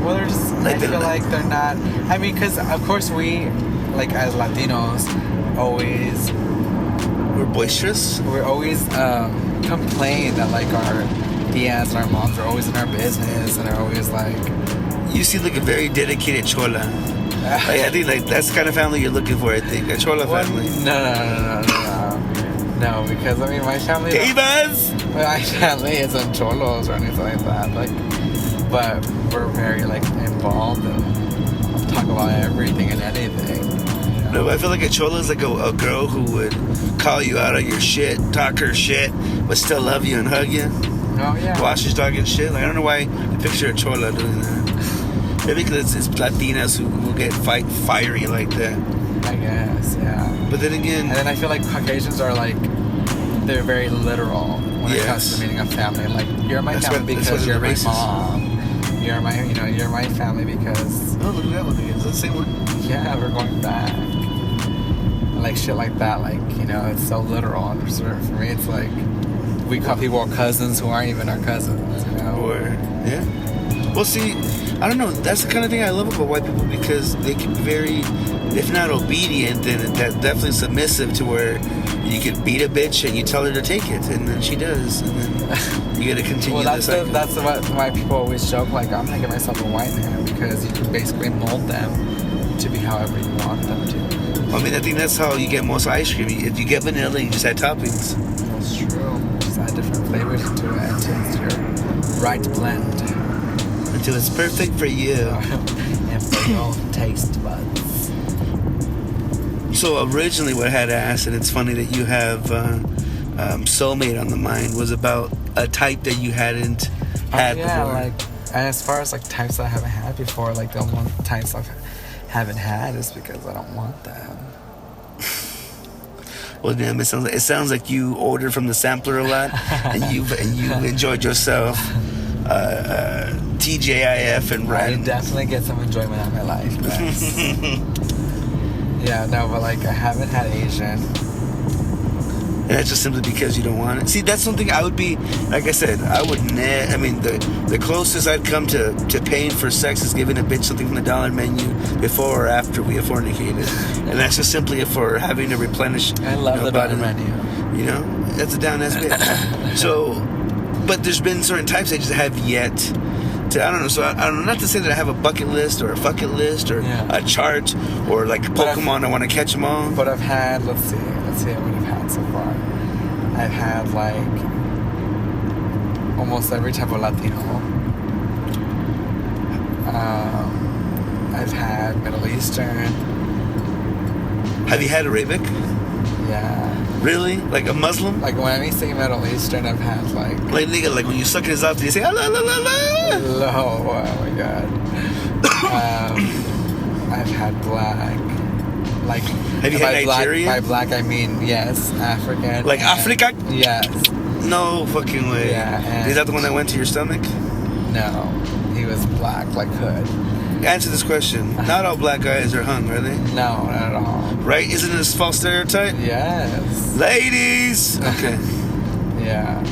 Well, they're just, I feel like they're not. I mean, because of course we, like as Latinos, we're boisterous. We're always complain that like our tias and our moms are always in our business and are always like. You seem like a very dedicated chola. I think like that's the kind of family you're looking for. I think a chola family. No, because I mean my family. My family isn't cholos or anything like that. Like, but we're very like involved and talk about everything and anything. No, I feel like a chola is like a girl who would call you out on your shit, talk her shit, but still love you and hug you. Oh yeah. Wash his dog and shit. Like, I don't know why I picture a chola doing that. Maybe because it's Latinas who will get fiery like that. I guess, yeah. But then again, And then I feel like Caucasians are like, they're very literal when it comes to meeting a family. Like, you're my family because you're my mom. You're my, you're my family because... Oh, look at that one again. Is that the same one? Yeah, we're going back. Like, shit like that. Like, it's so literal. And for me, it's like, we call people cousins who aren't even our cousins, Or, yeah. Well, see, I don't know. That's the kind of thing I love about white people because they can be very, if not obedient, then that's definitely submissive to where you could beat a bitch and you tell her to take it, and then she does, and then you got to continue. Well, that's why people always joke like, I'm gonna get myself a white man because you can basically mold them to be however you want them to. I mean, I think that's how you get most ice cream. If you get vanilla, you just add toppings. That's true. Just add different flavors to it until it's your right blend. Until it's perfect for you. And for your taste buds. So originally what I had asked, and it's funny that you have soulmate on the mind, was about a type that you hadn't had before. Like, and as far as like types I haven't had before, like the only types I haven't had is because I don't want them. Well, damn, it sounds like you ordered from the sampler a lot, and you enjoyed yourself. TJIF and I Red. definitely get some enjoyment out of my life. Yeah, no, but like I haven't had Asian. And that's just simply because you don't want it. See, that's something I would be, like I said, I would I mean, the closest I'd come to paying for sex is giving a bitch something from the dollar menu before or after we have fornicated. And that's just simply for having to replenish. I love the dollar menu. That's a down-ass bitch. So, but there's been certain types I just have yet to, I don't know, so I don't know, not to say that I have a bucket list or a bucket list or a chart or like Pokemon, I want to catch them all. But I've had, let's see what I've had so far. I've had like almost every type of Latino. I've had Middle Eastern. Have you had Arabic? Yeah. Really? Like a Muslim? Like when I say Middle Eastern, I've had like nigga, like when you suck his off, you say, Allah, la, la, la. Oh my god. I've had black. Like, have you had Nigerian? By black, I mean, yes, African. Like Africa? Yes. No fucking way. Yeah. Is that the one that went to your stomach? No. He was black, like hood. Answer this question. Not all black guys are hung, are they? No, not at all. Right? Isn't it a false stereotype? Yes. Ladies! Okay. Yeah.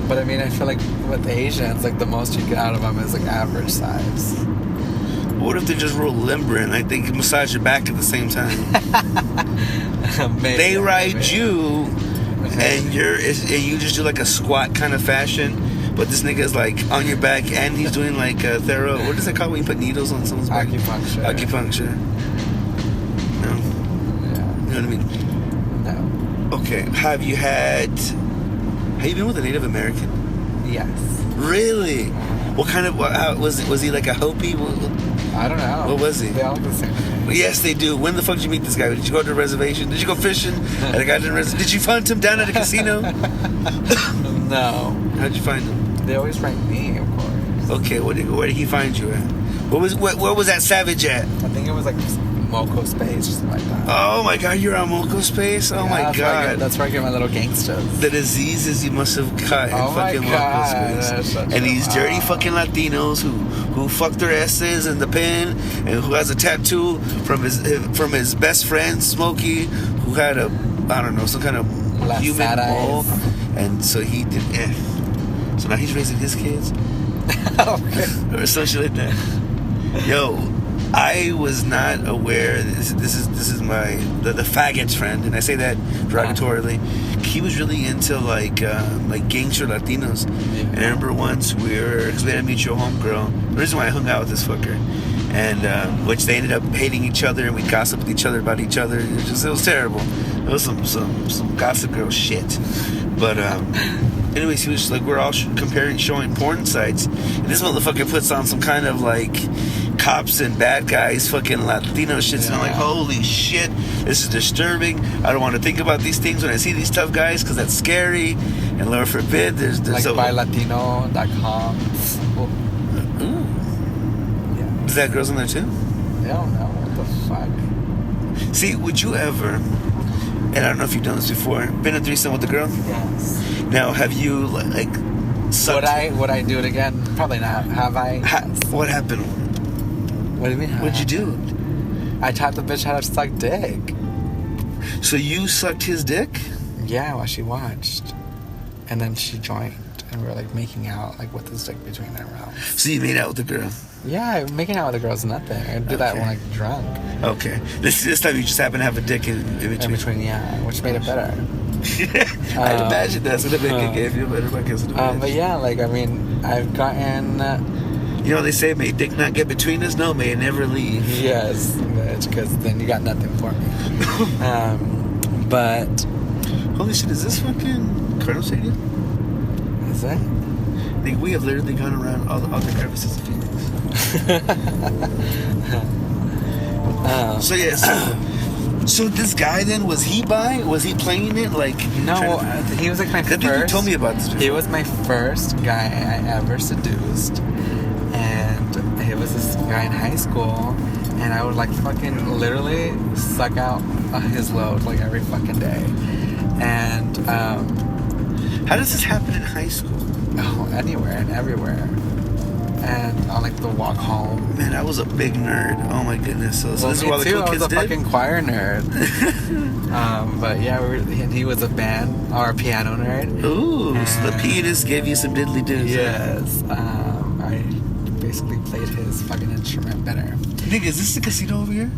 But I mean, I feel like with Asians, like the most you get out of them is like average size. What if they're just real limber and like they can massage your back at the same time? Maybe, they ride you, and you just do like a squat kind of fashion. But this nigga is like on your back, and he's doing like thorough. What is that called when you put needles on someone's back? Acupuncture. No. Yeah. You know what I mean? No. Okay. Have you been with a Native American? Yes. Really? What kind of was he like a Hopi? I don't know. What was he? They all look the same. Yes, they do. When the fuck did you meet this guy? Did you go to the reservation? Did you go fishing at a goddamn reservation? Did you find him down at a casino? No. How'd you find him? They always rank me, of course. Okay, where did he find you at? Where was that savage at? I think it was like Moco Space or something like that. Oh my god, you're on Moco Space? Oh my god. That's where I get my little gangsters. The diseases you must have caught in fucking Moco Space. And these dirty fucking Latinos who fuck their asses in the pen and who has a tattoo from his best friend, Smokey, who had some kind of human mole. And so he did So now he's raising his kids? Okay. Or something like that. Yo, I was not aware. This is my the faggot's friend, and I say that derogatorily. He was really into like gangster Latinos. Yeah. And I remember once we had a mutual homegirl. The reason why I hung out with this fucker, and which they ended up hating each other, and we gossiped with each other about each other. It was terrible. It was some gossip girl shit. But anyways, he was like, we're all showing porn sites, and this motherfucker puts on some kind of like cops and bad guys, fucking Latino shit. And I'm like, holy shit, this is disturbing. I don't want to think about these things when I see these tough guys because that's scary. And Lord forbid, there's like bylatino.com. Yeah. Is that girls in there too? I don't know. What the fuck? See, would you ever, and I don't know if you've done this before, been a threesome with a girl? Yes. Now, have you, like, sucked? Would I do it again? Probably not. Have I? What happened? What do you mean? What'd you do? I taught the bitch how to suck dick. So you sucked his dick? Yeah, while she watched. And then she joined. And we were like making out like with his dick between our mouths. So you made out with the girl? Yeah, making out with a girl's nothing. I do that when like drunk. Okay. This time you just happen to have a dick in between. In between, yeah, which made it better. I'd imagine that's what make it gave you better. But yeah, like I mean, I've gotten. You know, they say, may dick not get between us. No, may it never leave. Yes, because then you got nothing for me. But holy shit, is this fucking Colonel Stadium? Is it? Like, we have literally gone around all the crevices of Phoenix. So yes. So this guy then, was he playing it like? No, he was like my first. You told me about this before. He was my first guy I ever seduced, and it was this guy in high school, and I would like fucking literally suck out his load like every fucking day, and how does this happen in high school? Oh, anywhere and everywhere. And on like the walk home. Man, I was a big nerd. Oh my goodness. So this is what all the cool kids did? I was a fucking choir nerd. But yeah, he was a band or a piano nerd. Ooh, so the pianist gave you some diddly doos. Yes. I basically played his fucking instrument better. Nigga, is this the casino over here?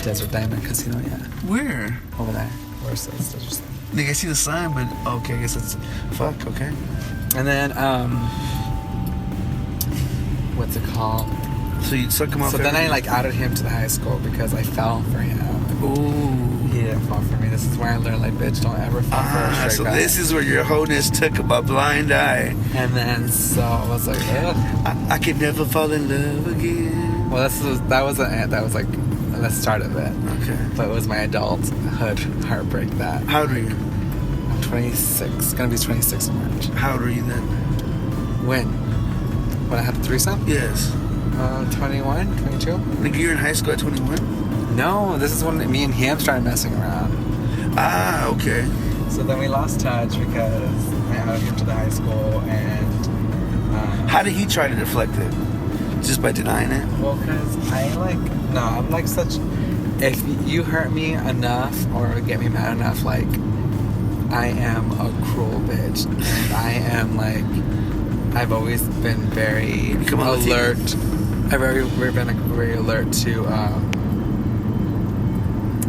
Desert Diamond Casino, yeah. Where? Over there. Where's this? Nigga, I see the sign, but okay, I guess it's fuck, okay. And then what's it called? So you suck him off. So then I like outed him to the high school because I fell for him. Ooh. He didn't fall for me. This is where I learned like, bitch, don't ever fall for a straight guy. So this is where your wholeness took a blind eye. And then so I was like, ugh. I could never fall in love again. Well, that was like the start of it. Okay. But it was my adulthood heartbreak that. How old are you? I'm 26. Gonna be 26 in March. How old are you then? When I had a threesome? Yes. 21, 22. Nigga, you're in high school at 21? No, this is when me and him started messing around. Ah, okay. So then we lost touch because I outed him to the high school and... How did he try to deflect it? Just by denying it? Well, because I'm like such... If you hurt me enough or get me mad enough, like, I am a cruel bitch. And I am like... I've always been very alert. I've been like very alert to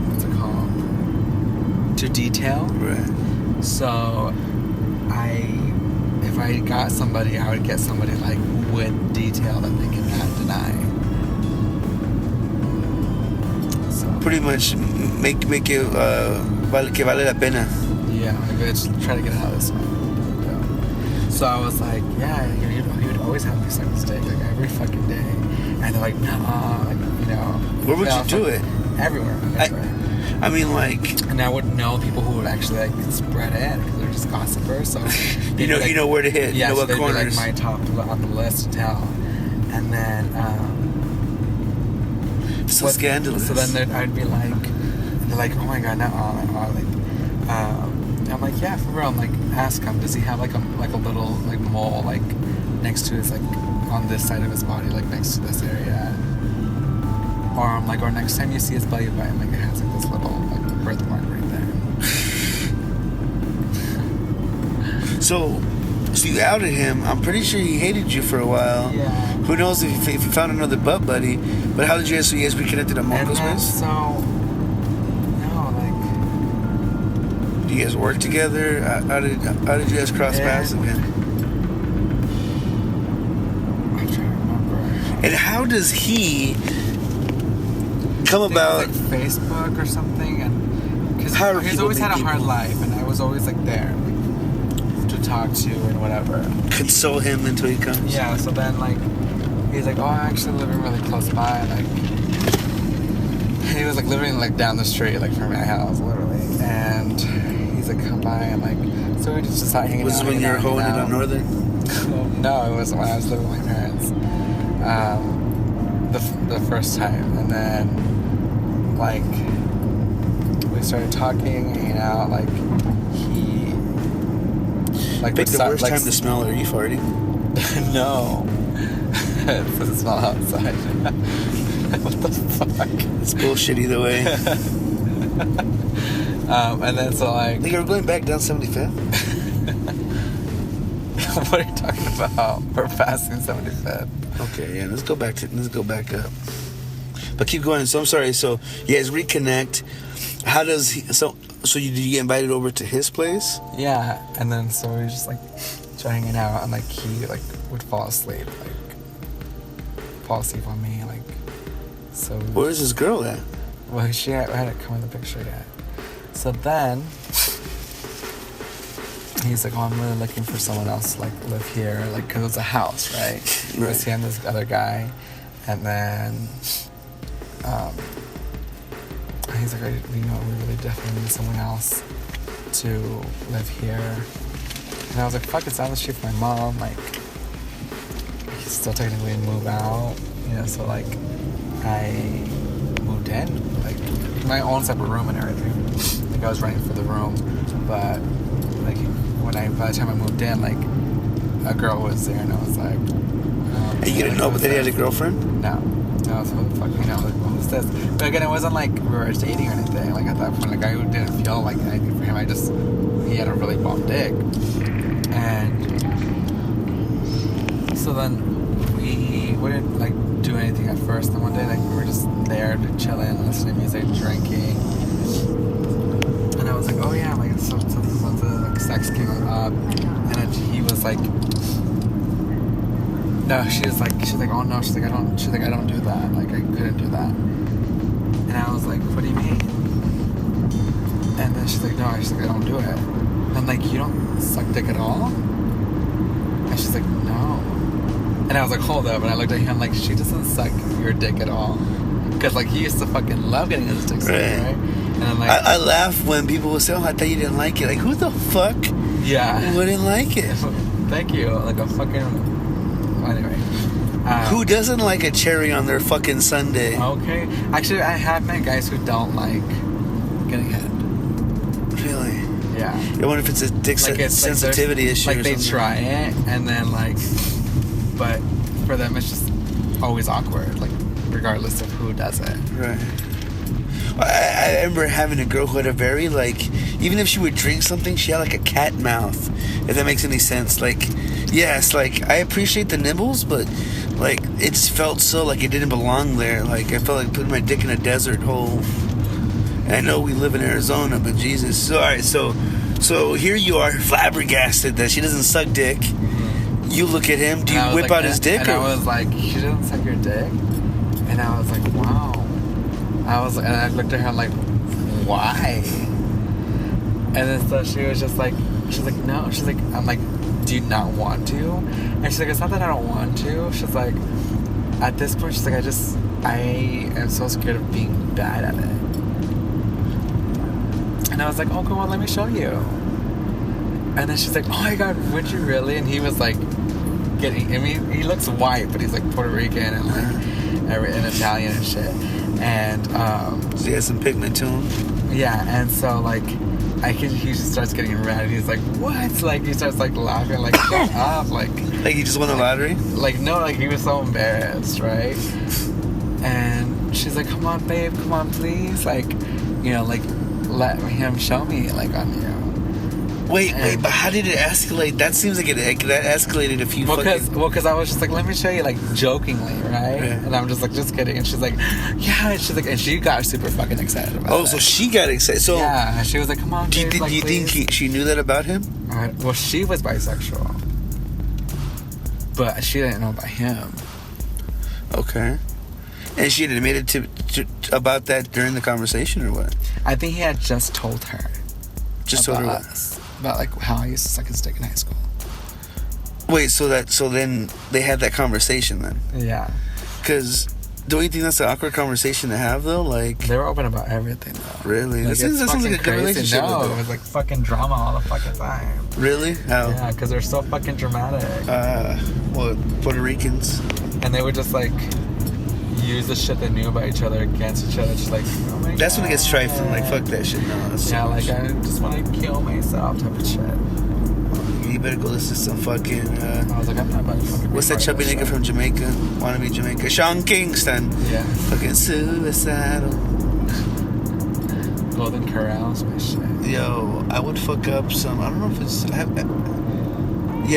what's it called? To detail. Right. So if I got somebody, I would get somebody like with detail that they cannot deny. So pretty much make it que vale la pena. Yeah, like bitch, try to get out of this one. So I was like, yeah, he would always have me suck his dick like every fucking day, and they're like, nah, like, you know. Where would you do it? Everywhere. I mean, like. And I would know people who would actually like spread it because they're just gossipers. So you know where to hit. Yeah, you know so what they'd corners. be like my top on the list to tell, and then. So scandalous. So then I'd be like, they're like, oh my god, now I'm like, yeah, for real. I'm like, ask him, does he have like a little like mole like next to his like on this side of his body, like next to this area? Or I'm like, or next time you see his belly button, like it has like this little like birthmark right there. So you outed him. I'm pretty sure he hated you for a while. Yeah. Who knows if you found another butt buddy? But how did you guys reconnected at Mongo's place? You guys work together? How did you guys cross paths again? I'm trying to remember. And how does he come about? It was like Facebook or something, and because he's always had a hard life, and I was always like there to talk to and whatever. Console him until he comes. Yeah. So then like he's like, oh, I actually living really close by. Like, he was like living like down the street, like from my house, literally. And he's like, come by and like, so we just started hanging out. Was this when you were holding it on Northern? No, it was when I was living with my parents. The first time, and then like we started talking, hanging out. Like he, like Pick the worst time to smell it. Are you farting? No, it doesn't smell outside. What the fuck? It's bullshit either way. And then so like, We're going back down 75th. what are you talking about? We're passing 75th. Okay, yeah. Let's go back up. But keep going. So I'm sorry. So you guys reconnect. How does he? So did you get invited over to his place? Yeah, and then so we just like started hanging out, and like he like would fall asleep on me, like. So Where's this girl at? well, I hadn't come in the picture yet. So then he's like, oh, I'm really looking for someone else to like live here, like, because it's a house, right? Right. Was he and this other guy, and then he's like, we really definitely need someone else to live here. And I was like, fuck, it's down the street from my mom. Like, he's still technically move out, so like I moved in, like my own separate room and everything. Like I was renting for the room, but like by the time I moved in, like a girl was there, and I was like, And you didn't know that he had a girlfriend? No, so what the fuck, like, what was this? But again, it wasn't like we were dating or anything. Like at that point, like I didn't feel like anything for him. He had a really bomb dick, and so then we wouldn't like do anything at first. And one day, like we were just there chilling, listening to music, drinking, and I was like, oh yeah, like so like sex came up, and then he was like, no, she's like, oh no, I don't do that, like I couldn't do that, and I was like, what do you mean? And then she's like, no, I don't do it. And I'm like, you don't suck dick at all? And she's like, no. And I was like, hold up. And I looked at him like, she doesn't suck your dick at all. Because like he used to fucking love getting his dick sucked, right? And I'm like, I laugh when people will say, oh, I thought you didn't like it. Like, who the fuck wouldn't like it? Thank you. Like a fucking... Anyway. Who doesn't like a cherry on their fucking sundae? Okay. Actually, I have met guys who don't like getting head. Really? Yeah. I wonder if it's a dick sensitivity issue like or they something. try it, and then like... But for them, it's just always awkward, like, regardless of who does it. Right. I remember having a girl who had a very, like, even if she would drink something, she had, like, a cat mouth, if that makes any sense. Like, yes, like, I appreciate the nibbles, but, like, it just felt so like it didn't belong there. Like, I felt like putting my dick in a desert hole. And I know we live in Arizona, but Jesus. So, all right, so here you are, flabbergasted that she doesn't suck dick. You look at him. Do you whip out his dick? And I was like, she doesn't suck your dick? And I was like, wow. And I looked at her like, why? And then so she was like, no. She's like, I'm like, do you not want to? And she's like, it's not that I don't want to. She's like, at this point, she's like, I am so scared of being bad at it. And I was like, oh, come on, let me show you. And then she's like, oh my God, would you really? And he was like, he looks white, but he's like Puerto Rican and like and Italian and shit. And so he has some pigment to him. Yeah, and so like he just starts getting red. He's like, what? Like he starts like laughing, like shut up, like he just won the lottery. Like no, like he was so embarrassed, right? And she's like, come on, babe, come on, please, like like let him show me like on you. Wait, but how did it escalate? That seems like that escalated a few because I was just like, let me show you, like, jokingly, right? Yeah. And I'm just like, just kidding. And she's like, yeah. And she's like, and she got super fucking excited about it. Oh, so she got excited. So yeah, she was like, come on, babe, do you think she knew that about him? Well, she was bisexual, but she didn't know about him. Okay. And she had admitted to about that during the conversation, or what? I think he had just told her. Just told her what? About like how I used to suck his dick in high school. Wait, so then they had that conversation then? Yeah. Because don't you think that's an awkward conversation to have though? Like, They were open about everything though. really? Like, That sounds like a good relationship. No, with it was like fucking drama all the fucking time. Really? How? Yeah, because they're so fucking dramatic. Well, Puerto Ricans. And they would just like use the shit they knew about each other against each other. Just like, oh my That's God. when it gets trifling. Like, fuck that shit. No, that's Yeah, too like much. I just want to kill myself type of shit. You better go listen to some fucking. I was like, I'm not about to fucking. What's that be part chubby of nigga this from Jamaica? Wanna be Jamaica? Sean Kingston. shit. Yeah. Fucking suicidal. Golden Corral's my shit. Yo, I would fuck up some. I don't know if it's. Yeah,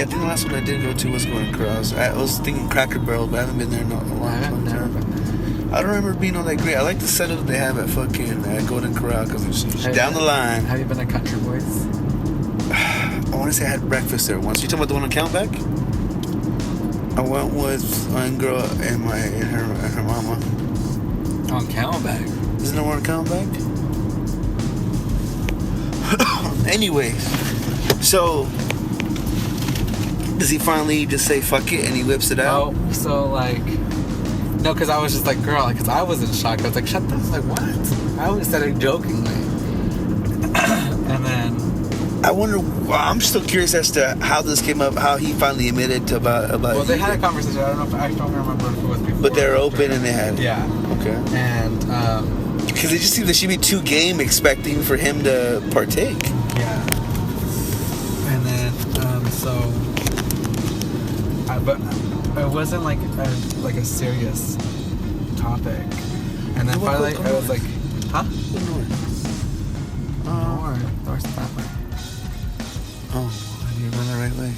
I think the last one I did go to was Golden Corral's. I was thinking Cracker Barrel, but I haven't been there in a long I've never time. been there. I don't remember being all that great. I like the setup they have at fucking Golden Corral because it's down the line. Have you been to Country Boys? I want to say I had breakfast there once. You talking about the one on Countback? I went with one girl and her mama. On Camelback. Isn't there one on Countback? Anyways, so does he finally just say fuck it and he whips it out? Oh, so like, no, because I was just like, girl, because I was in shock. I was like, shut the, like, what? I always said it jokingly. And then, I wonder. Well, I'm still curious as to how this came up. How he finally admitted to about. well, they had a conversation. I don't know if I don't remember if it was before. But they're or open after. and they had. Yeah. Okay. And Because it just seemed that she'd be too game expecting for him to partake. yeah. And then so, but it wasn't like a serious topic. And then Come on, finally, come I on. was like, huh? Oh, North that way. you're going the right way.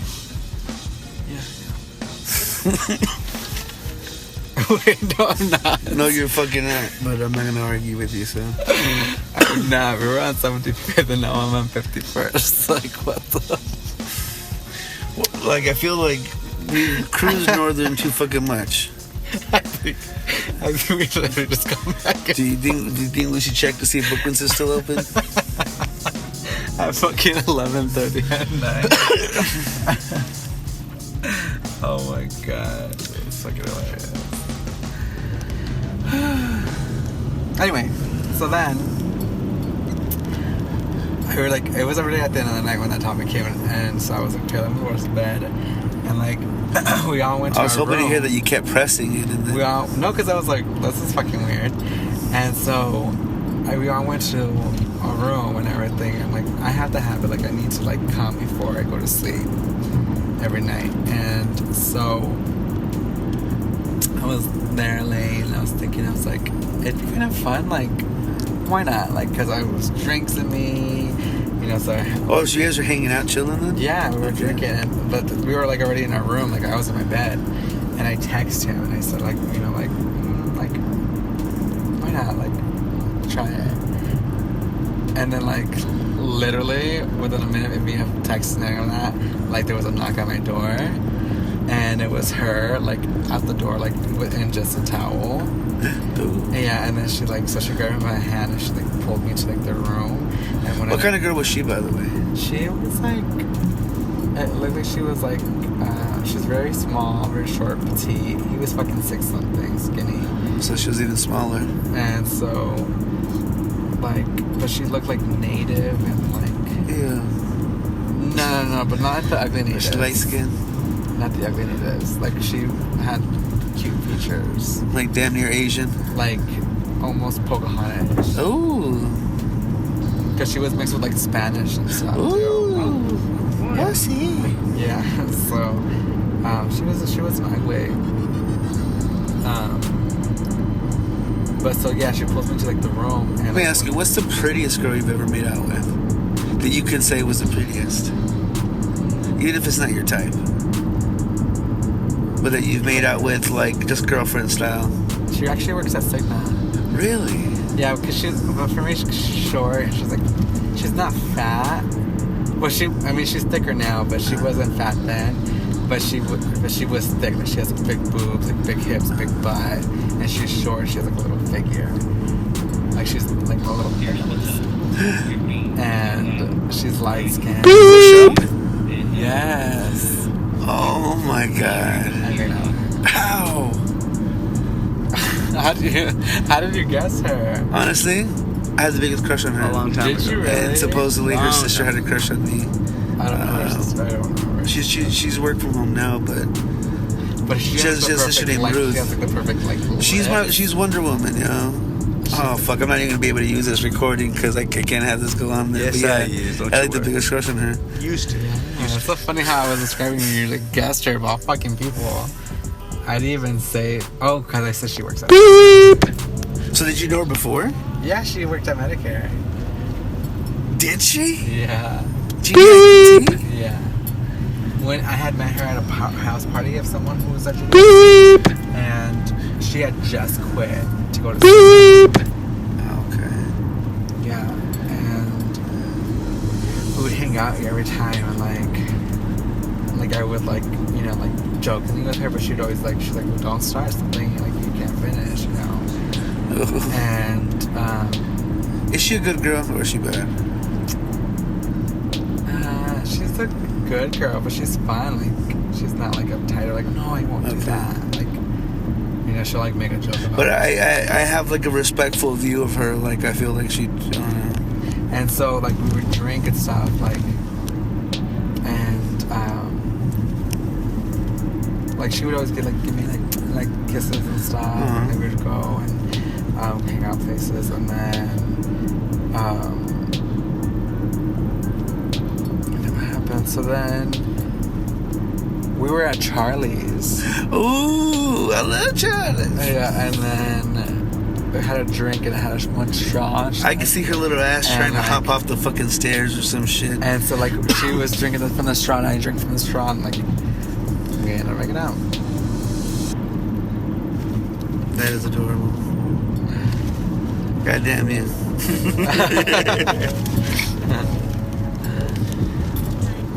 Wait, no, I'm not. No, you're fucking not. But I'm not gonna argue with you, so. Nah, we were on 75th and now I'm on 51st. Like, what the? Like, I feel like we cruise northern too fucking much. I think we literally just come back. Do you think we should check to see if Bookman's is still open? At fucking 11:30 at night. Oh my god. It's fucking hilarious. Anyway, so then we were like, it was already at the end of the night when that topic came in, and so I was like, okay, let me go to bed. And like, we all went to I was our hoping to room. hear that you kept pressing it. And We all, no, because I was like, this is fucking weird. And so we all went to a room and everything. I'm like, I have to have it. Like, I need to like come before I go to sleep every night. And so I was there laying and I was thinking, I was like, it'd be kind of fun. Like, why not? Like, because I was drinks in me, you know, so Oh, so you guys were hanging out, chilling then? yeah, we were drinking, but we were like already in our room. Like I was in my bed, and I texted him and I said like, you know, like why not? Like try it. And then like literally within a minute of me texting on that, like there was a knock on my door, and it was her like out the door like in just a towel. Yeah, and then she like so she grabbed my hand and she like pulled me to like the room. And when What kind of girl was she, by the way? she was like, it looked like she was like, she's very small, very short, petite. He was fucking 6-something, skinny. So she was even smaller. And so, like, but she looked like native and like, Yeah. no, but not the ugly Was natives. she light skin? Not the ugly natives. Like, she had cute features. Like damn near Asian? Like, almost Pocahontas. Ooh. Because she was mixed with like Spanish and stuff. Ooh. Pussy. Yeah, so she was ugly. But so yeah, she pulls me to like the room. And Let me ask you, what's the prettiest girl you've ever made out with? That you could say was the prettiest? Even if it's not your type. But that you've made out with, like, just girlfriend style. She actually works at Sigma. Really? Yeah, because but for me, she's short. And she's like, she's not fat. Well, she's thicker now, but she wasn't fat then. But she was thick. Like, she has like, big boobs, like big hips, big butt, and she's short. She has like a little figure. Like she's like a little penis. And she's light skinned. Yes. Oh my god. I know. How? How did you guess her? Honestly, I had the biggest crush on her. A long time Did ago. you really? And supposedly her Long sister time had a crush on me. I don't know her sister. I don't remember. She's worked from home now, but But she has the a sister perfect, named like, Ruth. She has like the perfect like. she's Wonder Woman, you know. Oh fuck! I'm not even gonna be able to use this recording because I can't have this go on there. Yes, but yeah, I use. Don't I you like the worry. biggest crush on her. Used to. It's so funny how I was describing you like guessed her of all fucking people. I didn't even say because I said she works at. So did you know her before? Yeah, she worked at Medicare. Did she? Yeah. GIT? Yeah. When I had met her at a house party of someone who was at and she had just quit to go to school. Okay. Yeah, and we would hang out here every time, and like I would like jokingly with her, but she's like, well, don't start something like you can't finish, you know. And Is she a good girl or is she bad? she's a good girl, but she's fun. Like she's not like uptight or like no, I won't do that. Like she'll like make a joke about. But it. I have like a respectful view of her. Like I feel like she. I don't know. And so like we would drink and stuff like, and like she would always give me like kisses and stuff, and then we would go and hang out places, and then what happened? So then we were at Charlie's. Ooh, I love Charlie. Yeah, and then we had a drink and had one straw. I can see her little ass And, trying to like- hop off the fucking stairs or some shit. And so like she was drinking from the straw, and I drank from the straw, and like we ended up making out. That is adorable. God damn you.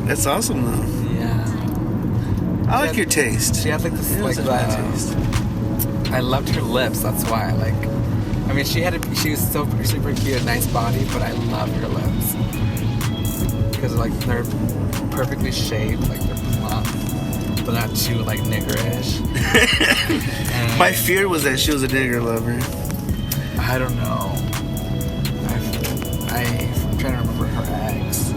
That's awesome though. Yeah. I like your taste. She had like this You like have such bad taste. I loved her lips. That's why. Like, I mean, she was so super cute, nice body, but I love her lips because like they're perfectly shaped, like they're plump, but not too like niggerish. And My fear was that she was a nigger lover. I don't know. I'm trying to remember her ex.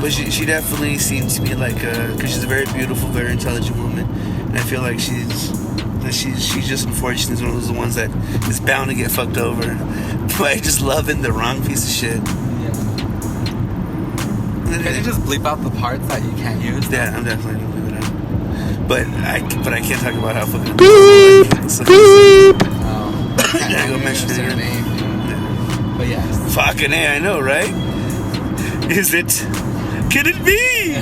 But she definitely seems to be like because she's a very beautiful, very intelligent woman, and I feel like she's just unfortunate. One of those ones that is bound to get fucked over by just loving the wrong piece of shit. Yeah. Can you just bleep out the parts that you can't use? Yeah, I'm definitely gonna leave it out. But I can't talk about how fucking. So, I Yeah, go mention it her again. name. But yes. fucking A, I know, right? Is it? Can it be?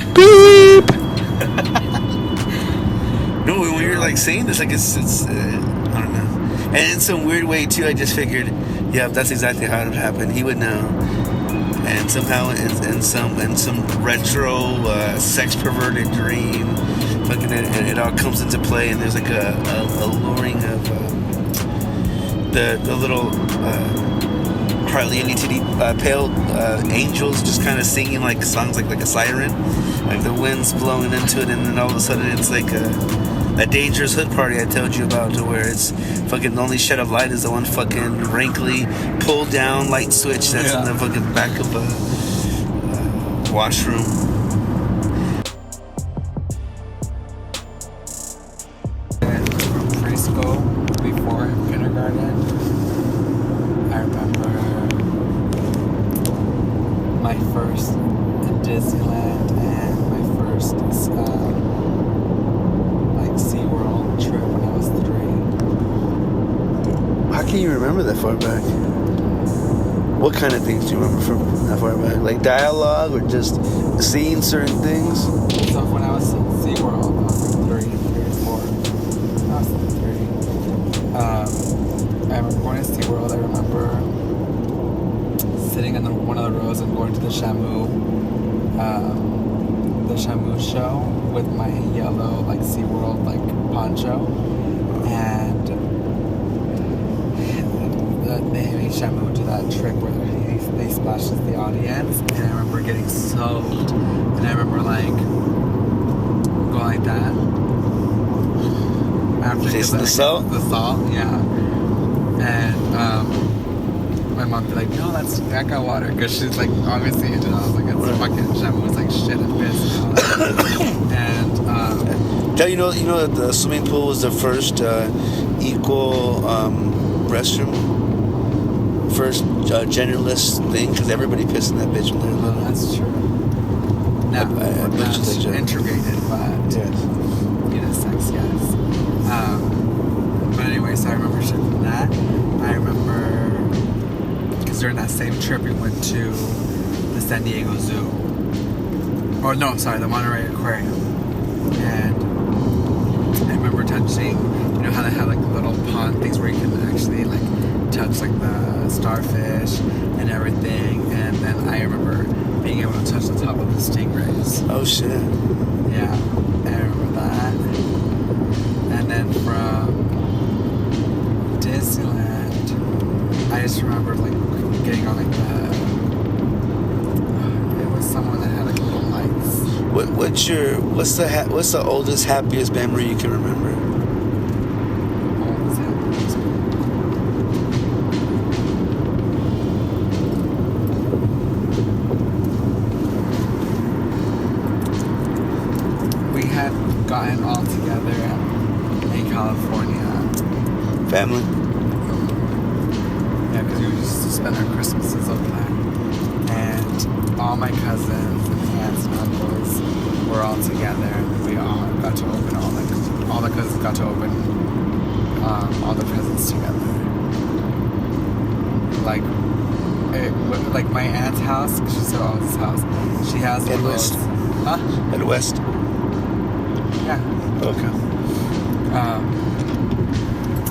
No, when you're like saying this, like it's I don't know. And in some weird way too, I just figured, yeah, that's exactly how it would happen. He would know. And somehow, in some retro sex perverted dream, fucking it all comes into play, and there's like a luring of the little hardly any titty pale angels just kind of singing like songs like a siren, like the wind's blowing into it, and then all of a sudden it's like a dangerous hood party I told you about, to where it's fucking the only shed of light is the one fucking wrinkly pulled down light switch that's in the fucking back of a washroom. From preschool, before kindergarten, I remember my first Disneyland and my first like SeaWorld trip when I was 3. How can you remember that far back? What kind of things do you remember from that far back? Like dialogue or just seeing certain things? So when I was in SeaWorld, I was like 3 or 4. I was 3. I remember going to SeaWorld. I remember sitting in one of the rows and going to the Shamu show with my yellow like SeaWorld like poncho, and they made Shamu do that trick where they splashes the audience, and I remember getting soaked, and I remember like going like that. After Tasting the salt? The salt, yeah. And my mom be like, no, that's Eka water, because she's like, obviously, you know, I was like, it's fucking gem. It was like shit and piss. And you know that the swimming pool was the first equal restroom, first genderless thing, because everybody pissed in that bitch when they're little. that's true. Now, that's integrated, but yes. Unisex, yes. But anyway, so I remember shit from that. I remember because during that same trip we went to the San Diego Zoo. Or no, sorry, the Monterey Aquarium. And I remember touching, you know how they have like the little pond things where you can actually like touch like the starfish and everything. And then I remember being able to touch the top of the stingrays. Oh shit. Yeah, I remember that. And then from Disneyland, I just remember like getting on like it was someone that had like little lights. What's the oldest, happiest memory you can remember? Oldest, happiest we had gotten all together in California. Family? Yeah, because we used to spend our Christmases over there. And all my cousins and aunts and uncles were all together. And we all got to open all the cousins got to open all the presents together. Like my aunt's house, she's so old, this house. She has one of those. Huh? At West? Yeah. Okay.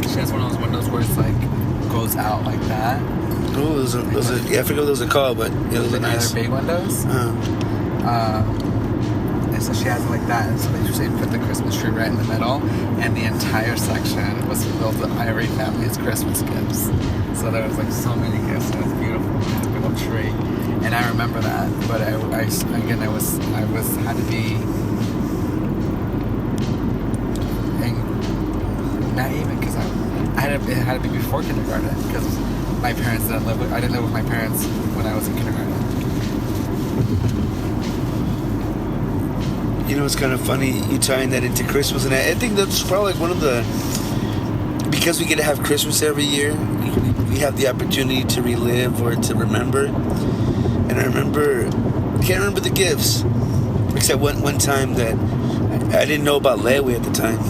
She has one of those windows where it's like goes out like that. Oh, those are, yeah, I forget what those are called, but yeah, those are nice. They're big windows. And so she has it like that, and so they usually put the Christmas tree right in the middle, and the entire section was filled with every family's Christmas gifts. So there was like so many gifts, and it was beautiful. It had a big old tree, and I remember that. But I had to be. Not even because it had to be before kindergarten because my parents I didn't live with my parents when I was in kindergarten. You know, it's kind of funny you tying that into Christmas, and I think that's probably like one of the, because we get to have Christmas every year, we have the opportunity to relive or to remember. And I can't remember the gifts, except one time that I didn't know about layaway at the time.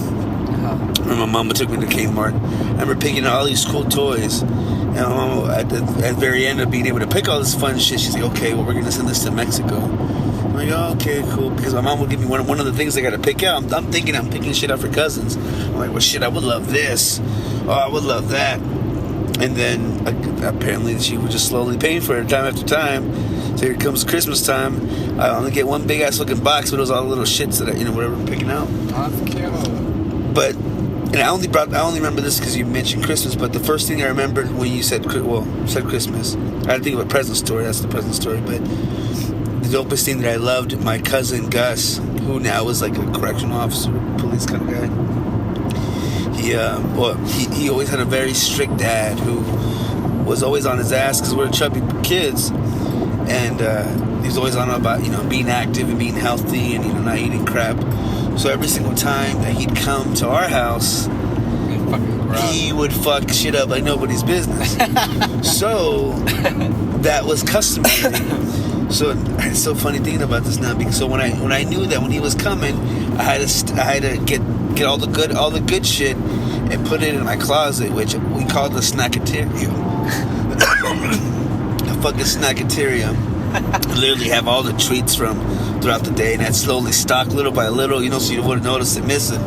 My mama took me to Kmart. I remember picking out all these cool toys. And my mama, at the very end of being able to pick all this fun shit, she's like, okay, well, we're going to send this to Mexico. I'm like, oh, okay, cool. Because my mom would give me one of the things I got to pick out. I'm thinking I'm picking shit out for cousins. I'm like, well, shit, I would love this. Oh, I would love that. And then apparently she was just slowly paying for it time after time. So here comes Christmas time. I only get one big ass looking box with all the little shits that whatever I'm picking out. Oh, that's cute. But, and I only remember this because you mentioned Christmas, but the first thing I remembered when you said Christmas, I didn't think of a present story, that's the present story, but the dopest thing that I loved, my cousin Gus, who now is like a correctional officer, police kind of guy, he always had a very strict dad who was always on his ass because we were chubby kids, and he was always on about, being active and being healthy and, not eating crap. So every single time that he'd come to our house, he would fuck shit up like nobody's business. So that was customary. So it's so funny thinking about this now, because when I knew that when he was coming, I had to get all the good shit and put it in my closet, which we called the snackatarium. The fucking snackatarium. Literally have all the treats from throughout the day, and I'd slowly stock little by little, so you wouldn't notice it missing.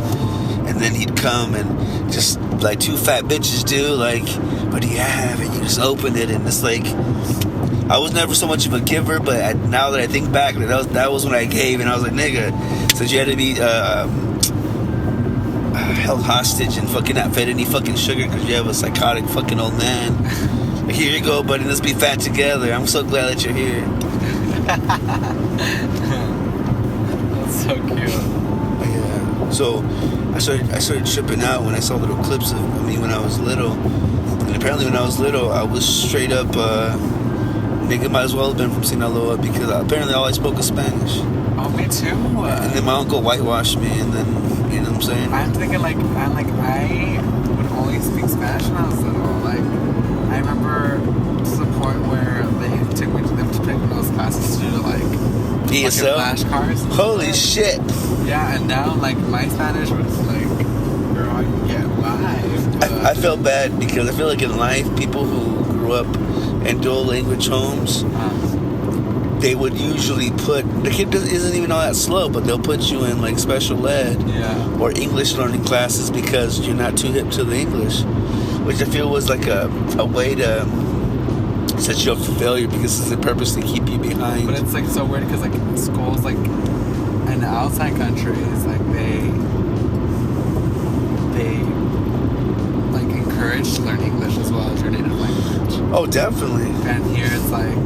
And then he'd come and just like two fat bitches do, like, what do you have? And you just open it, and it's like, I was never so much of a giver, but now that I think back, that was when I gave, and I was like, nigga, since you had to be held hostage and fucking not fed any fucking sugar because you have a psychotic fucking old man. Here you go, buddy. Let's be fat together. I'm so glad that you're here. That's so cute. Yeah. So I started tripping out when I saw little clips of me when I was little. And apparently when I was little, I was straight up, nigga might as well have been from Sinaloa because apparently all I spoke was Spanish. Oh, me too. And then my uncle whitewashed me, and then, you know what I'm saying? I'm thinking I would only speak Spanish when I was little. Like, I remember to the point where they took me to them to take those classes to do like ESL? flashcards. Holy shit. Yeah, and now like my Spanish was like, girl, I can get live. I felt bad because I feel like in life, people who grew up in dual language homes, they would usually put, the kid isn't even all that slow, but they'll put you in like special ed or English learning classes because you're not too hip to the English, which I feel was like a way to set you up for failure because it's a purpose to keep you behind. But it's like so weird because like schools like in the outside countries, like they like encourage to learn English as well as your native language. Oh, definitely. And here it's like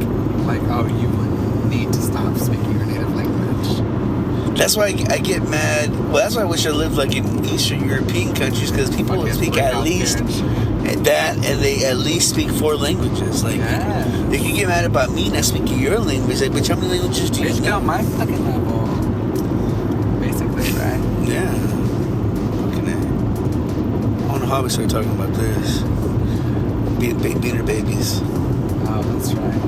oh, you would need to stop speaking your native language. That's why I get mad. Well, that's why I wish I lived like in Eastern European countries because people would speak at least that, and they at least speak 4 languages. Like, they can get mad about me not speaking your language. Like, but how many languages do you know? On my fucking level, basically, right? Yeah. Fucking A. I don't know how we started talking about this. Beaner babies. Oh, that's right.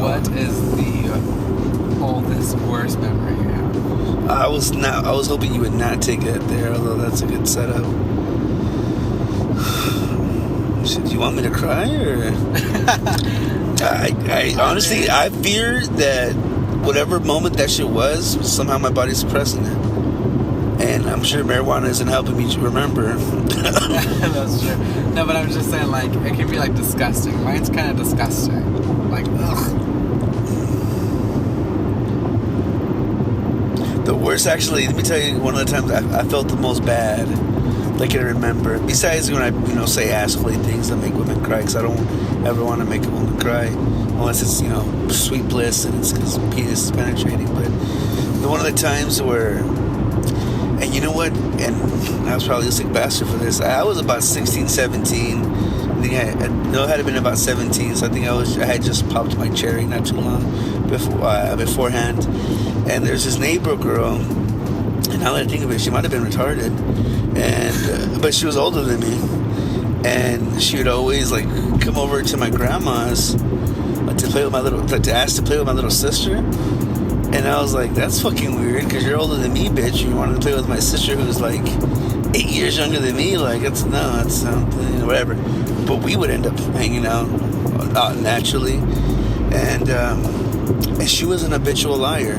What is the oldest worst memory you have? I was hoping you would not take it there, although that's a good setup. Do you want me to cry or? I honestly, I fear that whatever moment that shit was, somehow my body's suppressing it. And I'm sure marijuana isn't helping me to remember. That's true. No, but I'm just saying, like, it can be, like, disgusting. Mine's kind of disgusting. Like, ugh. The worst, actually, let me tell you, one of the times I felt the most bad, like I remember, besides when I, say assholey things that make women cry, because I don't ever want to make a woman cry, unless it's, sweet bliss and it's because penis is penetrating. But one of the times where, and you know what, and I was probably a sick bastard for this, I was about 16, 17, I think I had been about 17, so I think I had just popped my cherry not too long beforehand. And there's this neighbor girl, and now that I think of it, she might have been retarded, and but she was older than me, and she would always like come over to my grandma's to play with my to ask to play with my little sister, and I was like, that's fucking weird because you're older than me, bitch, and you wanted to play with my sister who's like 8 years younger than me. Like that's whatever. But we would end up hanging out naturally, and she was an habitual liar.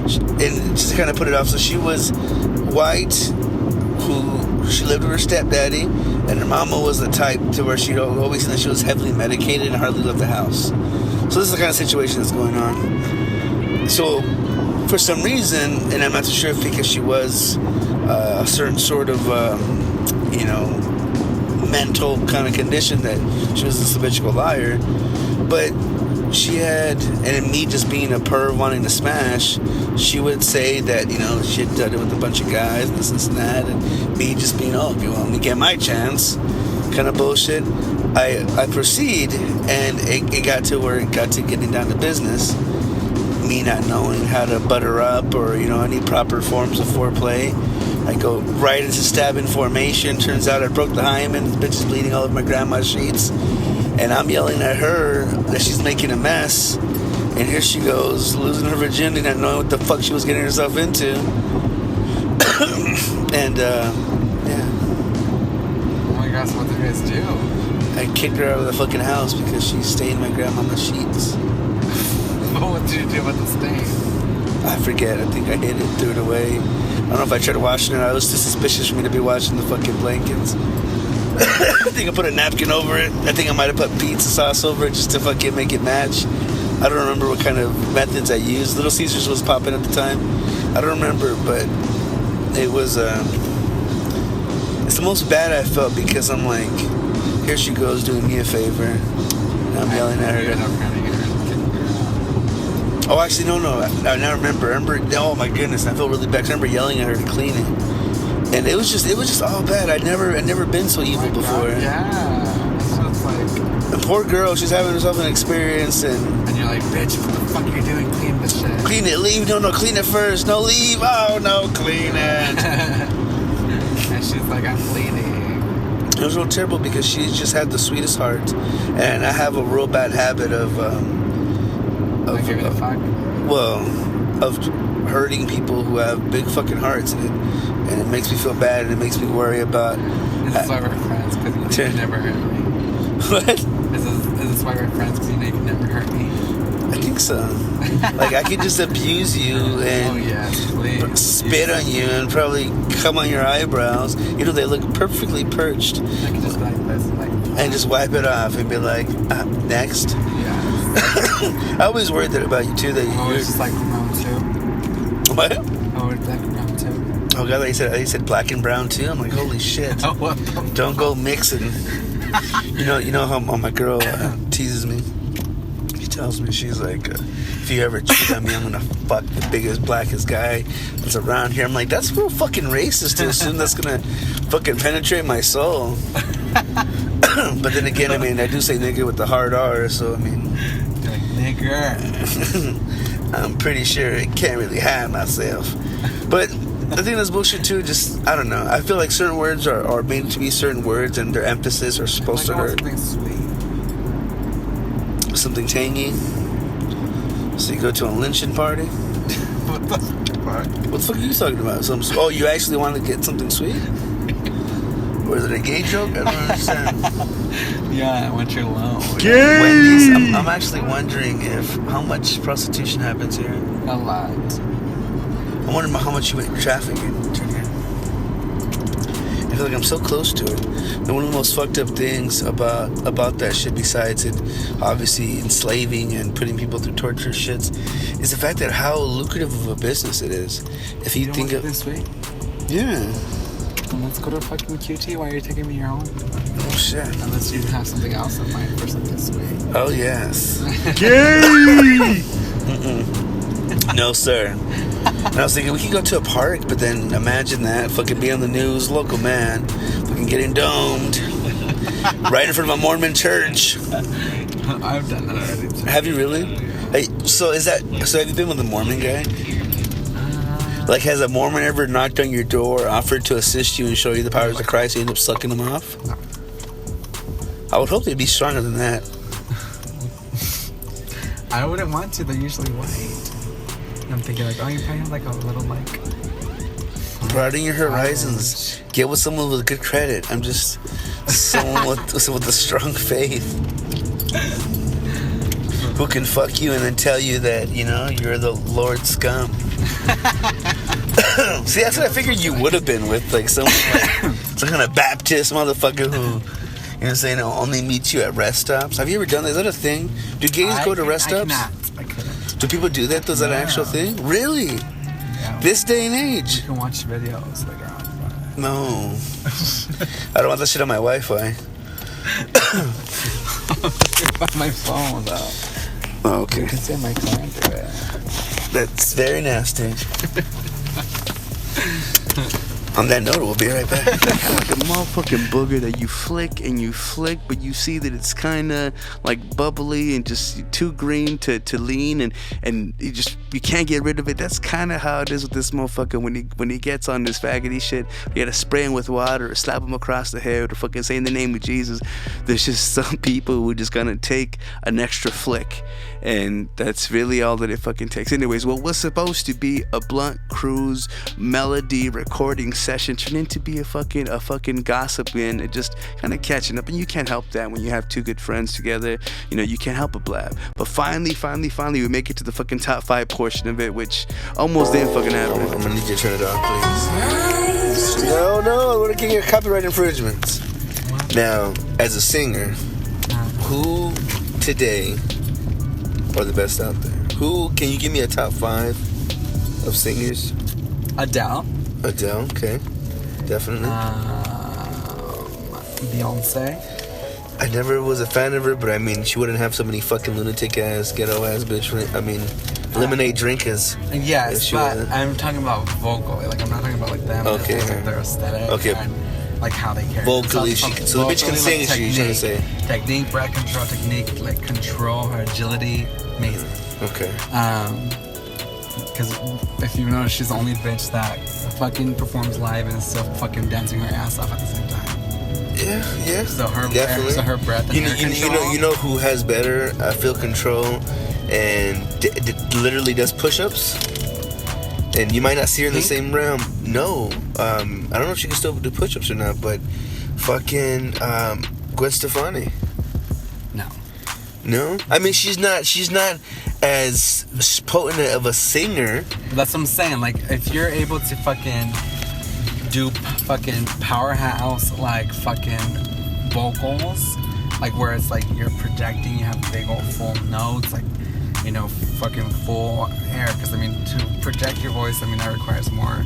And just to kind of put it off, so she was white, she lived with her stepdaddy, and her mama was the type to where she'd always said that she was heavily medicated and hardly left the house. So this is the kind of situation that's going on. So for some reason, and I'm not too sure if because she was a certain sort of, mental kind of condition that she was this habitual liar, but she had, and me just being a perv wanting to smash, she would say that, she had done it with a bunch of guys, this and that, and me just being, if you want me to get my chance, kind of bullshit. I proceed, and it got to where it got to getting down to business, me not knowing how to butter up or, any proper forms of foreplay. I go right into stabbing formation. Turns out I broke the hymen. This bitch is bleeding all over my grandma's sheets. And I'm yelling at her that she's making a mess. And here she goes, losing her virginity, not knowing what the fuck she was getting herself into. And, yeah. Oh my gosh, what did you guys do? I kicked her out of the fucking house because she stained my grandmama's sheets. What did you do with the stain? I forget. I think I hid it, threw it away. I don't know if I tried washing it. I was too suspicious for me to be washing the fucking blankets. I think I put a napkin over it. I think I might have put pizza sauce over it just to fucking make it match. I don't remember what kind of methods I used. Little Caesars was popping at the time. I don't remember, but it was It's the most bad I felt because I'm like, here she goes doing me a favor. And I'm yelling at her. Oh, actually, no. I now remember. Oh my goodness, I felt really bad. I remember yelling at her to clean it, and it was just all bad. I'd never been so evil before. Yeah. So it's like. The poor girl, she's having herself an experience, and you're like, bitch, what the fuck are you doing? Clean this shit. Clean it, leave. No, clean it first. No, leave. Oh no, clean it. And she's like, I'm cleaning. It was real terrible because she just had the sweetest heart, and I have a real bad habit of giving a fuck. Well, of hurting people who have big fucking hearts, and it makes me feel bad, and it makes me worry about. This is why we're friends, because you can never hurt me. What? Is this why we're friends, because you know you can never hurt me? I think so. Like, I could just abuse you and oh, yes, please. spit on you and probably come on your eyebrows. You know, they look perfectly perched. I could just like this, like, and just wipe it off and be like, next. Yeah. I always worried that about you too. That you're just like round two. What? Oh, it's like round two. Oh god, he said black and brown too. I'm like, holy shit! Don't go mixing. You know how my girl teases me. She tells me, she's like, if you ever cheat on me, I'm gonna fuck the biggest, blackest guy that's around here. I'm like, that's real fucking racist to assume that's gonna fucking penetrate my soul. But then again, I mean, I do say nigga with the hard R, so I mean, you're like, nigger. I'm pretty sure it can't really hide myself. But I think that's bullshit too. Just, I don't know. I feel like certain words are made to be certain words, and their emphasis are supposed to hurt. Something sweet. Something tangy. So you go to a lynching party. What the fuck? What the fuck are you talking about? Oh, you actually want to get something sweet? Or is it a gay joke? I don't understand. Yeah, once you're low. Wendy's. I'm actually wondering how much prostitution happens here. A lot. I'm wondering how much you went trafficking. I feel like I'm so close to it. And one of the most fucked up things about that shit, besides it obviously enslaving and putting people through torture shits, is the fact that how lucrative of a business it is. If you think of this way. Yeah. Well, let's go to fucking QT while you're taking me home. Oh shit. Unless you have something else in mind for something sweet. Oh yes. Gay! No sir. And I was thinking we could go to a park, but then imagine that fucking be on the news, local man, fucking getting domed, right in front of a Mormon church. I've done that already. Have you really? Hey, so have you been with a Mormon guy? Like, has a Mormon ever knocked on your door, offered to assist you and show you the powers of Christ, and you end up sucking them off? I would hope they'd be stronger than that. I wouldn't want to. They're usually white. I'm thinking like, oh, you probably have like a little like. Broaden your horizons. Get with someone with good credit. I'm just someone with a strong faith who can fuck you and then tell you that, you know, you're the Lord's scum. See, that's what I figured you would have been with, like someone like some kind of Baptist motherfucker who, you know what I'm saying, only meets you at rest stops. Have you ever done that? Is that a thing? Do gays go to rest stops? I couldn't. Do people do that? Is that an actual thing? Really? Yeah. This day and age? You can watch videos later on. But... No. I don't want that shit on my Wi-Fi. On my phone, though. Oh, okay. You can see my client through it. That's very nasty. On that note, we'll be right back. Like a motherfucking booger that you flick and you flick, but you see that it's kind of like bubbly and just too green to lean, and you can't get rid of it. That's kind of how it is with this motherfucker when he gets on this faggoty shit. You gotta spray him with water or slap him across the head or fucking say in the name of Jesus. There's just some people who are just gonna take an extra flick, and that's really all that it fucking takes. Anyways, what was supposed to be a blunt cruise melody recording session turned into be a fucking gossip and just kind of catching up, and you can't help that when you have two good friends together. You know, you can't help but blab. But finally we make it to the fucking top 5 portion of it, which almost didn't fucking happen. I'm gonna need you to turn it off, please. No, I want to get your copyright infringements. Now, as a singer, who today are the best out there? Who can you give me a top 5 of singers? Adele, okay, definitely. Beyonce. I never was a fan of her, but I mean, she wouldn't have so many fucking lunatic ass, ghetto ass bitch. I mean, lemonade drinkers. Yes, but I'm talking about vocally. Like, I'm not talking about like them. Okay. It's like their aesthetic. Okay. And, like how they carry. Vocally, so the bitch can sing. Like, she's trying to say technique, breath control, technique, like control her agility, amazing. Okay. Because if you notice, she's the only bitch that fucking performs live and is still fucking dancing her ass off at the same time. Yeah. So her definitely. So her breath and hair control. You know who has better feel control and literally does push-ups. And you might not see her in the same realm. No, I don't know if she can still do push-ups or not, but fucking Gwen Stefani. No, I mean she's not as potent of a singer. But that's what I'm saying. Like, if you're able to fucking do fucking powerhouse like fucking vocals, like where it's like you're projecting, you have big old full notes, like, you know, fucking full air. Because I mean, to project your voice, I mean that requires more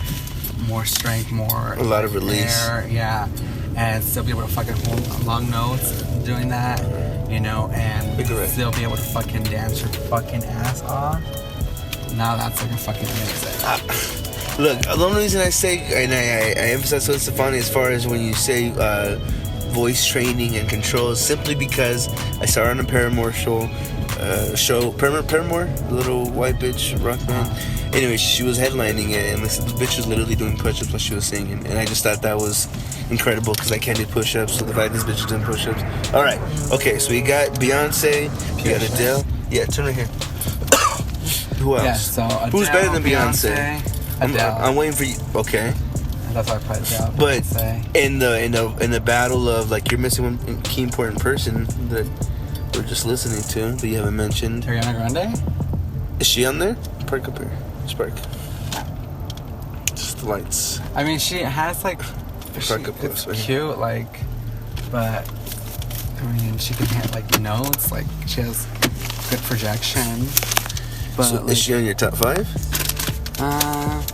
strength, a lot of release. Air, yeah, and still be able to fucking hold long notes doing that, you know, and still be able to fucking dance your fucking ass off. Now that's like a fucking amazing. Look, the only reason I say, and I emphasize Gwen Stefani as far as when you say voice training and control, is simply because I saw her on a Paramore show, Paramore, the little white bitch rock band. Anyway, she was headlining it, and this bitch was literally doing push-ups while she was singing, and I just thought that was incredible because I can't do push-ups, so the fact this bitch is doing push-ups. All right, okay, so we got Beyonce, you got Adele. Yeah, turn right here. Who else? Yeah, so Adele, who's better than Beyonce? Adele. I'm waiting for you. Okay. That's why I put Adele. But in the battle of like you're missing one key important person that we're just listening to that you haven't mentioned. Ariana Grande? Is she on there? Park up here. Spark. Just the lights. I mean, she has like. It's cute, like, but I mean, she can hit like notes. Like, she has good projection. But so like, is she on your top 5? I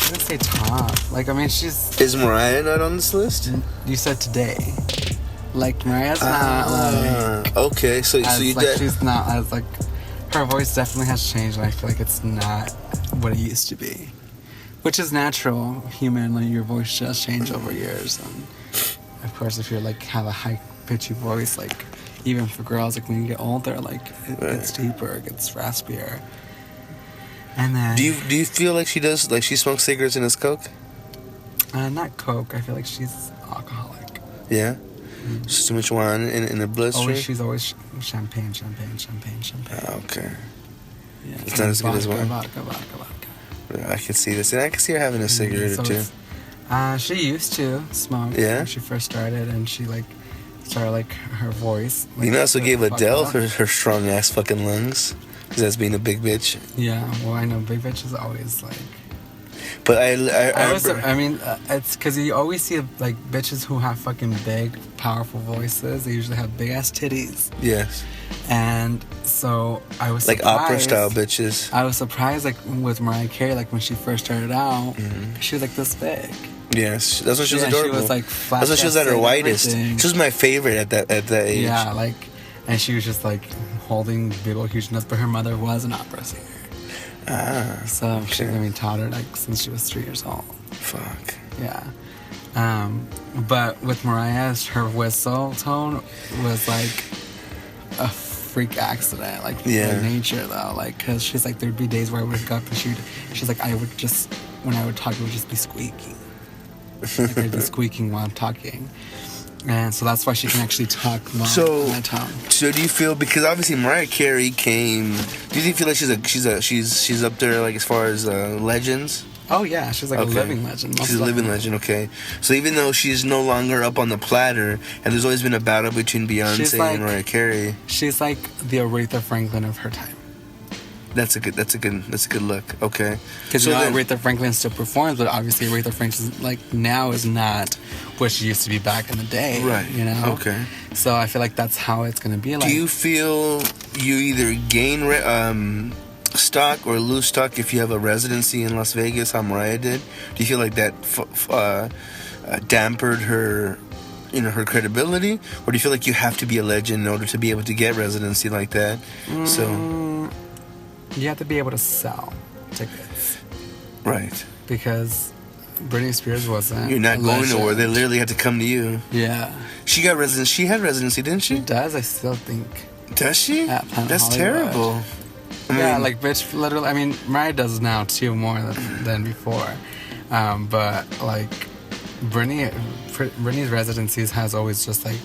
wouldn't say top. Like, I mean, she's. Is Mariah not on this list? You said today. Like, Mariah's not like. Okay, so you like, she's not as like. Her voice definitely has changed, and I feel like it's not what it used to be. Which is natural, humanly. Your voice does change over years, and of course, if you're like have a high pitchy voice, like even for girls, like when you get older, like it gets deeper, it gets raspier. And then, do you feel like she does, like she smokes cigarettes and does coke? Not coke. I feel like she's alcoholic. Yeah, just too much wine in the bloodstream. She's always champagne. Okay. Yeah, it's not as good as wine. Vodka. I can see this, and I can see her having a cigarette or two. She used to smoke when she first started, and she like started like her voice. Like, you know, also gave Adele her strong ass fucking lungs, because that's being a big bitch. Yeah, well, I know big bitch is always like. But I mean, it's because you always see like bitches who have fucking big, powerful voices. They usually have big ass titties. Yes. And so I was like surprised, opera style bitches. I was surprised, like with Mariah Carey, like when she first started out, she was like this big. Yes, that's when she was adorable. She was like that's when she was at her whitest. She was my favorite at that age. Yeah, like, and she was just like holding big old huge nuts. But her mother was an opera singer. So she, taught her like since she was 3 years old. Fuck. Yeah. But with Mariah's, her whistle tone was like a freak accident, like by nature though. Like, cause she's like, there'd be days where I would wake up and she's like, I would just, when I would talk, it would just be squeaking. Like I'd be squeaking while I'm talking. And so that's why she can actually talk long on my tongue. So do you feel, because obviously Mariah Carey came, do you feel like she's up there like as far as legends? Oh yeah, she's like a living legend. She's a living legend, okay. So even though she's no longer up on the platter, and there's always been a battle between Beyonce and Mariah Carey. She's like the Aretha Franklin of her time. That's a good look. Okay. Because Aretha Franklin still performs, but obviously Aretha Franklin like now is not what she used to be back in the day. Right. You know. Okay. So I feel like that's how it's gonna be. Like, do you feel you either gain stock or lose stock if you have a residency in Las Vegas, how Mariah did? Do you feel like that dampered her her credibility, or do you feel like you have to be a legend in order to be able to get residency like that? So you have to be able to sell tickets, right? Because Britney Spears wasn't. You're not a going legend. nowhere. They literally had to come to you. Yeah. She got residency. She had residency, didn't she? She does, I still think. Does she? At Planet That's Hollywood. terrible. Yeah, like, bitch, literally, I mean, Mariah does now, too, more than before. But, like, Britney's residencies has always just, like,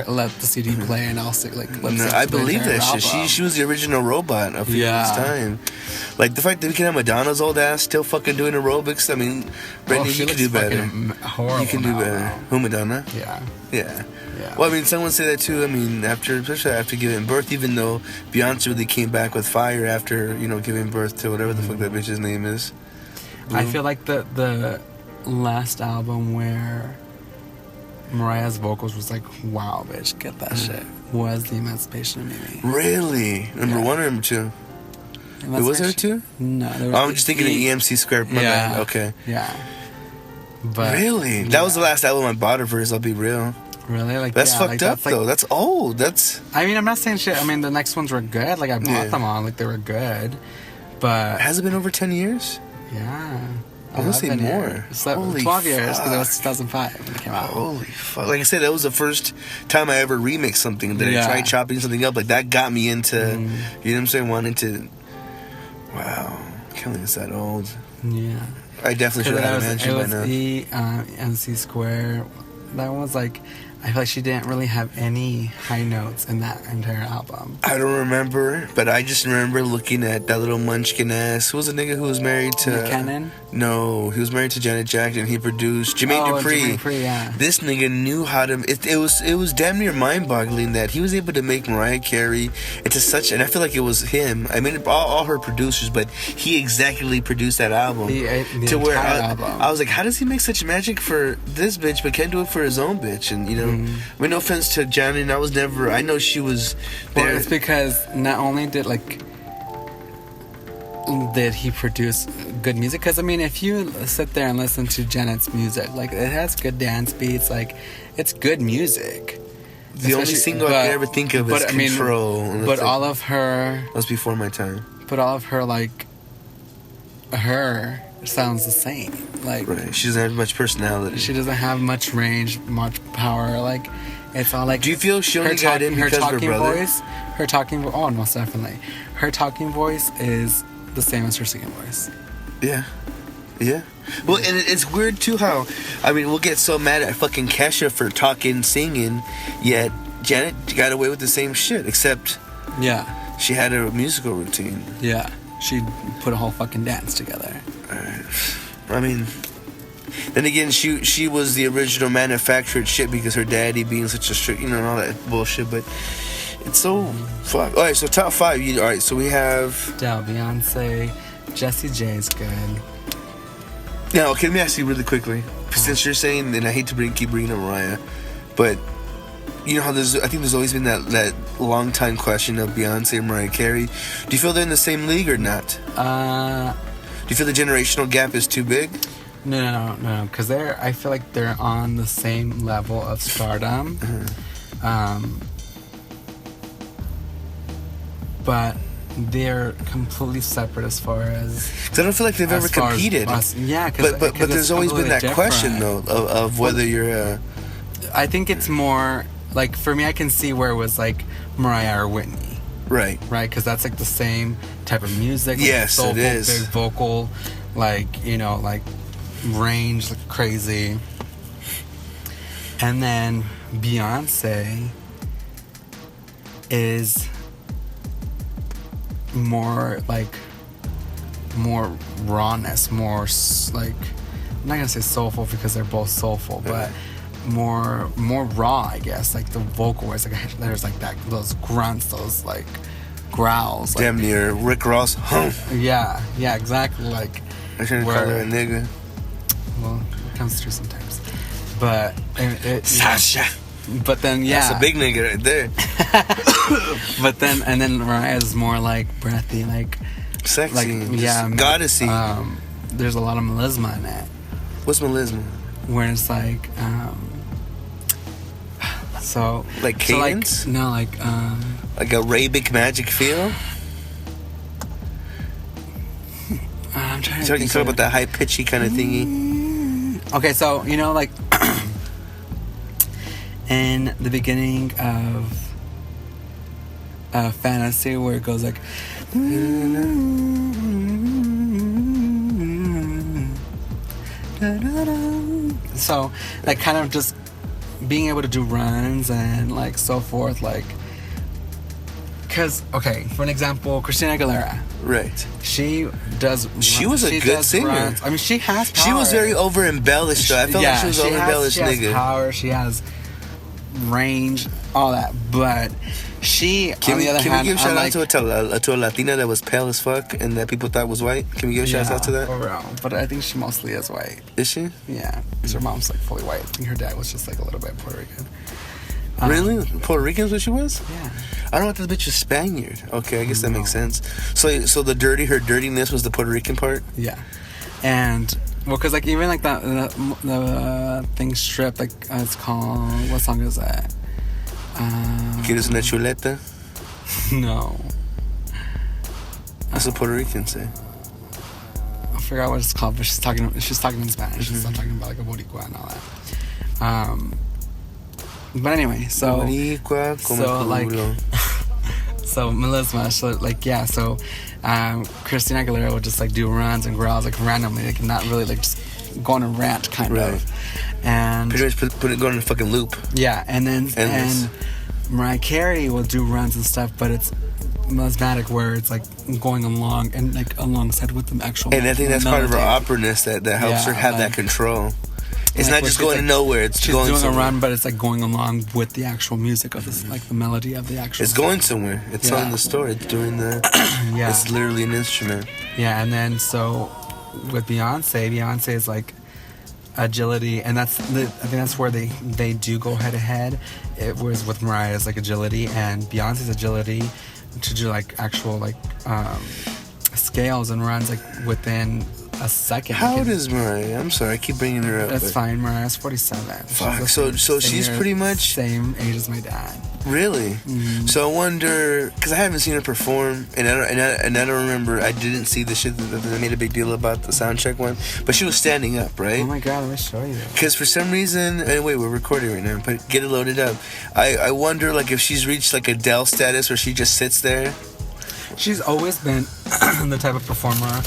let the CD play and also, like, No, I believe that shit. She was the original robot of this time. Like, the fact that we can have Madonna's old ass still fucking doing aerobics, I mean, Britney, you can do better. You can do better. Who, Madonna? Yeah. Yeah. Well, I mean, someone say that too. I mean, especially after giving birth, even though Beyonce really came back with fire after, giving birth to whatever the fuck that bitch's name is. I feel like the last album where Mariah's vocals was like, wow, bitch, get that shit, was The Emancipation of Mimi. Really? Number one or number two? It was there two? No. I'm just thinking of EMC Square. My bad. Okay. Yeah. But really? That was the last album I bought her for, I'll be real. Really? Like, that's fucked up, that's, like, though. That's old. I mean, I'm not saying shit. I mean, the next ones were good. Like, I bought them all. Like, they were good. But has it been over 10 years? Yeah. I want to say more. 12 years, because it was 2005 when it came out. Holy fuck. Like I said, that was the first time I ever remixed something. That I tried chopping something up. Like, that got me into, you know what I'm saying, wanting to... Wow. Killing is that old. Yeah. I definitely should have mentioned by now. It was MC Square. That was like... I feel like she didn't really have any high notes in that entire album. I don't remember, but I just remember looking at that little munchkin ass. Who was the nigga who was married to... McKinnon? No, he was married to Janet Jackson. He produced Jermaine Dupri. Jermaine Dupri, yeah. This nigga knew how to... It was damn near mind-boggling that he was able to make Mariah Carey into such... And I feel like it was him. I mean, all her producers, but he exactly produced that album. The to where album. I was like, how does he make such magic for this bitch, but can't do it for his own bitch? And, I mean, no offense to Janet, I know she was there. Well, it's because not only did he produce good music, because I mean, if you sit there and listen to Janet's music, like, it has good dance beats, like, it's good music. The only single I could ever think of is Control. But all of her... That was before my time. But all of her, like, her sounds the same. Like, right. She doesn't have much personality. She doesn't have much range, much power. Like, it's all like... Do you feel she only got in because of her brother? Oh, most definitely. Her talking voice is the same as her singing voice. Yeah. Yeah. Well, and it's weird, too, how... I mean, we'll get so mad at fucking Kesha for talking, singing, yet Janet got away with the same shit, except... Yeah. She had a musical routine. Yeah. She put a whole fucking dance together. I mean... Then again, she was the original manufactured shit because her daddy being such a strict, and all that bullshit, but it's so fuck. Alright, so top 5. Alright, so we have... Adele, Beyonce, Jessie J is good. Now, okay, let me ask you really quickly. Since you're saying, and I hate to keep bringing up Mariah, but you know how I think there's always been that long time question of Beyonce and Mariah Carey. Do you feel they're in the same league or not? Do you feel the generational gap is too big? No, because I feel like they're on the same level of stardom. But they're completely separate as far as... I don't feel like they've ever competed. Yeah, but there's always been that question, though, of whether you're... I think it's more... Like, for me, I can see where it was, like, Mariah or Whitney. Right. Right? Because that's, like, the same type of music. Yes, soulful, it is. Big vocal, like, like... range like crazy. And then Beyonce is more rawness, more like, I'm not gonna say soulful because they're both soulful, but more raw, I guess. Like the vocal is like, there's like that, those grunts, those like growls, damn like, near Rick Ross. Yeah, exactly. Like, I shouldn't call her a nigga. Well, it comes through sometimes. But Sasha. But then that's a big nigga right there. But then Mariah's more like breathy, like sexy, like, goddessy. There's a lot of melisma in it. What's melisma? Where it's like So Like cadence? So like Arabic magic feel? I'm trying to So you think talk of about that high pitchy kind of thingy. Okay, so like in the beginning of Fantasy, where it goes like so like kind of just being able to do runs and like so forth, like because okay, for an example, Christina Aguilera, Right. she was a good singer. runs. I mean, she has power. She was very over embellished though. I felt like she was over embellished she has nigga. power, she has range, all that, but she on the other hand, Can we give shout unlike, out to a Latina that was pale as fuck and that people thought was white? Can we give a shout out to that? for real. But I think she mostly is white. Is she? Yeah, because her mom's like fully white. I think her dad was just like a little bit Puerto Rican. Really? Puerto Rican is what she was? Yeah. I don't know if this bitch was Spaniard. Okay, I guess that makes sense. So her dirtiness was the Puerto Rican part? Yeah. And well, because like even like the thing stripped, like it's called, what song is that? ¿Quieres una chuleta? No, What's the Puerto Rican say? I forgot what it's called, but she's talking in Spanish. She's not talking about like a boricua and all that. But anyway, so Boricua como so like culo. so melisma, so like yeah, so Christina Aguilera would just like do runs and growls like randomly, like not really like just go on a rant kind Right. of, and Pretty much put it going in a fucking loop. yeah, and then Endless. and Mariah Carey will do runs and stuff, but it's melismatic where it's like going along and like alongside with the actual. And I think that's part of her melody. operness that helps Yeah, her have like- that control. It's Like, not where just she's, going like, to nowhere. It's She's going doing somewhere. a run, but it's like going along with the actual music of this, like the melody of the actual. It's going somewhere. It's Yeah. telling the story. It's doing the. Yeah. It's literally an instrument. Yeah, and then so with Beyonce is like agility, and I think that's where they do go head to head. It was with Mariah's like agility and Beyonce's agility to do like actual like scales and runs like within a second. How old is Mariah? I'm sorry, I keep bringing her up. That's but- fine. Mariah's 47. Fuck, She's so the same she's year- pretty much- same age as my dad. Really? Mm-hmm. So I wonder, because I haven't seen her perform, and I don't remember. I didn't see the shit that they made a big deal about the soundcheck one, but she was standing up, right? Oh my god, let me show you. Because for some reason, anyway, we're recording right now, but get it loaded up. I wonder, like, if she's reached like Adele status where she just sits there. She's always been the type of performer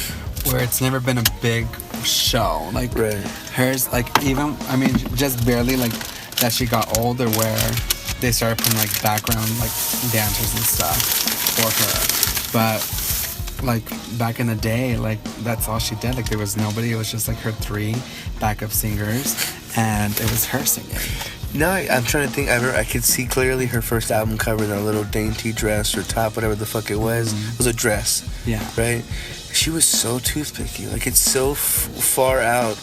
where it's never been a big show. Like Right. hers, like even I mean, just barely like that. She got older where they started putting like background like dancers and stuff for her. But like back in the day, like that's all she did. Like there was nobody. It was just like her 3 backup singers, and it was her singing. Now I'm trying to think. I could see clearly her first album cover, that little dainty dress or top, whatever the fuck it was. It was a dress. Yeah. Right? She was so toothpicky. Like, it's so far out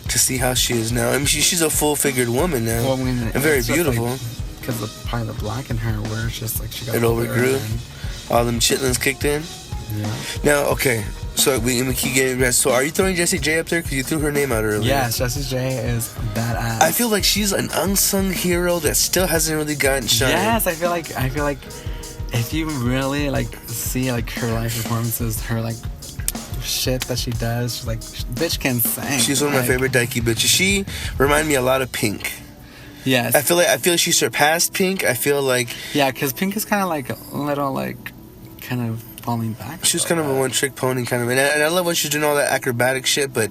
to see how she is now. I mean, she's a full-figured woman now. Well, I mean, and very it's just, beautiful. like, because of probably the black in her, where it's just like she got It older overgrew. and- All them chitlins kicked in. Yeah. Now, okay. So we keep getting rest. So are you throwing Jessie J up there? Because you threw her name out earlier. Yes, Jessie J is badass. I feel like she's an unsung hero that still hasn't really gotten shine. Yes, I feel like if you really like see like her live performances, her like shit that she does, she's like bitch can sing. She's one of my Like, favorite Daiki bitches. She reminded me a lot of Pink. Yes. I feel like she surpassed Pink. I feel like Yeah, because Pink is kind of like a little like kind of falling back. she was kind of a one-trick pony, kind of, and I love when she's doing all that acrobatic shit. But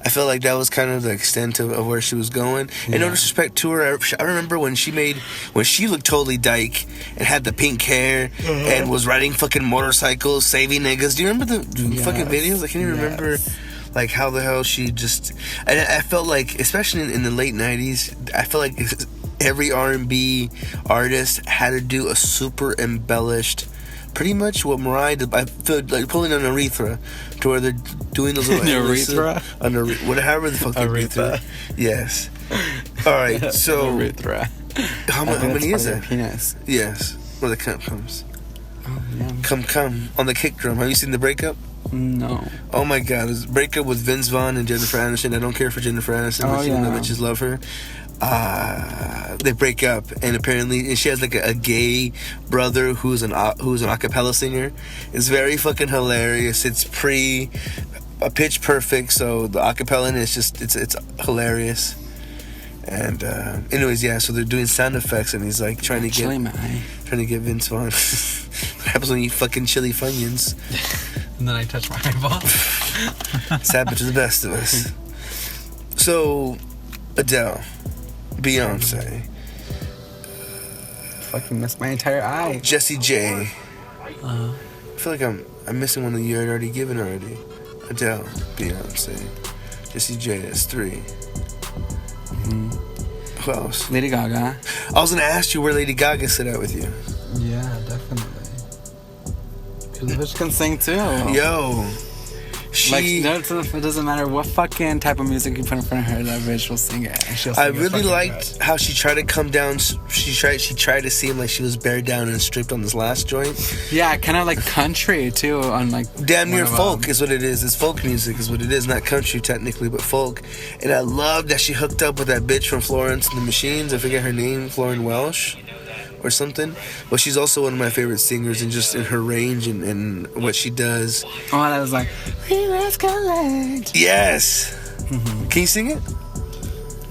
I felt like that was kind of the extent of where she was going. And no disrespect to her, I remember when she looked totally dyke and had the pink hair and was riding fucking motorcycles, saving niggas. Do you remember the fucking videos? I can't even remember. Like how the hell she just, and I felt like, especially in the late 90s, I felt like every R&B artist had to do a super embellished, pretty much what Mariah did. I feel like pulling an urethra to where they're doing those little Urethra? However the fuck they do Urethra. it. Yes. All right. So Urethra. how many is that? that? Penis. Yes. Where the cup comes. Oh yeah. Come on the kick drum. Have you seen The Breakup? No. Oh my god, this breakup with Vince Vaughn and Jennifer Aniston. I don't care for Jennifer Aniston, Oh, but you know yeah. the bitches love her. they break up, and apparently she has like a gay brother who's an acapella singer. It's very fucking hilarious. It's pitch perfect, so the acapella is just it's hilarious. And anyways, yeah, so they're doing sound effects, and he's like trying to get Vince Vaughn. What happens when you eat fucking chili Funyuns? And then I touch my eyeball. Sad but to the best of us. So Adele, Beyonce, Fucking missed my entire eye. Jessie J. I feel like I'm missing one that you had already given already. Adele, Beyonce, Jessie J. That's 3. Who else? Lady Gaga. I was gonna ask you where Lady Gaga sit out with you. Yeah, definitely. Because the bitch can sing too. Yo, she. Like, it doesn't matter what fucking type of music you put in front of her, that bitch will sing it. And she'll sing I it really fucking liked good. how she tried to come down. She tried to seem like she was bared down and stripped on this last joint. Yeah, kind of like country too. On like Damn near one of folk them. is what it is. It's folk music is what it is. Not country technically, but folk. And I love that she hooked up with that bitch from Florence and the Machines. I forget her name, Florence Welsh or something. But she's also one of my favorite singers, and just in her range and what she does. Oh, that was like, we must collect. Yes. Can you sing it?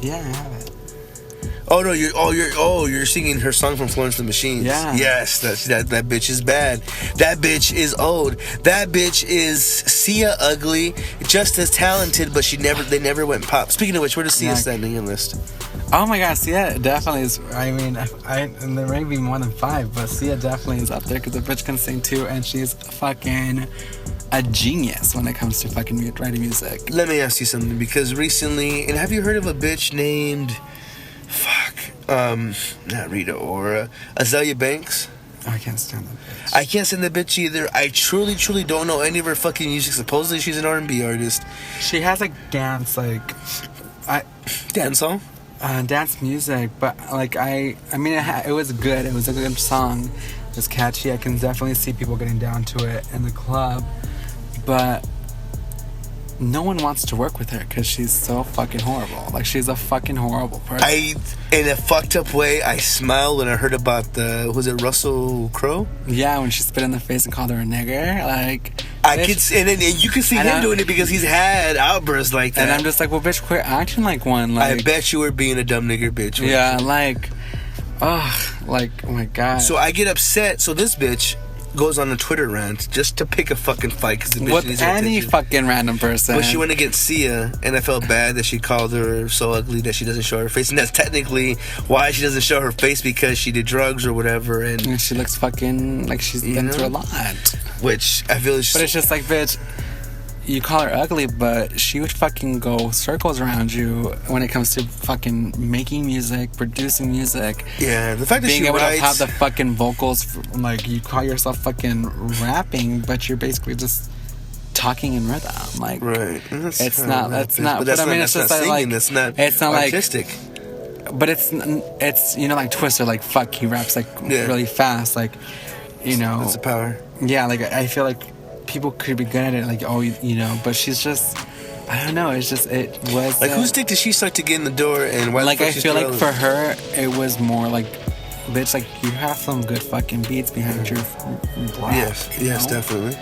Yeah, I have it. Oh no, you're singing her song from Florence and the Machines. Yeah. Yes, that bitch is bad. That bitch is old. That bitch is Sia ugly, just as talented, but they never went pop. Speaking of which, where does Sia stand in your list? Oh my god, Sia definitely is. I mean, and there may be more than 5, but Sia definitely is up there because the bitch can sing too, and she's fucking a genius when it comes to fucking writing music. Let me ask you something, because recently, and have you heard of a bitch named, not Rita Ora, Azalea Banks? Oh, I can't stand that bitch. I can't stand that bitch either. I truly don't know any of her fucking music. Supposedly she's an R&B artist. She has like dance, Dance song? Dance music, but like I mean, it was good. It was a good song. It was catchy. I can definitely see people getting down to it in the club, but no one wants to work with her because she's so fucking horrible. Like, she's a fucking horrible person. In a fucked up way, I smiled when I heard about was it Russell Crowe? Yeah, when she spit in the face and called her a nigger. Like, I could, and you can see him doing it because he's had outbursts like that. And I'm just like, well, bitch, quit acting like one. Like, I bet you were being a dumb nigger bitch. Yeah, like, oh my god. So I get upset. So this bitch goes on a Twitter rant just to pick a fucking fight because the bitch needs with her any attention. fucking random person. But she went against Sia, and I felt bad that she called her so ugly that she doesn't show her face, and that's technically why she doesn't show her face, because she did drugs or whatever, and she looks fucking like she's been through a lot. Which I feel is. But it's just like, bitch, you call her ugly, but she would fucking go circles around you when it comes to fucking making music, producing music. Yeah, the fact that being she able writes, to have the fucking vocals, like, you call yourself fucking rapping, but you're basically just talking in rhythm. Like, right? It's not. That's not. But that's I mean, not, it's that's just not singing, like that's not. It's not artistic. But it's you know, like Twister, like, fuck, he raps like really fast, like, you know. That's the power. Yeah, like, I feel like people could be good at it, like, oh, you know, but she's just, I don't know, it's just, it was like, whose dick did she suck to get in the door, and why? Like, the fuck I she's feel like relevant? for her, it was more like, bitch, like, you have some good fucking beats behind your rap. Yes, definitely.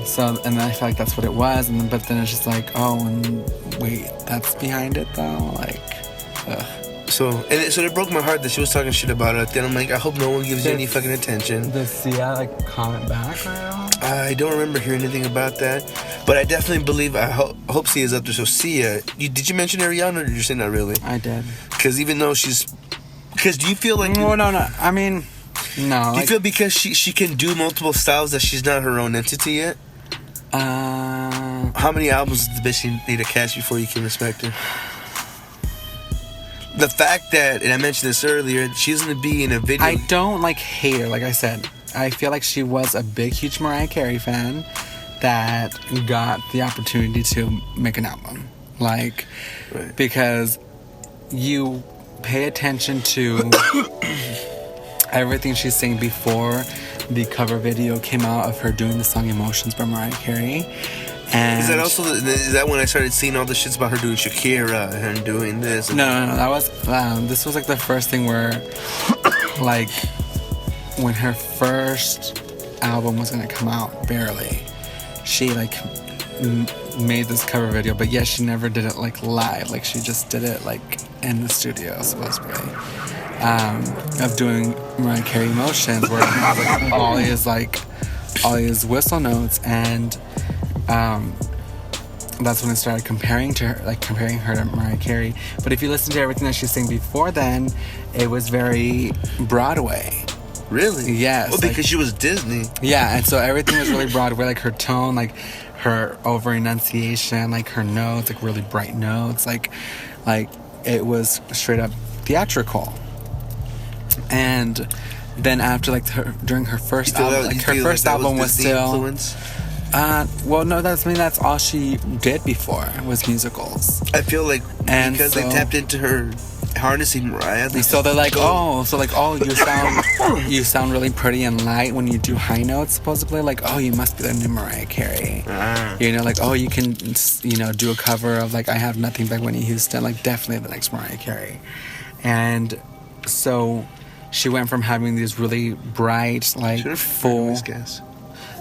So, and I feel like that's what it was, and but then it's just like, oh, and wait, that's behind it though, like, ugh. So it broke my heart that she was talking shit about it. Then I'm like, I hope no one gives you any fucking attention. Did Sia like comment back or no? I don't remember hearing anything about that, but I definitely believe. I hope Sia's up there. So Sia, did you mention Ariana, or did you say not really? I did. Because even though because do you feel like? No. I mean, no. Do you feel because she can do multiple styles that she's not her own entity yet? How many albums does the bitch need to catch before you can respect her? The fact that, and I mentioned this earlier, she's going to be in a video. I don't like hate her. Like I said, I feel like she was a big, huge Mariah Carey fan that got the opportunity to make an album. Like, right. Because you pay attention to everything she's saying before the cover video came out of her doing the song Emotions by Mariah Carey. And Is that also is that when I started seeing all the shits about her doing Shakira and doing this? And no, that was this was like the first thing where, like, when her first album was gonna come out, barely, she like made this cover video, but yeah, she never did it like live. Like she just did it like in the studio, supposedly, of doing Mariah Carey Emotions, where it has like all these whistle notes, and that's when I started comparing her to Mariah Carey. But if you listen to everything that she sang before then, it was very Broadway. Really? Yes. Well, because she was Disney. Yeah, and so everything was really Broadway, like her tone, like her over enunciation, like her notes, like really bright notes, like it was straight up theatrical. And then after like during her first album, like her first album was still influence? Well, no, that's all she did before was musicals. I feel like and because they tapped into her harnessing Mariah. So they're like, you sound really pretty and light when you do high notes, supposedly. Like, oh, you must be the new Mariah Carey. You know, like, oh, you can, do a cover of like I Have Nothing by Whitney Houston. Like, definitely the next Mariah Carey. And so she went from having these really bright, like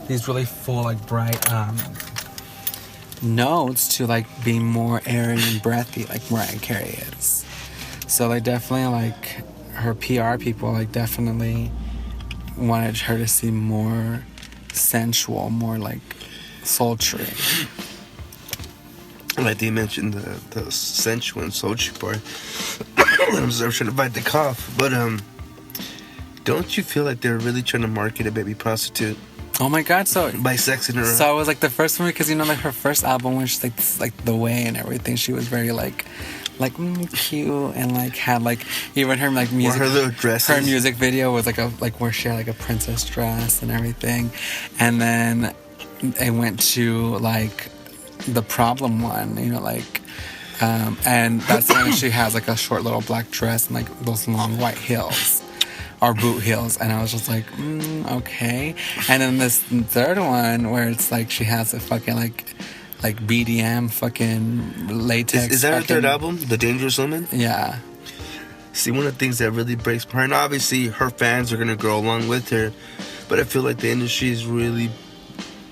these really full, like bright notes to like being more airy and breathy, like Mariah Carey is. So like definitely like her PR people like definitely wanted her to seem more sensual, more like sultry. Like they mentioned the sensual and sultry part. I was trying to fight the cough, but don't you feel like they're really trying to market a baby prostitute? Oh my God! So by sexing her. So it was like the first one because like her first album was like the way and everything. She was very like cute and like had like even her like music. Her little dresses. Her music video was like where she had like a princess dress and everything, and then it went to like the Problem one, and that's when she has like a short little black dress and like those long white heels. Or boot heels, and I was just like, okay. And then this third one where it's like she has a fucking like BDM fucking latex. Is that her third album, The Dangerous Woman? Yeah. See, one of the things that really breaks my heart, and obviously her fans are gonna grow along with her, but I feel like the industry is really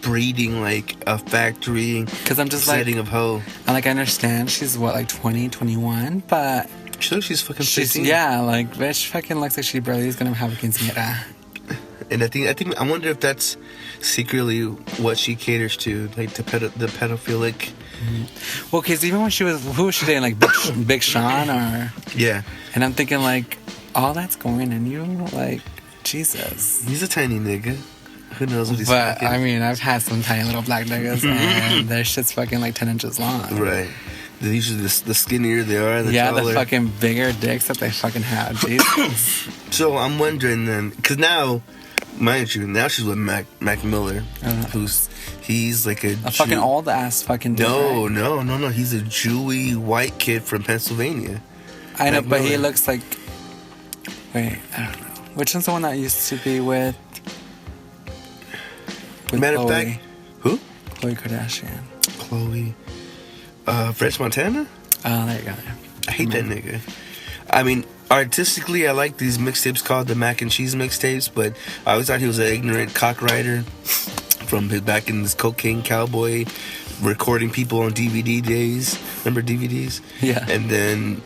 breeding like a factory. Because I'm just setting of hoe. And like I understand she's what like 20, 21, but. She looks she's fucking 15. Yeah, like bitch fucking looks like she barely is gonna have a quinceañera. And I wonder if that's secretly what she caters to, like the pedophilic. Mm-hmm. Well, because even when who was she dating, like Big Sean or? Yeah. And I'm thinking like, all that's going in you, like, Jesus. He's a tiny nigga. Who knows what he's But fucking. I mean, I've had some tiny little black niggas, and their shit's fucking like 10 inches long. Right. Usually the skinnier they are, the taller. The fucking bigger dicks that they fucking have. Jesus. So I'm wondering then, because now, mind you, now she's with Mac Miller, he's like a fucking old ass fucking dude. No. He's a Jewy white kid from Pennsylvania. I know, but he looks like. Wait, I don't know. Which one's the one that used to be with Matter of Khloe? fact, who? Khloe Kardashian. Khloe. French Montana? Oh, there you go. I hate that nigga. I mean, artistically, I like these mixtapes called the Mac and Cheese mixtapes, but I always thought he was an ignorant cock writer from back in this cocaine cowboy recording people on DVD days. Remember DVDs? Yeah. And then,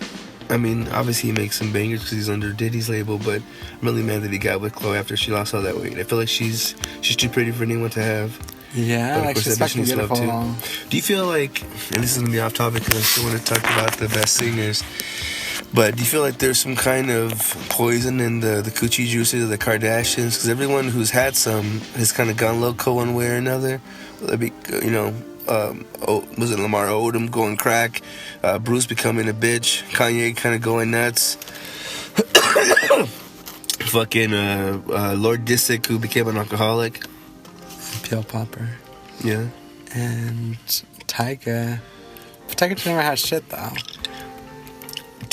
I mean, obviously he makes some bangers because he's under Diddy's label, but I'm really mad that he got with Khloe after she lost all that weight. I feel like she's too pretty for anyone to have. Yeah, like she's fucking beautiful. Do you feel like, and this is going to be off topic because I still want to talk about the best singers, but do you feel like there's some kind of poison in the coochie juices of the Kardashians? Because everyone who's had some has kind of gone loco one way or another. Was it Lamar Odom going crack? Bruce becoming a bitch? Kanye kind of going nuts? Fucking Lord Disick, who became an alcoholic? Pill popper. Yeah. And Tyga. But Tyga never had shit though.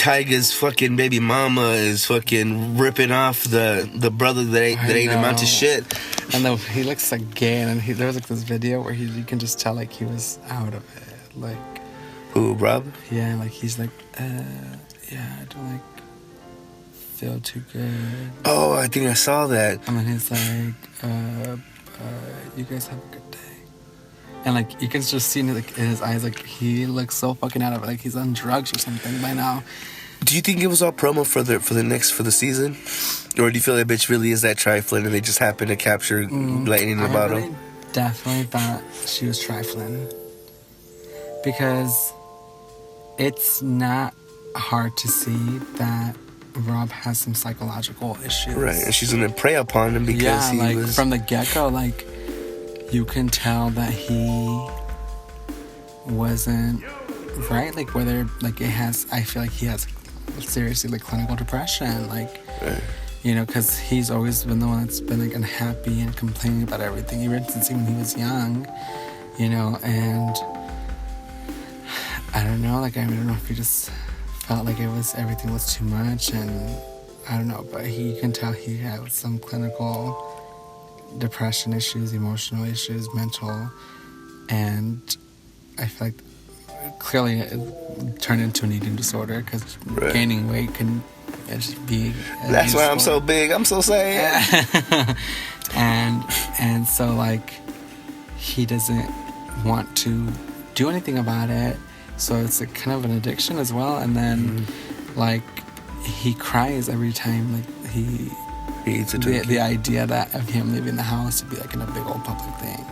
Tyga's fucking baby mama is fucking ripping off the brother that ate him out to shit. And then he looks like gay, and there was like this video where you can just tell like he was out of it, like. Who, Rob? Yeah, like he's like, yeah, I don't like feel too good. Oh, I think I saw that. And then he's like, you guys have a good day. And like you can just see in his eyes, like he looks so fucking out of it, like he's on drugs or something by now. Do you think it was all promo for the season, or do you feel that bitch really is that trifling and they just happened to capture lightning in the bottle? Really definitely thought she was trifling, because it's not hard to see that Rob has some psychological issues. Right, and she's gonna prey upon him because he was from the get-go, like you can tell that he wasn't right, like whether like I feel like he has seriously like clinical depression, like you know, because he's always been the one that's been like unhappy and complaining about everything, even since when he was young, you know. And I don't know, like I don't know if he just felt like everything was too much, and I don't know, but you can tell he had some clinical depression issues, emotional issues, mental, and I feel like clearly it turned into an eating disorder, because gaining weight can just be that's why I'm so big, I'm so sad. and so like he doesn't want to do anything about it, so it's a kind of an addiction as well. And then like he cries every time like he eats a the idea that of him leaving the house would be like in a big old public thing.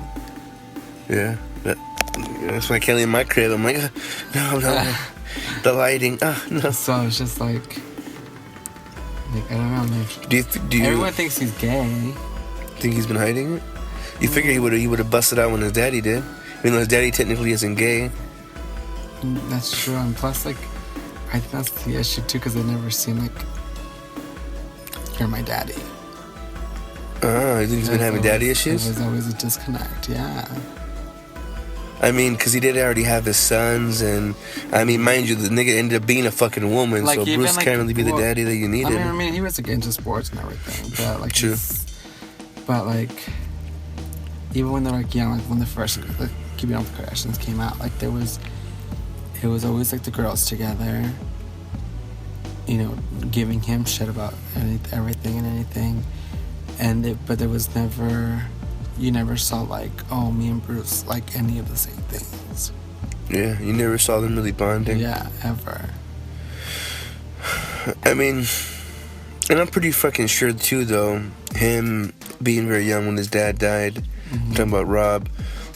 Yeah, that's why Kelly in my crib, I'm like, no, the lighting, no. So it's just like I don't know. Like, do you everyone thinks he's gay. Think he's been hiding it? You figure he would have busted out when his daddy did, even though his daddy technically isn't gay. That's true, and plus, like, I think that's the issue too, because they never seem like you're my daddy. You think he's been having daddy issues? There's always a disconnect, yeah. I mean, because he did already have his sons, and I mean, mind you, the nigga ended up being a fucking woman, like, so Bruce can't really be the daddy that you needed. I mean, he was like into sports and everything, but like, true. But like, even when they're like young, like when the first like, Keeping Up with the Kardashians came out, like it was always like the girls together, you know, giving him shit about everything and anything, but there was never. You never saw like, oh, me and Bruce like any of the same things. Yeah, you never saw them really bonding. Yeah, ever. I mean, and I'm pretty fucking sure too, though, him being very young when his dad died, talking about Rob,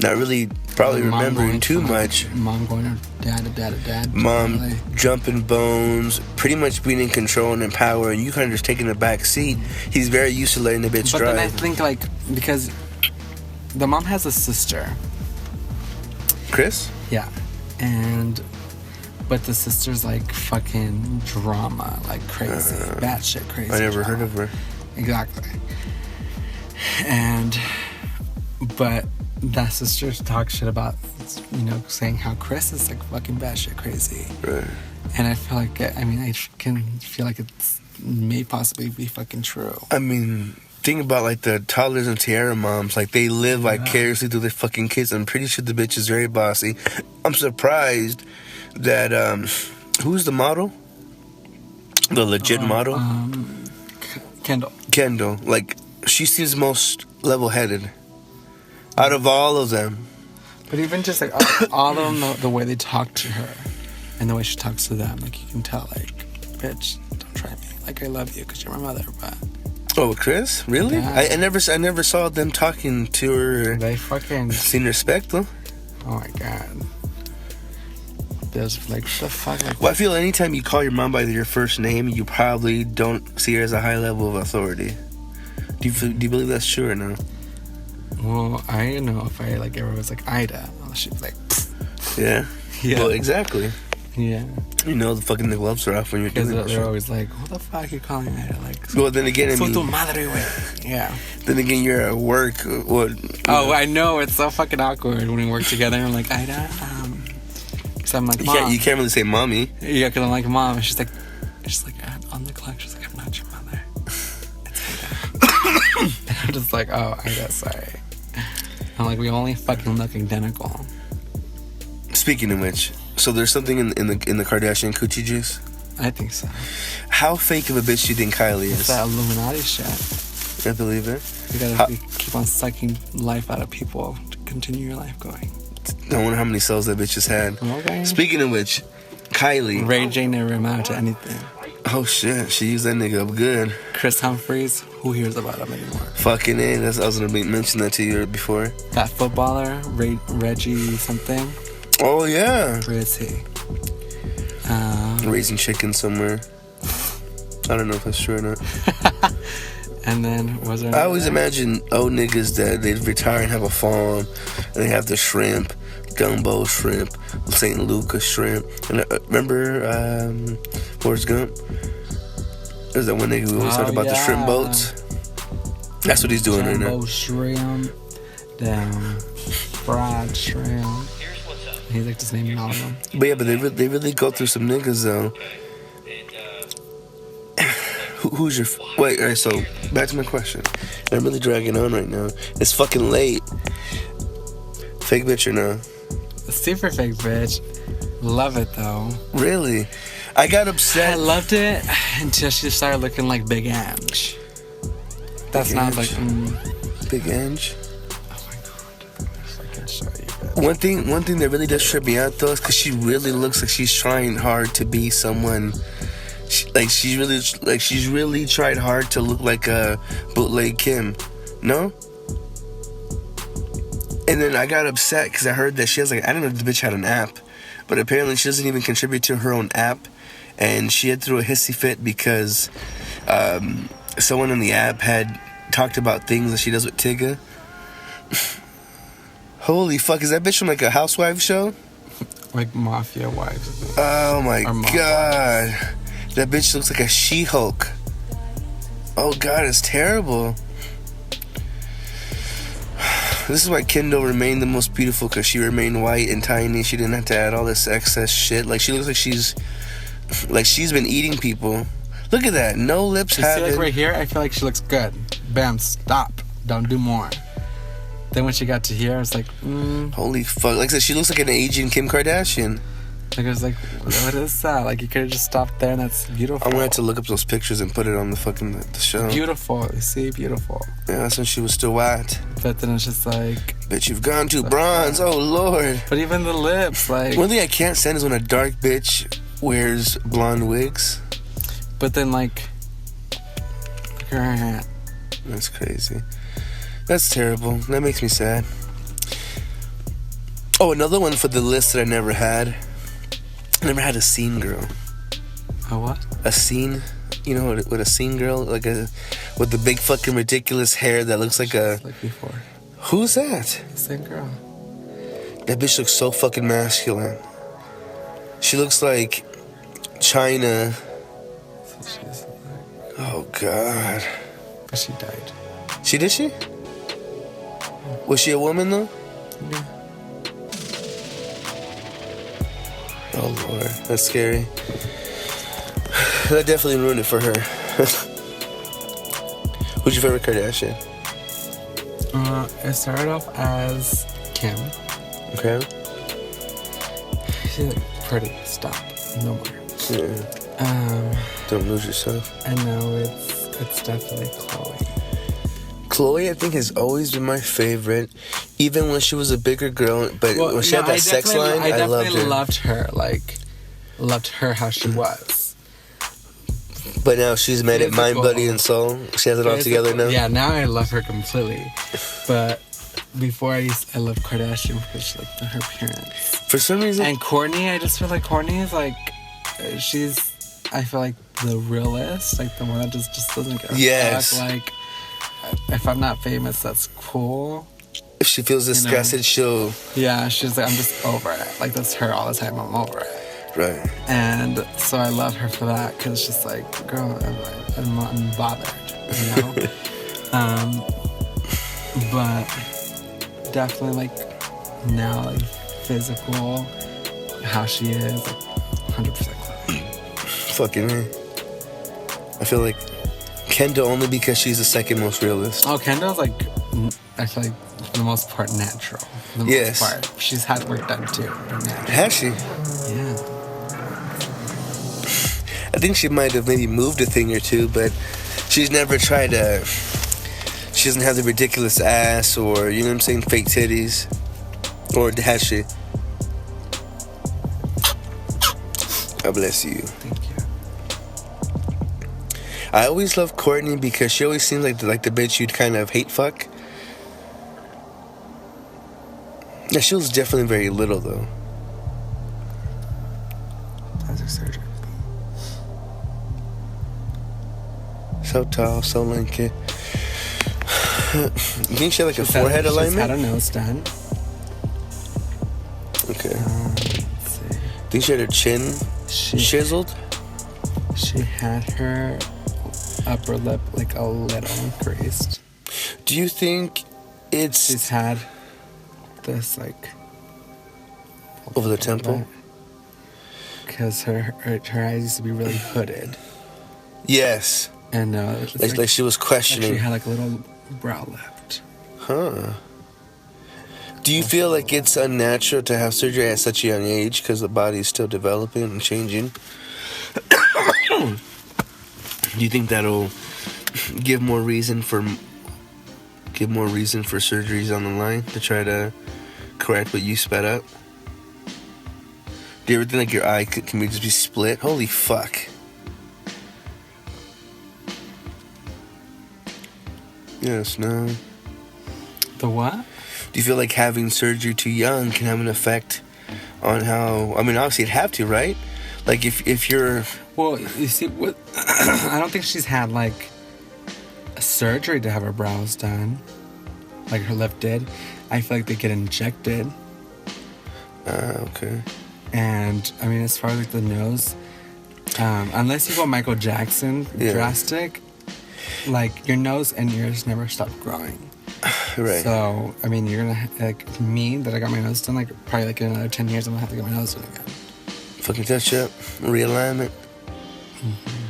not really probably remembering too much. Mom going to dad. Mom really. jumping bones, pretty much being in control and in power, and you kind of just taking the back seat. He's very used to letting the bitch drive. But then I think like, because the mom has a sister. Chris? Yeah. But the sister's like fucking drama, like crazy, batshit crazy. I never drama. heard of her. Exactly. But that sister talks shit about, you know, saying how Chris is like fucking batshit crazy. Right. And I feel like, I can feel like it may possibly be fucking true. I mean, think about like the toddlers and Tiara moms, like they live vicariously through their fucking kids. I'm pretty sure the bitch is very bossy. I'm surprised that who's the model? The legit model? Kendall. Like, she seems most level-headed out of all of them. But even just like all of them, the way they talk to her and the way she talks to them, like you can tell, like, bitch, don't try me. Like, I love you because you're my mother, but. Oh, Chris? Really? Yeah. I never saw them talking to her. They fucking. Seen respect, though. Oh my god. There's like, what the fuck? Like, well, I feel anytime you call your mom by your first name, you probably don't see her as a high level of authority. Do you believe that's true or no? Well, I don't know if I like ever was like Ida. She'd be like, pfft. Yeah. Well, exactly. Yeah. You know, the fucking gloves are off when you're doing that. They're always like, what the fuck are you calling Ida? Like, well, then again, I mean, tu madre, güey. Yeah. Then again, you're at work. I know, it's so fucking awkward when we work together. And I'm like, Ida, so I'm like, Mom. You can't really say mommy. Yeah, because I'm like, Mom. And she's like, I'm just like, oh, I guess, sorry. I'm like, we only fucking look identical. Speaking of which, so there's something in the Kardashian coochie juice? I think so. How fake of a bitch do you think Kylie It's is? that Illuminati shit. I believe it. You gotta keep on sucking life out of people to continue your life going. I wonder how many cells that bitch has had. Okay. Speaking of which, Kylie. Ray J never amounted to anything. Oh shit, she used that nigga up good. Chris Humphries, who hears about him anymore? Fucking A. I was gonna mention that to you before. That footballer, Reggie something. Oh yeah. Where is he? Raising chicken somewhere. I don't know if that's true or not. And then was there? I always imagine old niggas that they'd retire and have a farm, and they have the shrimp, gumbo shrimp, St. Luca shrimp. And remember Forrest Gump? There's that one nigga who always talked about the shrimp boats. That's what he's doing right now. Jumbo shrimp, down fried shrimp. He's like just naming all of them. But yeah, but they really go through some niggas though. Who's your... Wait, alright, so back to my question. I'm really dragging on right now. It's fucking late. Fake bitch or no? Super fake bitch. Love it though. Really? I got upset. I loved it until she started looking like Big Ange. That's Big not Ange? like... Big Ange. Oh my god. I can show you, bitch. One thing that really does trip me out though is because she really looks like she's trying hard to be someone. She's really tried hard to look like a bootleg Kim. No? And then I got upset because I heard that she has I didn't know the bitch had an app, but apparently she doesn't even contribute to her own app, and she had threw a hissy fit because someone on the app had talked about things that she does with Tigga. Holy fuck, is that bitch from a housewife show? Like Mafia Wives, I think. Oh my Or Mom god. That bitch looks like a She-Hulk. Oh god, it's terrible. This is why Kendall remained the most beautiful, because she remained white and tiny. She didn't have to add all this excess shit. She looks like she's been eating people. Look at that, no lips You see, having. right here, I feel like she looks good. Bam, stop. Don't do more. Then when she got to here, it's like, Holy fuck! Like I said, she looks like an aging Kim Kardashian. I was like, what is that? You could have just stopped there, and that's beautiful. I'm gonna have to look up those pictures and put it on the show. Beautiful, you see, beautiful. Yeah, that's when she was still white. But then it's just like, Bitch, you've gone to bronze. Oh lord. but even the lips, One thing I can't stand is when a dark bitch wears blonde wigs. but then look at her hat. That's crazy. That's terrible. That makes me sad. Oh, another one for the list that I never had. I never had a scene girl. A what? A scene? You know what a scene girl? With the big fucking ridiculous hair that looks like a... Like before. Who's that? Same girl. That bitch looks so fucking masculine. She looks like China. So she's like, Oh, God. but she died. Did she? Was she a woman, though? Yeah. Oh, Lord. That's scary. That definitely ruined it for her. Who's your favorite Kardashian? It started off as Kim. Okay. She's pretty. Stop. No more. Yeah. Don't lose yourself. And now it's definitely Chloe. Chloe, I think, has always been my favorite, even when she was a bigger girl. But when she had that sex line, I loved her. I loved her. Loved her how she was. But now she's made it mind, body, and soul. She has it all together now. Yeah, now I love her completely. But before I loved Kardashian because she her appearance. For some reason. And Kourtney, I just feel like Kourtney is she's, I feel like the realist, the one that just doesn't give a fuck. If I'm not famous, that's cool. If she feels disgusted, she'll... Yeah, she's like, I'm just over it. That's her all the time, I'm over it. Right. And so I love her for that, because it's just girl, I'm not bothered, you know? But definitely, now, physical, how she is, 100% Chloe. Fucking me. I feel like Kendall only because she's the second most realist. Oh, Kendall's like, I feel like for the most part natural. For the Yes. most part. She's had work done too. Has she? Yeah. I think she might have maybe moved a thing or two, but she's never tried to. She doesn't have the ridiculous ass or, you know what I'm saying, fake titties. Or has she? God bless you. Thank you. I always love Courtney because she always seems like the bitch you'd kind of hate fuck. Yeah, she was definitely very little though. Plastic surgery. So tall, so lanky. You think she had like a forehead She's alignment? had her nose done. Okay. Let's see. Think she had her chin chiseled? She had her upper lip like a little increased. Do you think it's She's had this like over the temple? Because her eyes used to be really hooded. Yes. And it's Like she was questioning. she had like a little brow lift. Huh. Do you feel like it's unnatural to have surgery at such a young age because the body is still developing and changing? Do you think that'll give more reason for surgeries on the line to try to correct what you sped up? Do you ever think like your eye can just be split? Holy fuck. Yes, no. The what? Do you feel like having surgery too young can have an effect on how... I mean, obviously it'd have to, right? Like, if you're... Well, you see, what? I don't think she's had, like, a surgery to have her brows done. Like her lip did. I feel like they get injected. Okay. And, I mean, as far as, like, the nose... unless you go Michael Jackson drastic, like, your nose and ears never stop growing. Right. So, I mean, you're gonna, like, me, that I got my nose done, like, probably, like, in another 10 years, I'm gonna have to get my nose done again. Fucking touch up. Realignment. Mm-hmm.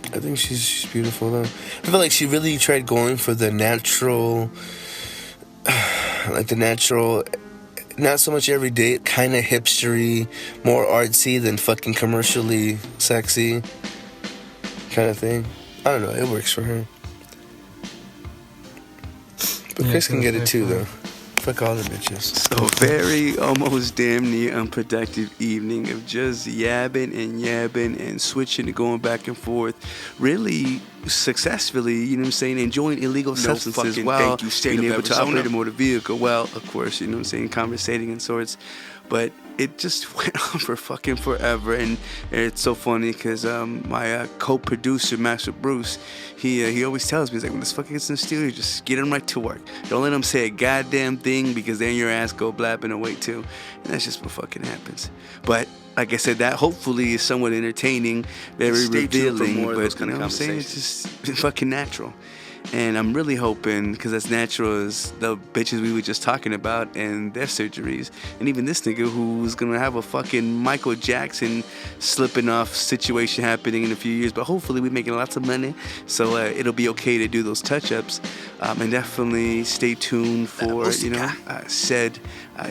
I think she's beautiful, though. I feel like she really tried going for the natural... like, the natural... Not so much everyday, kind of hipstery, more artsy than fucking commercially sexy kind of thing. I don't know, it works for her. But Chris can get it too, though. Fuck all the bitches. So very almost damn near unproductive evening of just yabbing and switching and going back and forth. Really successfully, you know what I'm saying, enjoying illegal substances while being able to operate a motor vehicle. Well, of course, you know what I'm saying, conversating in sorts. But it just went on for fucking forever, and it's so funny because my co-producer, Master Bruce, he always tells me, he's like, when this fucking gets in the studio, just get him right to work. Don't let him say a goddamn thing because then your ass go blabbing away too, and that's just what fucking happens. But like I said, that hopefully is somewhat entertaining, very revealing, but you know what I'm saying, it's just fucking natural. And I'm really hoping, because as natural as the bitches we were just talking about and their surgeries, and even this nigga who's gonna have a fucking Michael Jackson slipping off situation happening in a few years, but hopefully we're making lots of money, so it'll be okay to do those touch-ups. And definitely stay tuned for, said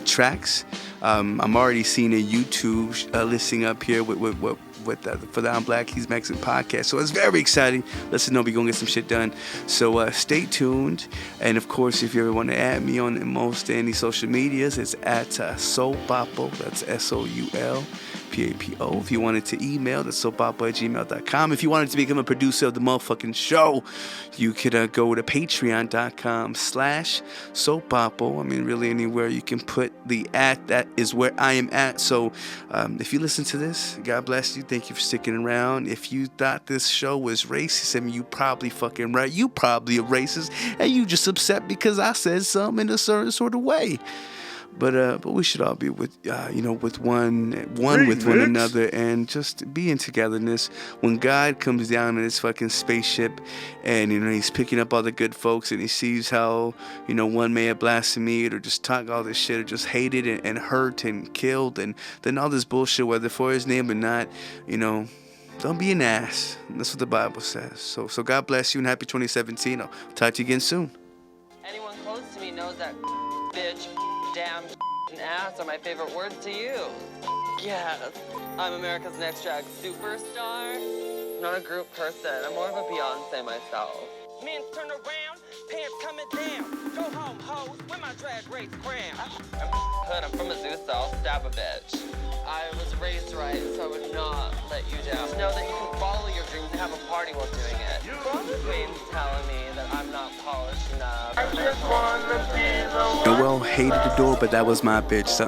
tracks. I'm already seeing a YouTube listing up here for the I'm Black, He's Mexican podcast. So it's very exciting. Let's know we're going to get some shit done. So stay tuned. And of course, if you ever want to add me on most any social medias, it's at SoulPapo. That's SoulPapo. If you wanted to email, that's soulpapo@gmail.com. If you wanted to become a producer of the motherfucking show, you could go to patreon.com/SoulPapo. I mean, really anywhere you can put the at, that is where I am at. So if you listen to this, God bless you. Thank you for sticking around. If you thought this show was racist, I mean, you probably fucking right. You probably a racist, and you just upset because I said something in a certain sort of way. But we should all be with with one another, and just be in togetherness. When God comes down in his fucking spaceship, and he's picking up all the good folks, and he sees how one may have blasphemed or just talk all this shit or just hated and hurt and killed and then all this bullshit, whether for his name or not, Don't be an ass. That's what the Bible says. So God bless you and happy 2017. I'll talk to you again soon. Anyone close to me knows that bitch, damn, and ass are my favorite words to use. Yes, I'm America's Next Drag Superstar. I'm not a group person. I'm more of a Beyonce myself. Men turn around, pants coming down. Go home, hoes, with my drag race crown. I'm hood, I'm from Azusa, I'll stab a bitch. I was raised right, so I would not let you down. Know that you can follow your dreams and have a party while doing it. All the queens telling me that I'm not polished enough. I just wanna be the one. Noel hated the door, but that was my bitch. So,